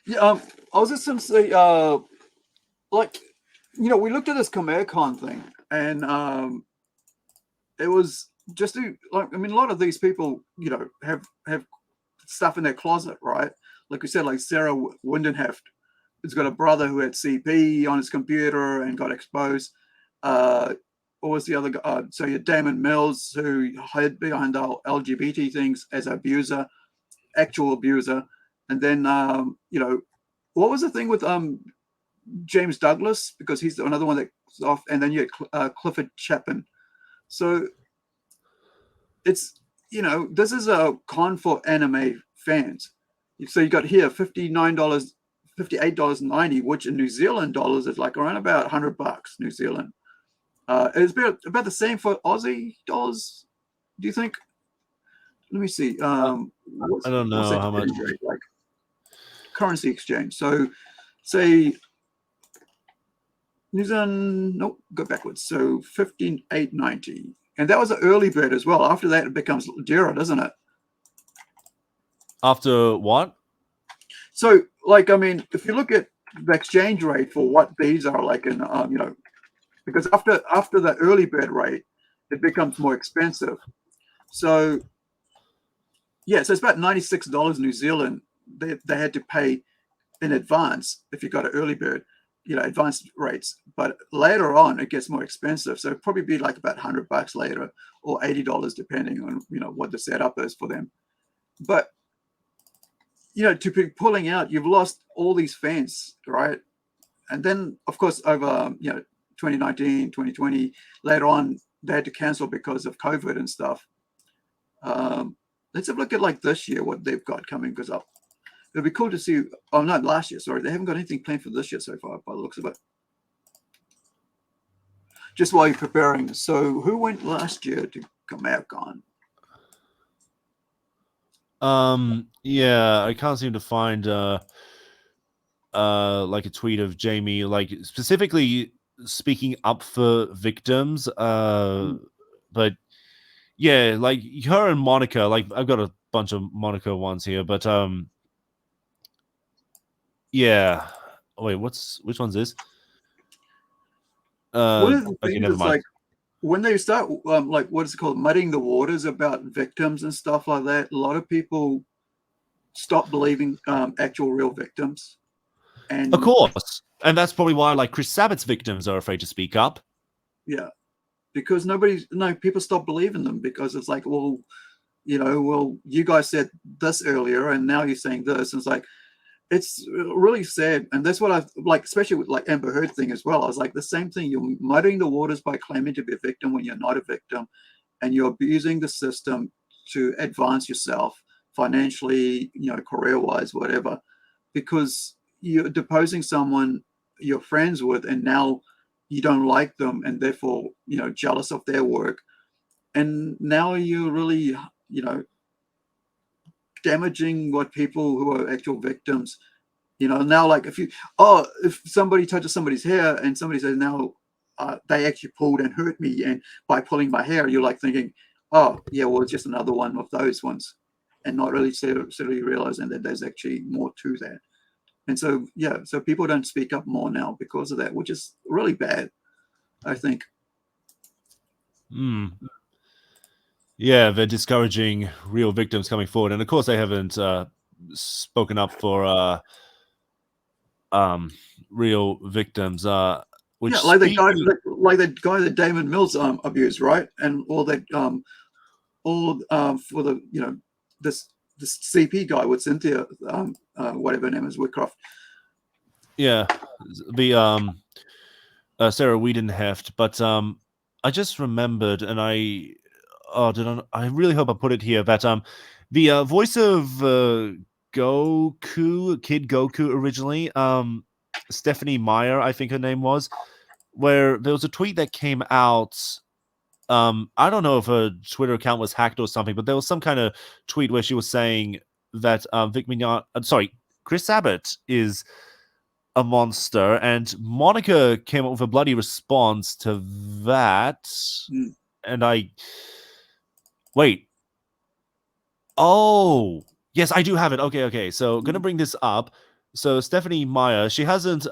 Yeah, I was just going to say, like, you know, we looked at this Kamehacon thing, and it was just like, I mean, a lot of these people, you know, have stuff in their closet, right? Like we said, like Sarah Windenheft has got a brother who had CP on his computer and got exposed. What was the other guy? So you had Daman Mills, who hid behind the LGBT things as an abuser, actual abuser. And then, you know, what was the thing with James Douglas? Because he's another one that's off. And then you had Clifford Chapin. So it's, you know, this is a con for anime fans. So you got here $58.90, which in New Zealand dollars is like around about $100 New Zealand. It's about the same for Aussie dollars, do you think? Let me see. I don't know how much. Rate, like currency exchange. So say New Zealand, nope, go backwards. So 15,890. And that was an early bird as well. After that, it becomes dearer, doesn't it? After what? So, like, I mean, if you look at the exchange rate for what these are like in, you know, because after the early bird rate, it becomes more expensive. So, yeah, so it's about $96 New Zealand they had to pay in advance if you got an early bird, you know, advanced rates. But later on, it gets more expensive. So it'd probably be like about $100 later or $80, depending on, you know, what the setup is for them. But, you know, to be pulling out, you've lost all these fans, right? And then, of course, over, you know, 2019, 2020, later on, they had to cancel because of COVID and stuff. Let's have a look at like this year, what they've got coming, because it'll be cool to see. Oh, no, last year, sorry. They haven't got anything planned for this year so far, by the looks of it. Just while you're preparing. So who went last year to Kamehacon? Yeah, I can't seem to find like a tweet of Jamie, like specifically speaking up for victims. But yeah, like her and Monica, like I've got a bunch of Monica ones here, but yeah. Oh, wait, which one's this? One of the Okay, things never is mind. like when they start, like what is it called, muddying the waters about victims and stuff like that. A lot of people stop believing actual real victims. And Of course, and that's probably why like Chris Sabat's victims are afraid to speak up. yeah, because people stop believing them because it's like, well, you know, well, you guys said this earlier and now you're saying this. And it's like, it's really sad. And that's what I like, especially with like Amber Heard thing as well. I was like, the same thing. You're muddying the waters by claiming to be a victim when you're not a victim, and you're abusing the system to advance yourself financially, you know, career-wise, whatever, because you're deposing someone you're friends with and now you don't like them and therefore, you know, jealous of their work. And now you're really, you know, damaging what people who are actual victims, you know, now like if somebody touches somebody's hair and somebody says now they actually pulled and hurt me and by pulling my hair, you're like thinking, oh yeah, well, it's just another one of those ones, and not really seriously realizing that there's actually more to that. And so, yeah, so people don't speak up more now because of that, which is really bad, I think. Yeah, they're discouraging real victims coming forward, and of course they haven't spoken up for real victims. Which Yeah, like that guy that Daman Mills abused, right? And all that for the this CP guy with Cynthia whatever her name is, Whitcroft. Yeah, the Sarah Wiedenheft, but I just remembered, and I really hope I put it here that the voice of Goku, Kid Goku originally, Stephanie Meyer, I think her name was, where there was a tweet that came out. I don't know if her Twitter account was hacked or something, but there was some kind of tweet where she was saying that Vic Mignogna, Chris Sabat is a monster, and Monica came up with a bloody response to that. And wait. Oh, yes, I do have it. Okay. So gonna bring this up. So Stephanie Meyer, she hasn't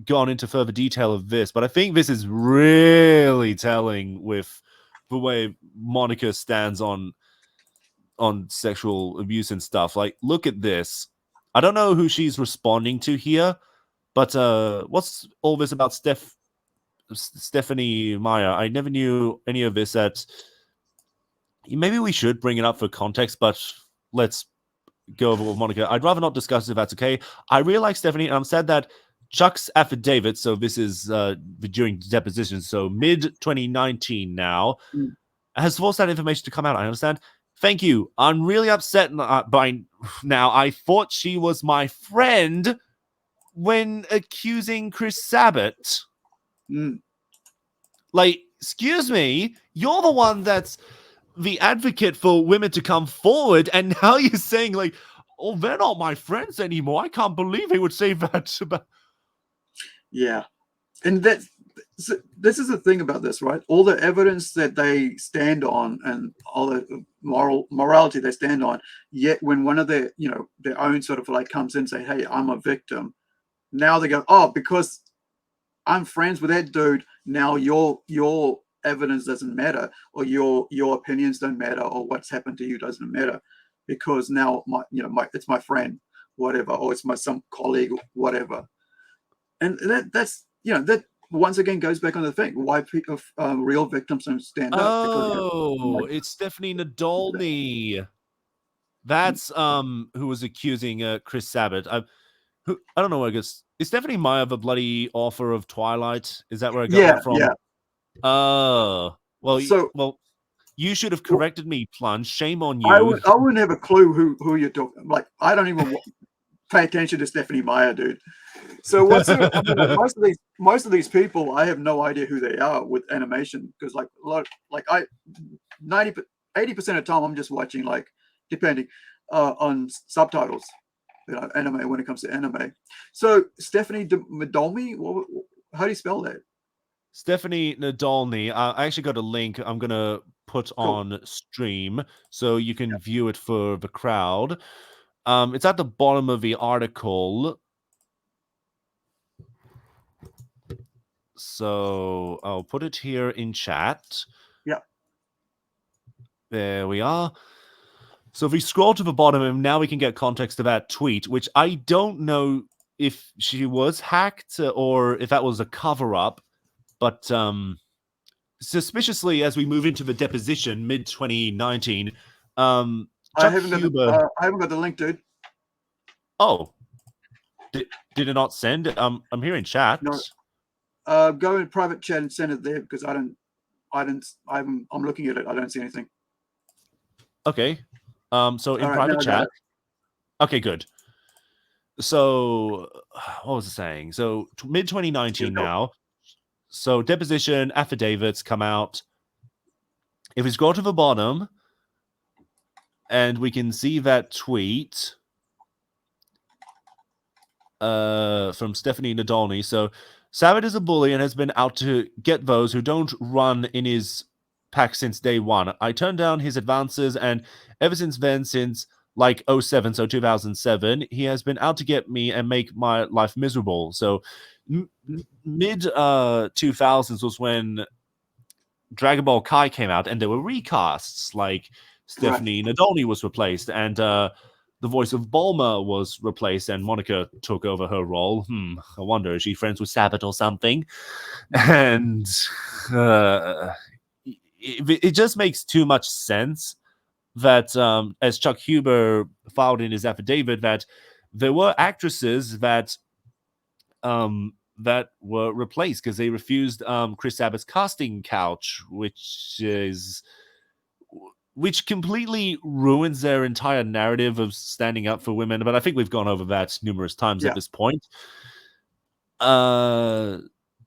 gone into further detail of this, but I think this is really telling with the way Monica stands on sexual abuse and stuff. Like, look at this. I don't know who she's responding to here, but what's all this about Stephanie Meyer? I never knew any of this. Maybe we should bring it up for context, but let's go over with Monica. I'd rather not discuss it if that's okay. I really like Stephanie, and I'm sad that Chuck's affidavit, so this is during depositions, so mid-2019 now, has forced that information to come out. I understand. Thank you. I'm really upset by now. I thought she was my friend when accusing Chris Sabat. Like, excuse me, you're the one that's the advocate for women to come forward, and now you're saying, like, oh, they're not my friends anymore. I can't believe they would say that about... Yeah. And this is the thing about this, right? All the evidence that they stand on and all the morality they stand on, yet when one of their own sort of like comes in and say, hey, I'm a victim, now they go, oh, because I'm friends with that dude, now your evidence doesn't matter, or your opinions don't matter, or what's happened to you doesn't matter, because now it's my friend, whatever, or it's some colleague, whatever. And that's that once again goes back on the thing why real victims don't stand up. Oh, it's Stephanie Nadolny. That's who was accusing Chris Sabat. I don't know. I guess is Stephanie Meyer the bloody author of Twilight? Is that where I got that from? Yeah. Oh, well, you should have corrected me, Plunge. Shame on you. I wouldn't have a clue who you're talking. Like, I don't even pay attention to Stephanie Meyer, dude. So most of these people, I have no idea who they are with animation, because 80% of the time I'm just watching, like, depending on subtitles, anime when it comes to anime. So Stephanie Nadolny, how do you spell that? Stephanie Nadolny. I actually got a link I'm gonna put on stream so you can view it for the crowd. It's at the bottom of the article. So I'll put it here in chat. Yeah. There we are. So if we scroll to the bottom, and now we can get context of that tweet, which I don't know if she was hacked or if that was a cover-up, but suspiciously, as we move into the deposition mid-2019, I haven't got the link, dude. Oh, did it not send? I'm here in chat. No. Go in private chat and send it there, because I'm looking at it. I don't see anything. Okay. So in All right, private now I got chat. it. Okay, good. So what was it saying? So mid 2019 now. So deposition affidavits come out. If we scroll to the bottom, and we can see that tweet from Stephanie Nadolny. So Sabat is a bully and has been out to get those who don't run in his pack since day one. I turned down his advances, and ever since then, since like 07, so 2007, he has been out to get me and make my life miserable. So mid 2000s was when Dragon Ball Kai came out, and there were recasts, like Stephanie Nadolny was replaced, and the voice of Bulma was replaced, and Monica took over her role. I wonder, is she friends with Sabat or something? And it just makes too much sense that, as Chuck Huber filed in his affidavit, that there were actresses that that were replaced because they refused Chris Sabat's casting couch, which completely ruins their entire narrative of standing up for women. But I think we've gone over that numerous times at this point.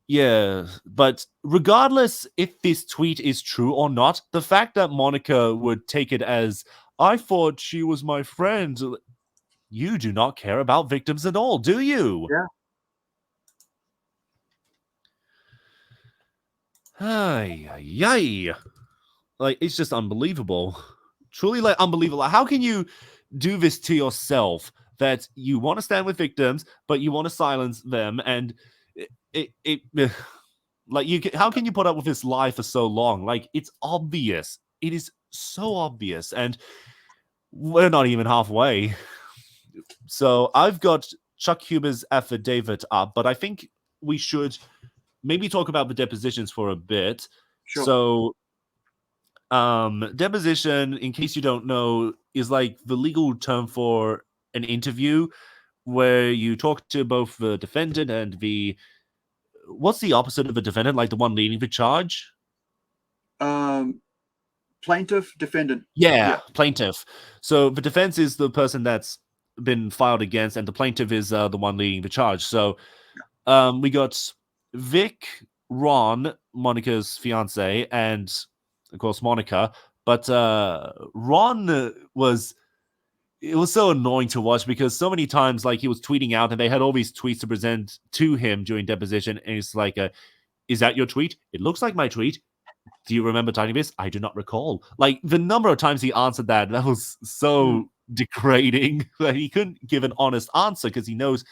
Yeah, but regardless if this tweet is true or not, the fact that Monica would take it as, I thought she was my friend, you do not care about victims at all, do you? Yeah. Ay. Like, it's just unbelievable. Truly, like, unbelievable. How can you do this to yourself, that you want to stand with victims, but you want to silence them, and like, how can you put up with this lie for so long? Like, it's obvious. It is so obvious, and we're not even halfway. So I've got Chuck Huber's affidavit up, but I think we should maybe talk about the depositions for a bit. Sure. So deposition, in case you don't know, is like the legal term for an interview where you talk to both the defendant and the, what's the opposite of a defendant, like the one leading the charge? Plaintiff, defendant. Yeah, plaintiff. So the defense is the person that's been filed against, and the plaintiff is the one leading the charge. So we got Vic, Ron, Monica's fiance, and of course Monica. But Ron it was so annoying to watch, because so many times, like, he was tweeting out and they had all these tweets to present to him during deposition, and it's like, is that your tweet? It looks like my tweet. Do you remember typing this? I do not recall. Like, the number of times he answered that was so degrading that he couldn't give an honest answer, because he knows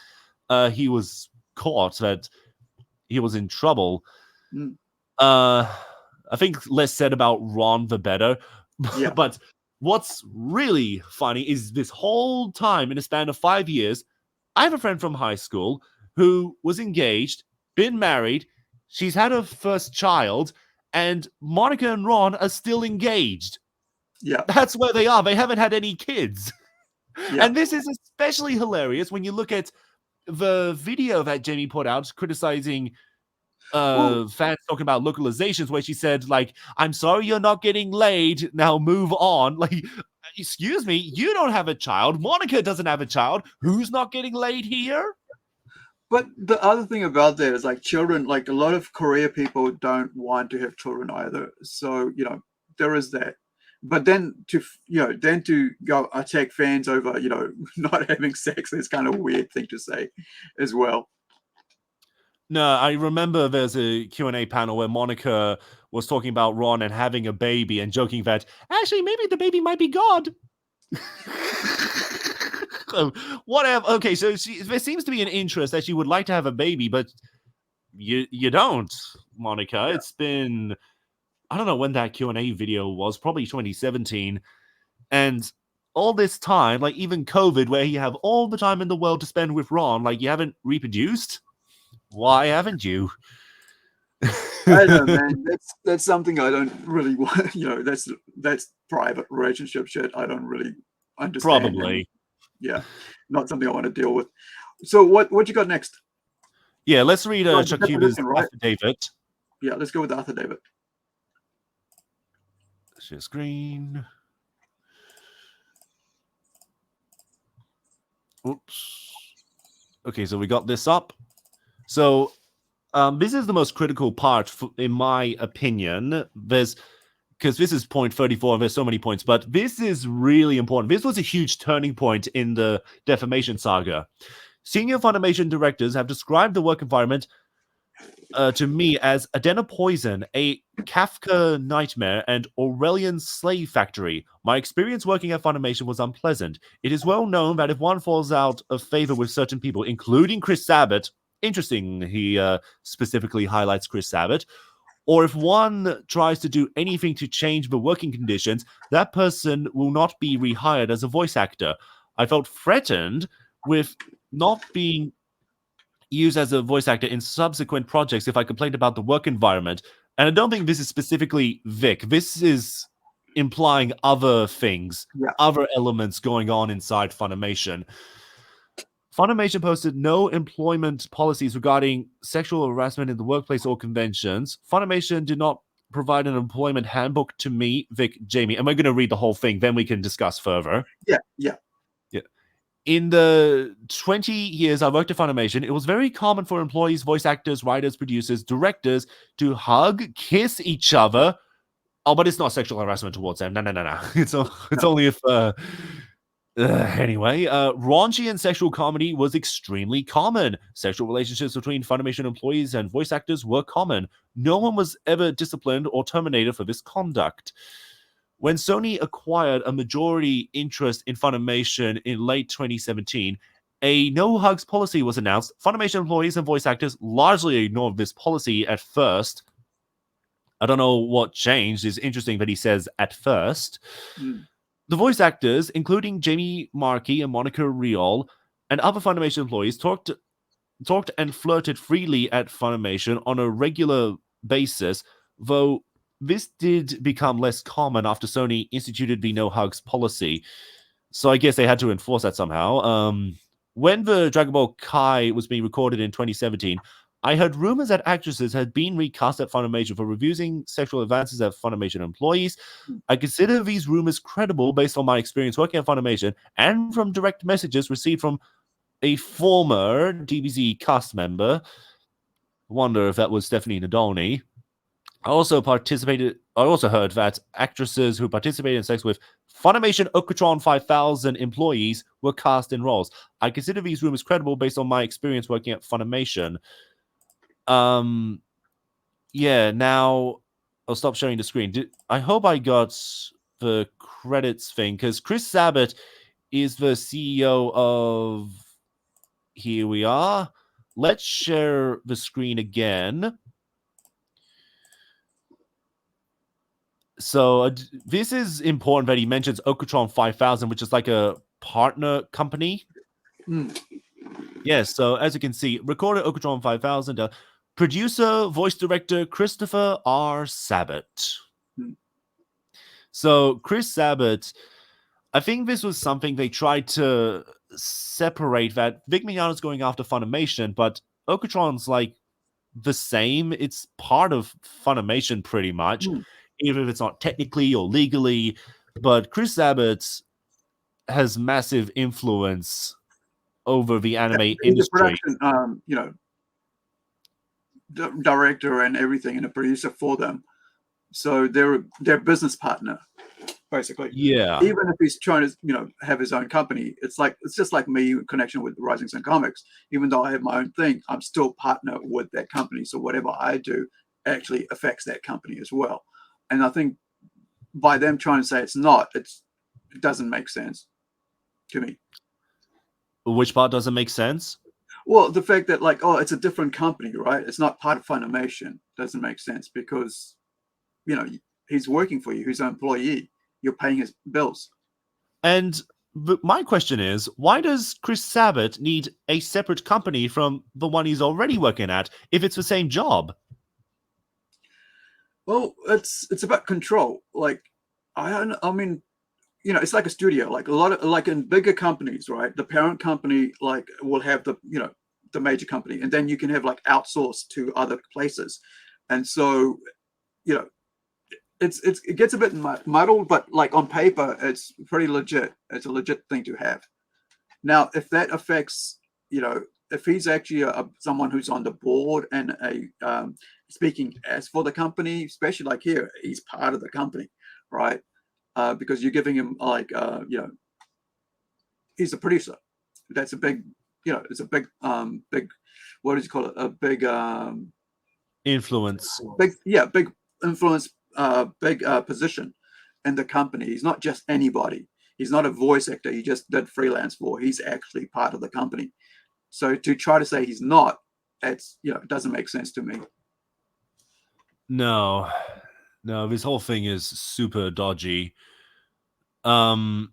he was caught, that he was in trouble. I think less said about Ron, the better. Yeah. But what's really funny is this whole time, in a span of 5 years, I have a friend from high school who was engaged, been married, she's had her first child, and Monica and Ron are still engaged. Yeah. That's where they are. They haven't had any kids. Yeah. And this is especially hilarious when you look at the video that Jamie put out criticizing fans talking about localizations, where she said, like, I'm sorry you're not getting laid, now move on. Like, excuse me, you don't have a child, Monica doesn't have a child, who's not getting laid here? But the other thing about that is, like, children, like, a lot of Korea people don't want to have children either. So, you know, there is that. But then to go attack fans over, you know, not having sex is kind of a weird thing to say as well. No, I remember there's a Q&A panel where Monica was talking about Ron and having a baby and joking that, actually, maybe the baby might be God. Whatever. Okay, so there seems to be an interest that she would like to have a baby, but you don't, Monica. Yeah. It's been, I don't know when that Q&A video was, probably 2017. And all this time, like, even COVID, where you have all the time in the world to spend with Ron, like, you haven't reproduced? Why haven't you? I don't know, man. That's something I don't really want. You know, that's private relationship shit. I don't really understand. Probably. And, yeah, not something I want to deal with. So what you got next? Yeah, let's read Chuck Huber's affidavit. Yeah, let's go with the affidavit. Share screen. Oops. Okay, so we got this up. So this is the most critical part, in my opinion. Because this is point 34, and there's so many points, but this is really important. This was a huge turning point in the defamation saga. Senior Funimation directors have described the work environment to me as Adena Poison, a Kafka Nightmare, and Aurelian's Slave Factory. My experience working at Funimation was unpleasant. It is well known that if one falls out of favor with certain people, including Chris Sabat, interesting, he specifically highlights Chris Sabat, or if one tries to do anything to change the working conditions, that person will not be rehired as a voice actor. I felt threatened with not being used as a voice actor in subsequent projects if I complained about the work environment. And I don't think this is specifically Vic. This is implying other things, other elements going on inside Funimation. Funimation posted no employment policies regarding sexual harassment in the workplace or conventions. Funimation did not provide an employment handbook to me, Vic, Jamie. And we're going to read the whole thing, then we can discuss further. Yeah. In the 20 years I worked at Funimation, it was very common for employees, voice actors, writers, producers, directors to hug, kiss each other. Oh, but it's not sexual harassment towards them. No. It's only if... Anyway, raunchy and sexual comedy was extremely common. Sexual relationships between Funimation employees and voice actors were common. No one was ever disciplined or terminated for this conduct. When Sony acquired a majority interest in Funimation in late 2017, a no-hugs policy was announced. Funimation employees and voice actors largely ignored this policy at first. I don't know what changed. It's interesting that he says at first. The voice actors, including Jamie Marchi and Monica Rial, and other Funimation employees, talked and flirted freely at Funimation on a regular basis, though this did become less common after Sony instituted the no-hugs policy. So I guess they had to enforce that somehow. When the Dragon Ball Kai was being recorded in 2017, I heard rumors that actresses had been recast at Funimation for refusing sexual advances at Funimation employees. I consider these rumors credible based on my experience working at Funimation and from direct messages received from a former DBZ cast member. I wonder if that was Stephanie Nadolny. I also heard that actresses who participated in sex with Funimation Okutron 5000 employees were cast in roles. I consider these rumors credible based on my experience working at Funimation. Now I'll stop sharing the screen. I hope I got the credits thing, because Chris Sabat is the CEO of... Here we are. Let's share the screen again. So this is important that he mentions Okutron 5000, which is like a partner company. Yes, so as you can see, recorded Okutron 5000, producer, voice director, Christopher R. Sabat. So Chris Sabat, I think this was something they tried to separate, that Vic Mignogna is going after Funimation, but Okutron's like the same. It's part of Funimation pretty much. Even if it's not technically or legally, but Chris Sabat has massive influence over the anime industry. The production, director and everything, and a producer for them. So they're their business partner, basically. Yeah. Even if he's trying to, have his own company, it's just like me in connection with Rising Sun Comics. Even though I have my own thing, I'm still partner with that company. So whatever I do actually affects that company as well. And I think by them trying to say it's not, it doesn't make sense to me. Which part doesn't make sense? Well, the fact that it's a different company, right? It's not part of Funimation doesn't make sense because, he's working for you. He's an employee. You're paying his bills. And my question is, why does Chris Sabat need a separate company from the one he's already working at if it's the same job? Well, it's about control. I mean, it's like a studio. Like a lot of in bigger companies, right? The parent company will have the major company, and then you can have outsourced to other places, and so it gets a bit muddled. But on paper, it's pretty legit. It's a legit thing to have. Now, if that affects, if he's actually someone who's on the board and speaking as for the company, especially here, he's part of the company, right? Because you're giving him he's a producer. That's a big, it's a big, what do you call it? A big influence. big influence, big position in the company. He's not just anybody. He's not a voice actor he just did freelance for. He's actually part of the company. So to try to say he's not, it's, it doesn't make sense to me. No, this whole thing is super dodgy. Now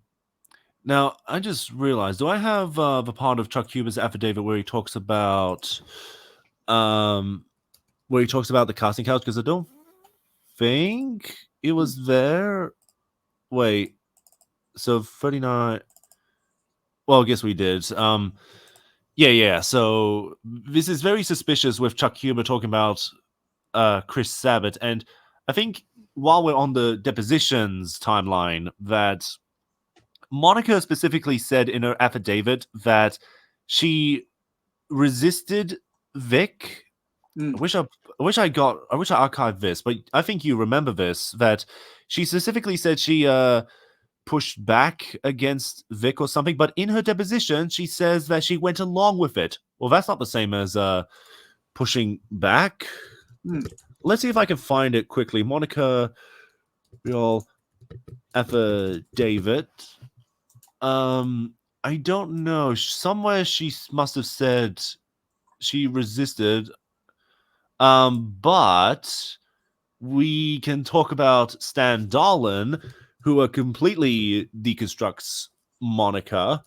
I just realized, do I have the part of Chuck Huber's affidavit where he talks about the casting couch? Because I don't think it was there. Wait, so 39. Well, I guess we did. Yeah. So this is very suspicious with Chuck Huber talking about Chris Sabat, and I think while we're on the depositions timeline, that Monica specifically said in her affidavit that she resisted Vic. I wish I archived this, but I think you remember this, that she specifically said she pushed back against Vic or something, but in her deposition she says that she went along with it. Well, that's not the same as pushing back. Let's see if I can find it quickly. Monica Rial affidavit. I don't know. Somewhere she must have said she resisted. But we can talk about Stan Dolan, who completely deconstructs Monica.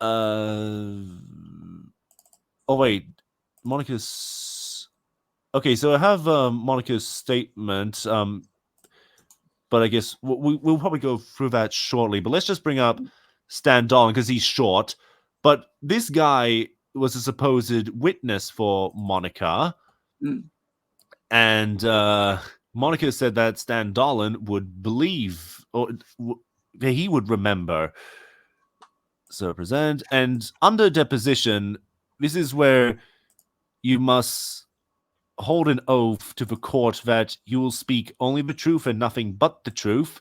Oh wait, Monica's. Okay, so I have Monica's statement. But I guess we'll probably go through that shortly. But let's just bring up Stan Dolan because he's short. But this guy was a supposed witness for Monica. And Monica said that Stan Dolan would believe, or he would remember. So present. And under deposition, this is where you must hold an oath to the court that you will speak only the truth and nothing but the truth.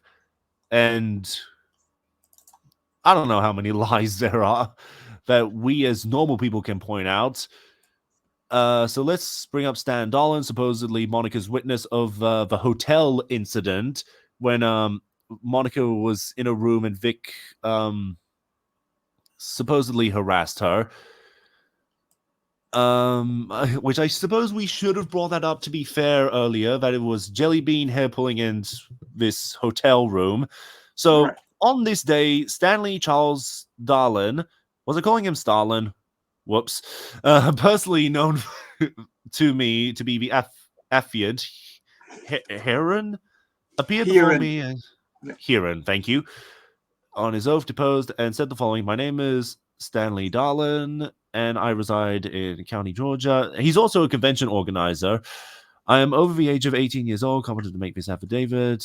And I don't know how many lies there are that we as normal people can point out. So let's bring up Stan Dolan, supposedly Monica's witness of the hotel incident when Monica was in a room and Vic supposedly harassed her. Which I suppose we should have brought that up, to be fair, earlier, that it was Jellybean hair pulling in this hotel room. So on this day, Stanley Charles Darlin, was I calling him Starlin? Whoops. Personally known to me to be the affiant Heron, appeared before me. Heron, thank you. On his oath, deposed and said the following: "My name is Stanley Darlin, and I reside in County, Georgia." He's also a convention organizer. I am over the age of 18 years old, competent to make this affidavit.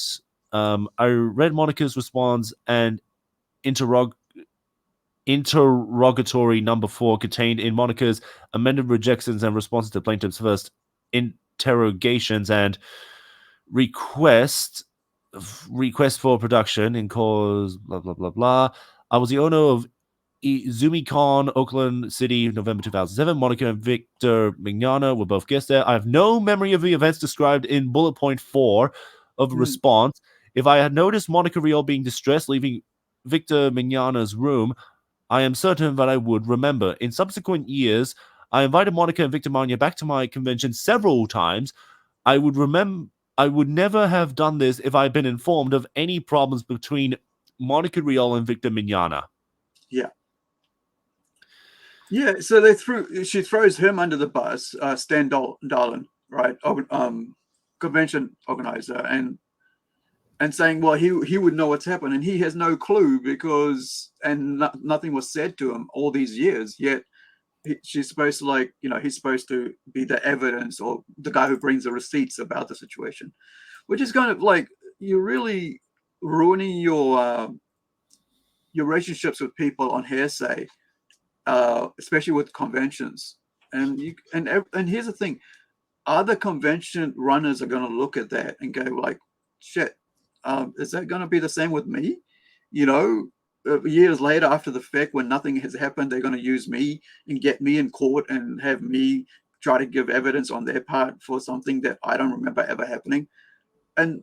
I read Monica's response and interrogatory number 4 contained in Monica's amended rejections and responses to plaintiff's first interrogations and request for production in cause blah blah blah blah. I was the owner of ZumiCon, Oakland City, November 2007. Monica and Victor Mignogna were both guests there. I have no memory of the events described in bullet point 4 of the response. If I had noticed Monica Rial being distressed leaving Victor Mignogna's room, I am certain that I would remember. In subsequent years, I invited Monica and Victor Mignogna back to my convention several times. I would never have done this if I had been informed of any problems between Monica Rial and Victor Mignogna. Yeah, so she throws him under the bus, Stan Dolan, right? Convention organizer, and saying, well, he would know what's happened, and he has no clue because nothing was said to him all these years. Yet she's supposed to he's supposed to be the evidence or the guy who brings the receipts about the situation, which is kind of like you're really ruining your relationships with people on hearsay. Especially with conventions, and here's the thing: other convention runners are going to look at that and go like, "Shit, is that going to be the same with me?" Years later, after the fact, when nothing has happened, they're going to use me and get me in court and have me try to give evidence on their part for something that I don't remember ever happening. And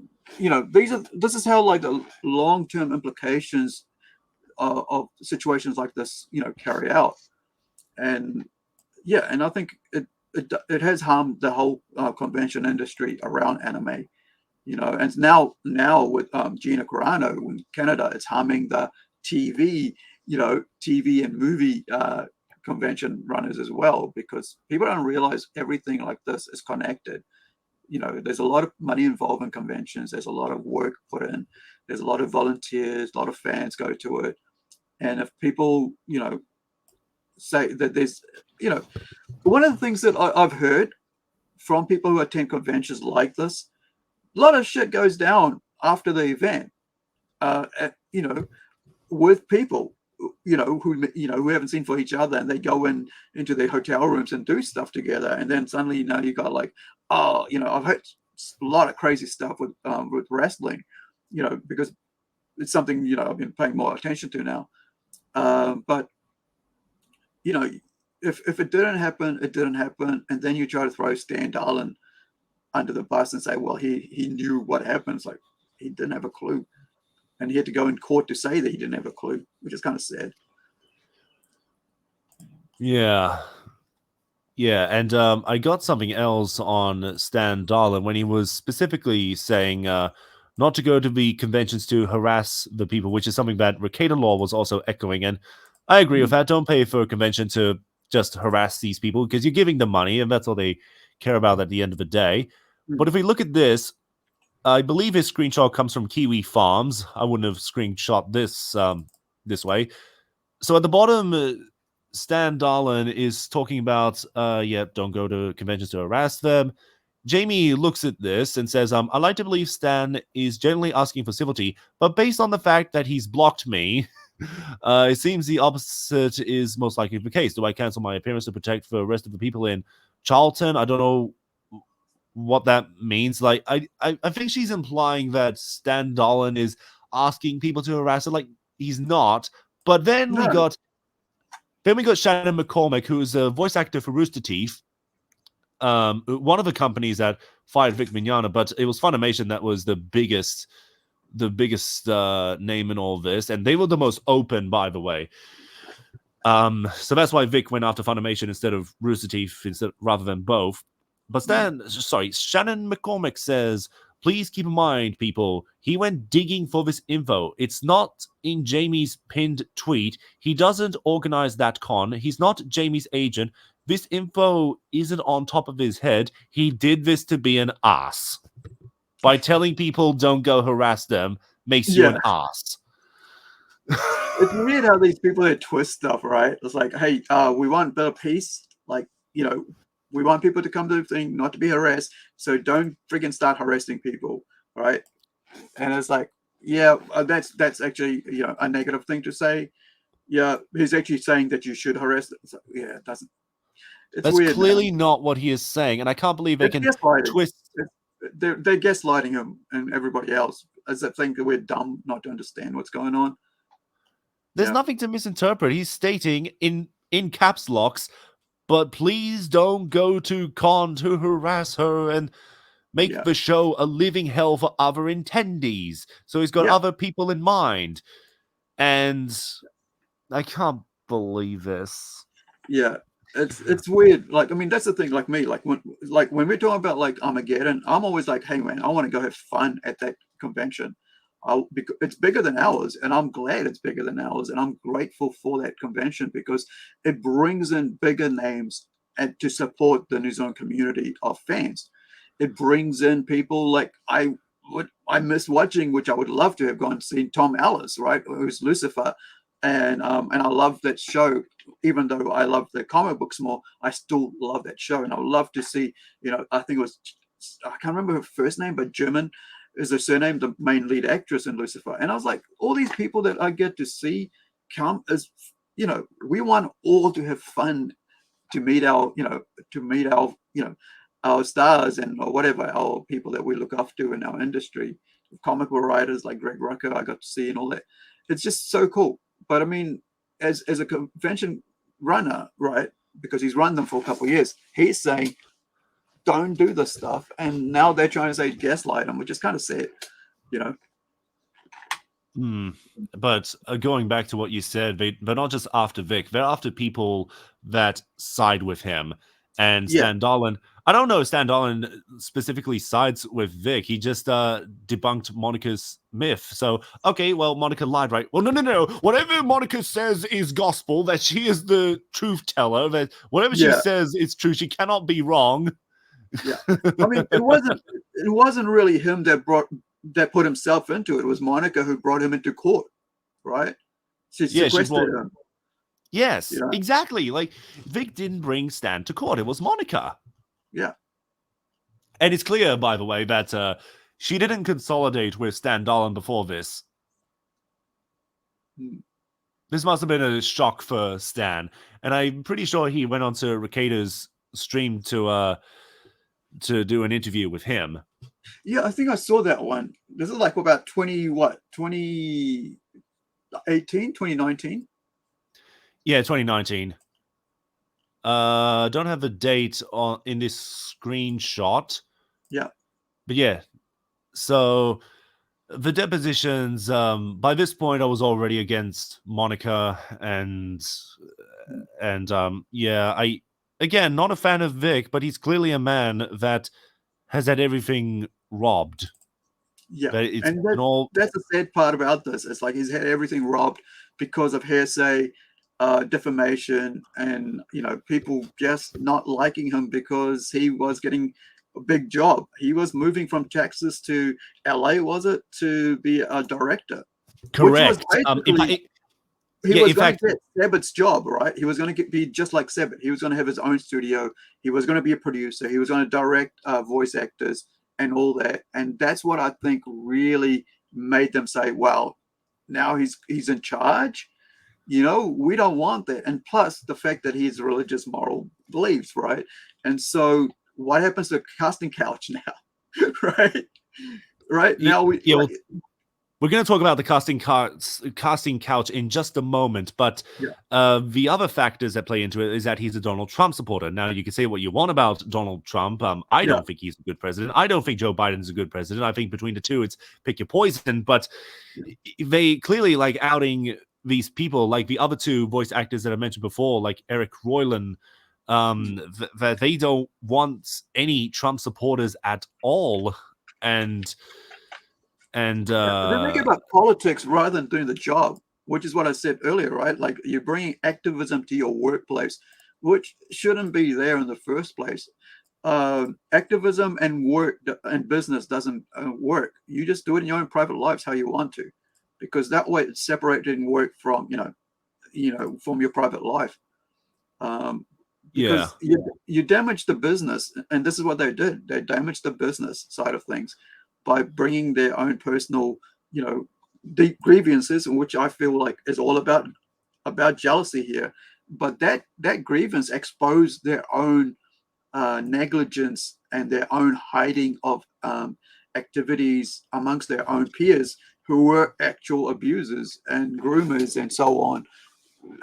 this is how like the long-term implications of situations like this carry out. And and I think it has harmed the whole convention industry around anime, and now with Gina Carano in Canada, it's harming the TV and movie convention runners as well, because people don't realize everything like this is connected. There's a lot of money involved in conventions. There's a lot of work put in. There's a lot of volunteers, a lot of fans go to it. And if people, say that there's, one of the things that I've heard from people who attend conventions like this, a lot of shit goes down after the event, with people, who haven't seen for each other, and they go into their hotel rooms and do stuff together. And then suddenly, you got like, I've heard a lot of crazy stuff with wrestling, because it's something, I've been paying more attention to now. But, if it didn't happen, it didn't happen. And then you try to throw Stan Darlin under the bus and say, well, he knew what happened. It's like, he didn't have a clue. And he had to go in court to say that he didn't have a clue, which is kind of sad. Yeah. Yeah, and I got something else on Stan Darlin when he was specifically saying not to go to the conventions to harass the people, which is something that Recator Law was also echoing. And I agree with that. Don't pay for a convention to just harass these people, because you're giving them money, and that's all they care about at the end of the day. But if we look at this, I believe his screenshot comes from Kiwi Farms. I wouldn't have screenshot this way. So at the bottom, Stan Darlin is talking about, don't go to conventions to harass them. Jamie looks at this and says, I like to believe Stan is generally asking for civility, but based on the fact that he's blocked me, it seems the opposite is most likely the case. Do I cancel my appearance to protect the rest of the people in Charlton? I don't know what that means. Like, I think she's implying that Stan Darlin is asking people to harass her. Like, he's not. But then we got Shannon McCormick, who is a voice actor for Rooster Teeth, one of the companies that fired Vic Mignogna, but it was Funimation that was the biggest name in all this, and they were the most open, by the way. So that's why Vic went after Funimation instead of Rooster Teeth, rather than both. But Shannon McCormick says, please keep in mind, people, he went digging for this info. It's not in Jamie's pinned tweet. He doesn't organize that con. He's not Jamie's agent. This info isn't on top of his head. He did this to be an ass. By telling people don't go harass them makes you an ass. It's weird how these people that twist stuff, right? It's like, hey, we want better peace. Like, we want people to come to the thing, not to be harassed. So don't freaking start harassing people, right? And it's like, that's actually a negative thing to say. Yeah, he's actually saying that you should harass them. So, it doesn't. That's weird, clearly not what he is saying, and I can't believe they can twist. They're gaslighting him and everybody else as they think that we're dumb not to understand what's going on. There's nothing to misinterpret. He's stating in caps locks, but please don't go to con to harass her and make the show a living hell for other attendees. So he's got other people in mind. And I can't believe this. Yeah. It's weird. Like, I mean, that's the thing. Like me, like when we're talking about like Armageddon, I'm always like, hey man, I want to go have fun at that convention. It's bigger than ours, and I'm glad it's bigger than ours, and I'm grateful for that convention because it brings in bigger names and to support the New Zealand community of fans. It brings in people like I miss watching, which I would love to have gone and seen Tom Ellis, right, who's Lucifer. And I love that show. Even though I love the comic books more, I still love that show. And I would love to see, I think it was, I can't remember her first name, but German is her surname, the main lead actress in Lucifer. And I was like, all these people that I get to see come as, we want all to have fun to meet our stars and or whatever, our people that we look up to in our industry. Comic book writers like Greg Rucka, I got to see and all that. It's just so cool. But I mean, as a convention runner, right, because he's run them for a couple of years. He's saying, don't do this stuff. And now they're trying to say gaslight him, which is kind of sad, you know. But going back to what you said, they're not just after Vic. They're after people that side with him. And Stan Dolan, I don't know if Stan Dolan specifically sides with Vic. He just debunked Monica's myth. So, okay, well, Monica lied, right? Well, no. Whatever Monica says is gospel, that she is the truth teller, that whatever she says is true. She cannot be wrong. Yeah. I mean, it wasn't really him that put himself into it. It was Monica who brought him into court, right? She sequestered him. Yes, exactly. Like, Vic didn't bring Stan to court. It was Monica. Yeah. And it's clear, by the way, that she didn't consolidate with Stan Dolan before this. This must have been a shock for Stan. And I'm pretty sure he went on to Rekida's stream to do an interview with him. Yeah, I think I saw that one. This is like about 2018, 2019? Yeah, 2019. Don't have the date in this screenshot. Yeah. But yeah. So the depositions, by this point I was already against Monica and again, not a fan of Vic, but he's clearly a man that has had everything robbed. Yeah, and that's the sad part about this. It's like he's had everything robbed because of hearsay, defamation, and people just not liking him because he was getting a big job. He was moving from Texas to LA, was it, to be a director? Correct. He was going to get Sabat's job, right? He was going to be just like Sabat. He was going to have his own studio. He was going to be a producer. He was going to direct voice actors and all that. And that's what I think really made them say, well, now he's in charge. We don't want that. And plus the fact that he has religious moral beliefs, right? And so what happens to the casting couch now? Right? Now we're going to talk about the casting couch in just a moment, but the other factors that play into it is that he's a Donald Trump supporter. Now, you can say what you want about Donald Trump. I don't think he's a good president. I don't think Joe Biden's a good president. I think between the two, it's pick your poison. But they clearly like outing these people, like the other two voice actors that I mentioned before, like Eric Roylan, that they don't want any Trump supporters at all. And they're thinking about politics rather than doing the job, which is what I said earlier, right? Like you're bringing activism to your workplace, which shouldn't be there in the first place. Activism and work and business doesn't work. You just do it in your own private lives how you want to, because that way it's separating work from from your private life. Because you damage the business, and this is what they did. They damaged the business side of things by bringing their own personal, deep grievances, which I feel like is all about jealousy here. But that grievance exposed their own negligence and their own hiding of activities amongst their own peers who were actual abusers and groomers and so on.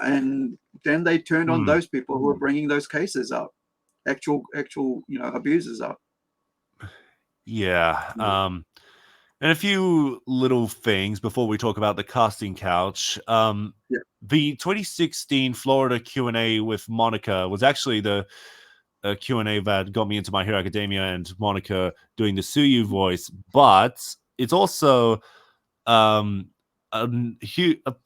And then they turned on those people who were bringing those cases up, actual abusers up. Yeah. And a few little things before we talk about the casting couch. The 2016 Florida Q&A with Monica was actually the Q&A that got me into My Hero Academia and Monica doing the Suyu voice. But it's also a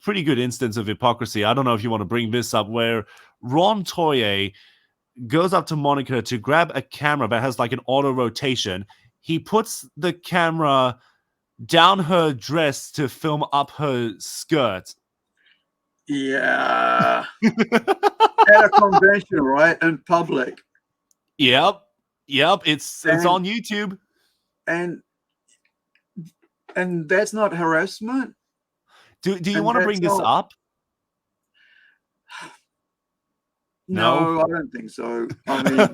pretty good instance of hypocrisy. I don't know if you want to bring this up, where Ron Toye goes up to Monica to grab a camera that has like an auto rotation. He puts the camera down her dress to film up her skirt. Yeah. At a convention, right? In public. Yep. It's on YouTube. And that's not harassment? Do you want to bring this up? No, I don't think so. I mean,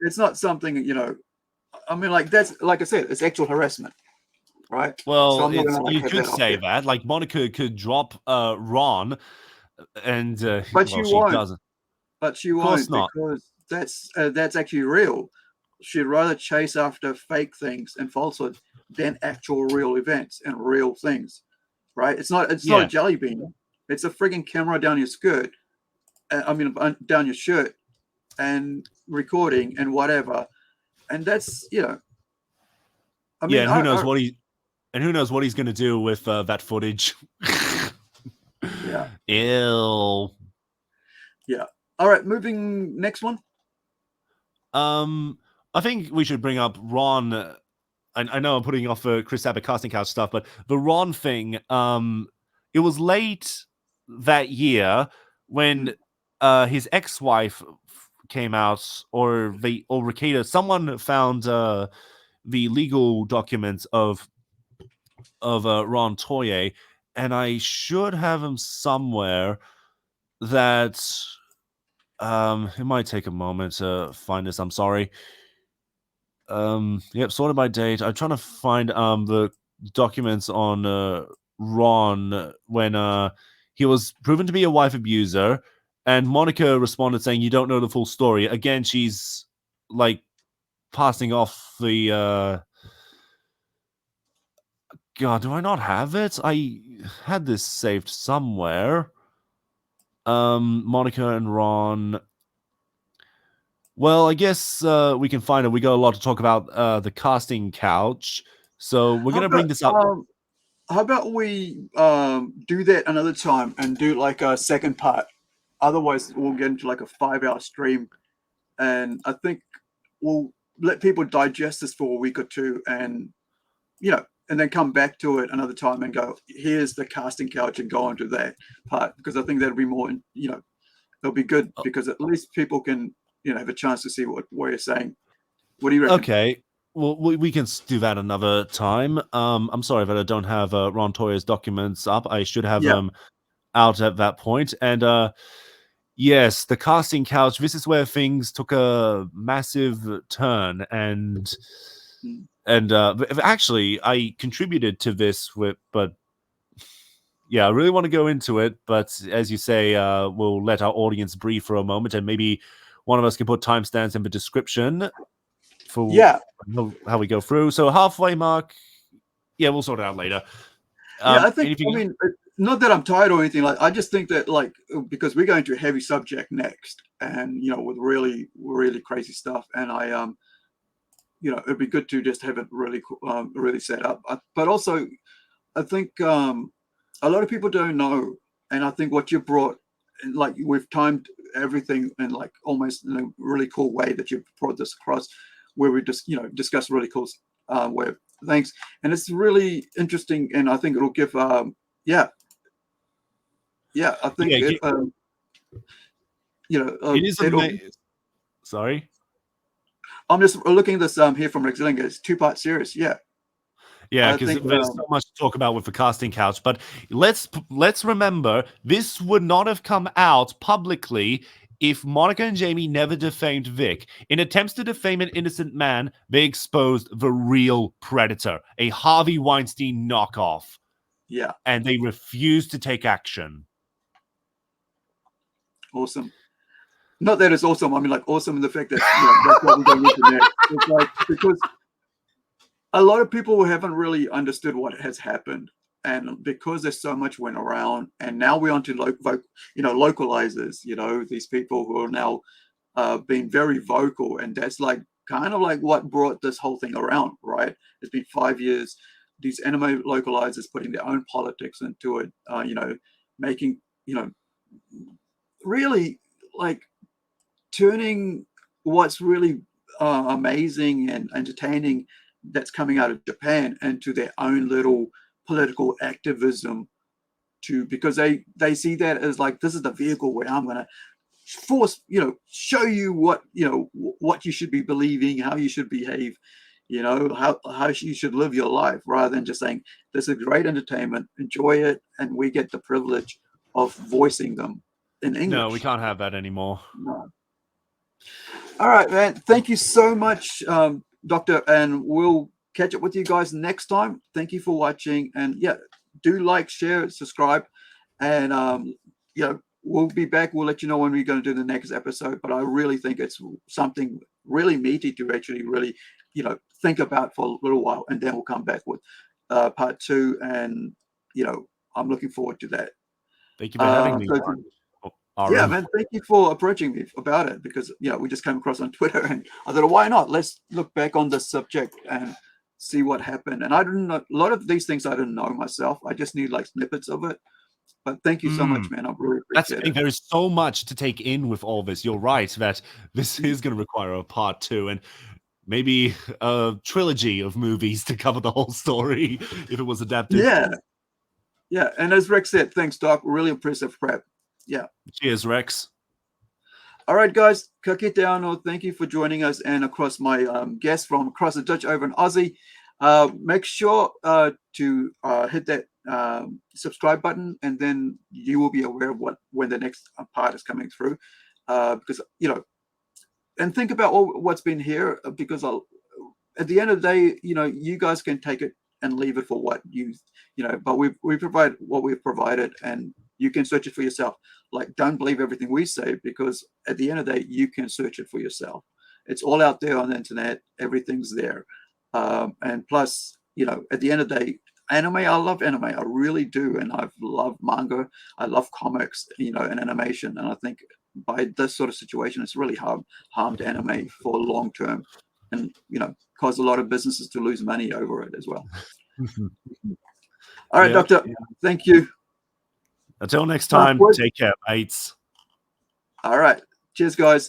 it's not something, I mean, like that's, like I said, it's actual harassment, right? Well, So you could say that. Like Monica could drop Ron, and but she won't. doesn't. but she course won't not. because that's actually real. She'd rather chase after fake things and falsehoods than actual real events and real things, right? It's not a Yeah. jelly bean. It's a frigging camera down your skirt. Down your shirt, and recording and whatever. And that's I mean, and who knows what he's going to do with that footage. Yeah. Ew. Yeah. All right, moving next one. I think we should bring up Ron. I know I'm putting off Chris Sabat casting couch stuff, but the Ron thing. It was late that year when his ex-wife came out, or Rikita. Someone found the legal documents of Ron Toye, and I should have him somewhere. That it might take a moment to find this. I'm sorry. Yep, sorted by date. I'm trying to find the documents on Ron when he was proven to be a wife abuser, and Monica responded saying, "You don't know the full story." Again, she's like passing off the God, do I not have it? I had this saved somewhere. Monica and Ron. Well, I guess we can find it. We got a lot to talk about the casting couch, so we're gonna bring this up. How about we do that another time and do like a second part? Otherwise, we'll get into like a 5-hour stream, and I think we'll let people digest this for a week or two, and and then come back to it another time and go, here's the casting couch, and go on to that part, because I think that'll be more, it'll be good, because at least people can, have a chance to see what you're saying. What do you reckon? Okay. Well, we can do that another time. I'm sorry that I don't have Ron Toya's documents up. I should have them out at that point. And yes, the casting couch. This is where things took a massive turn, and actually, I contributed to this but yeah, I really want to go into it. But as you say, we'll let our audience breathe for a moment, and maybe one of us can put timestamps in the description for how we go through. So halfway mark, we'll sort it out later. I think, not that I'm tired or anything. Like, I just think that, like, because we're going to a heavy subject next, and with really, really crazy stuff, and I it'd be good to just have it really really set up. But also, I think a lot of people don't know, and I think what you brought, like, we've timed everything in like almost in a really cool way that you've brought this across, where we just discuss really cool web things, and it's really interesting, and I think it'll give I think it is amazing. Sorry, I'm just looking at this here from Rexilinga. It's 2-part series. Yeah, because there's so much to talk about with the casting couch. But let's remember, this would not have come out publicly if Monica and Jamie never defamed Vic. In attempts to defame an innocent man, they exposed the real predator, a Harvey Weinstein knockoff. Yeah. And they refused to take action. Awesome. Not that it's awesome. I mean, like, awesome in the fact that that's what we're going into next. It's like, because a lot of people haven't really understood what has happened. And because there's so much went around, and now we're on to localizers, these people who are now being very vocal, and that's like kind of like what brought this whole thing around, right? It's been 5 years. These anime localizers putting their own politics into it, making, really like turning what's really amazing and entertaining that's coming out of Japan into their own little political activism, because they see that as like, this is the vehicle where I'm going to force, show you what you should be believing, how you should behave, how you should live your life, rather than just saying, this is great entertainment, enjoy it, and we get the privilege of voicing them in English. No, we can't have that anymore. No. All right, man. Thank you so much, Doctor, and we'll catch up with you guys next time. Thank you for watching, and do like, share, subscribe, and we'll be back. We'll let you know when we're going to do the next episode. But I really think it's something really meaty to actually really, think about for a little while, and then we'll come back with part 2. And I'm looking forward to that. Thank you for having me. Yeah, man, thank you for approaching me about it, because we just came across on Twitter, and I thought, why not? Let's look back on this subject and see what happened. And I didn't know a lot of these things. I didn't know myself. I just need like snippets of it. But thank you so much, man. I really appreciate it. There is so much to take in with all this. You're right that this is going to require a part 2 and maybe a trilogy of movies to cover the whole story if it was adapted. Yeah. And as Rex said, thanks, Doc. Really impressive prep. Yeah. Cheers, Rex. All right, guys. Ka kite anō. Thank you for joining us. And across my guests from across the Dutch over in Aussie, make sure to hit that subscribe button, and then you will be aware of when the next part is coming through. Because, and think about what's been here, because at the end of the day, you guys can take it and leave it for what but we provide what we've provided, and you can search it for yourself. Like, don't believe everything we say, because at the end of the day, you can search it for yourself. It's all out there on the internet. Everything's there. And plus, at the end of the day, anime, I love anime. I really do. And I've loved manga. I love comics, and animation. And I think by this sort of situation, it's really harmed anime for long term, and, caused a lot of businesses to lose money over it as well. All right, Doctor. Thank you. Until next time, take care, mates. All right. Cheers, guys.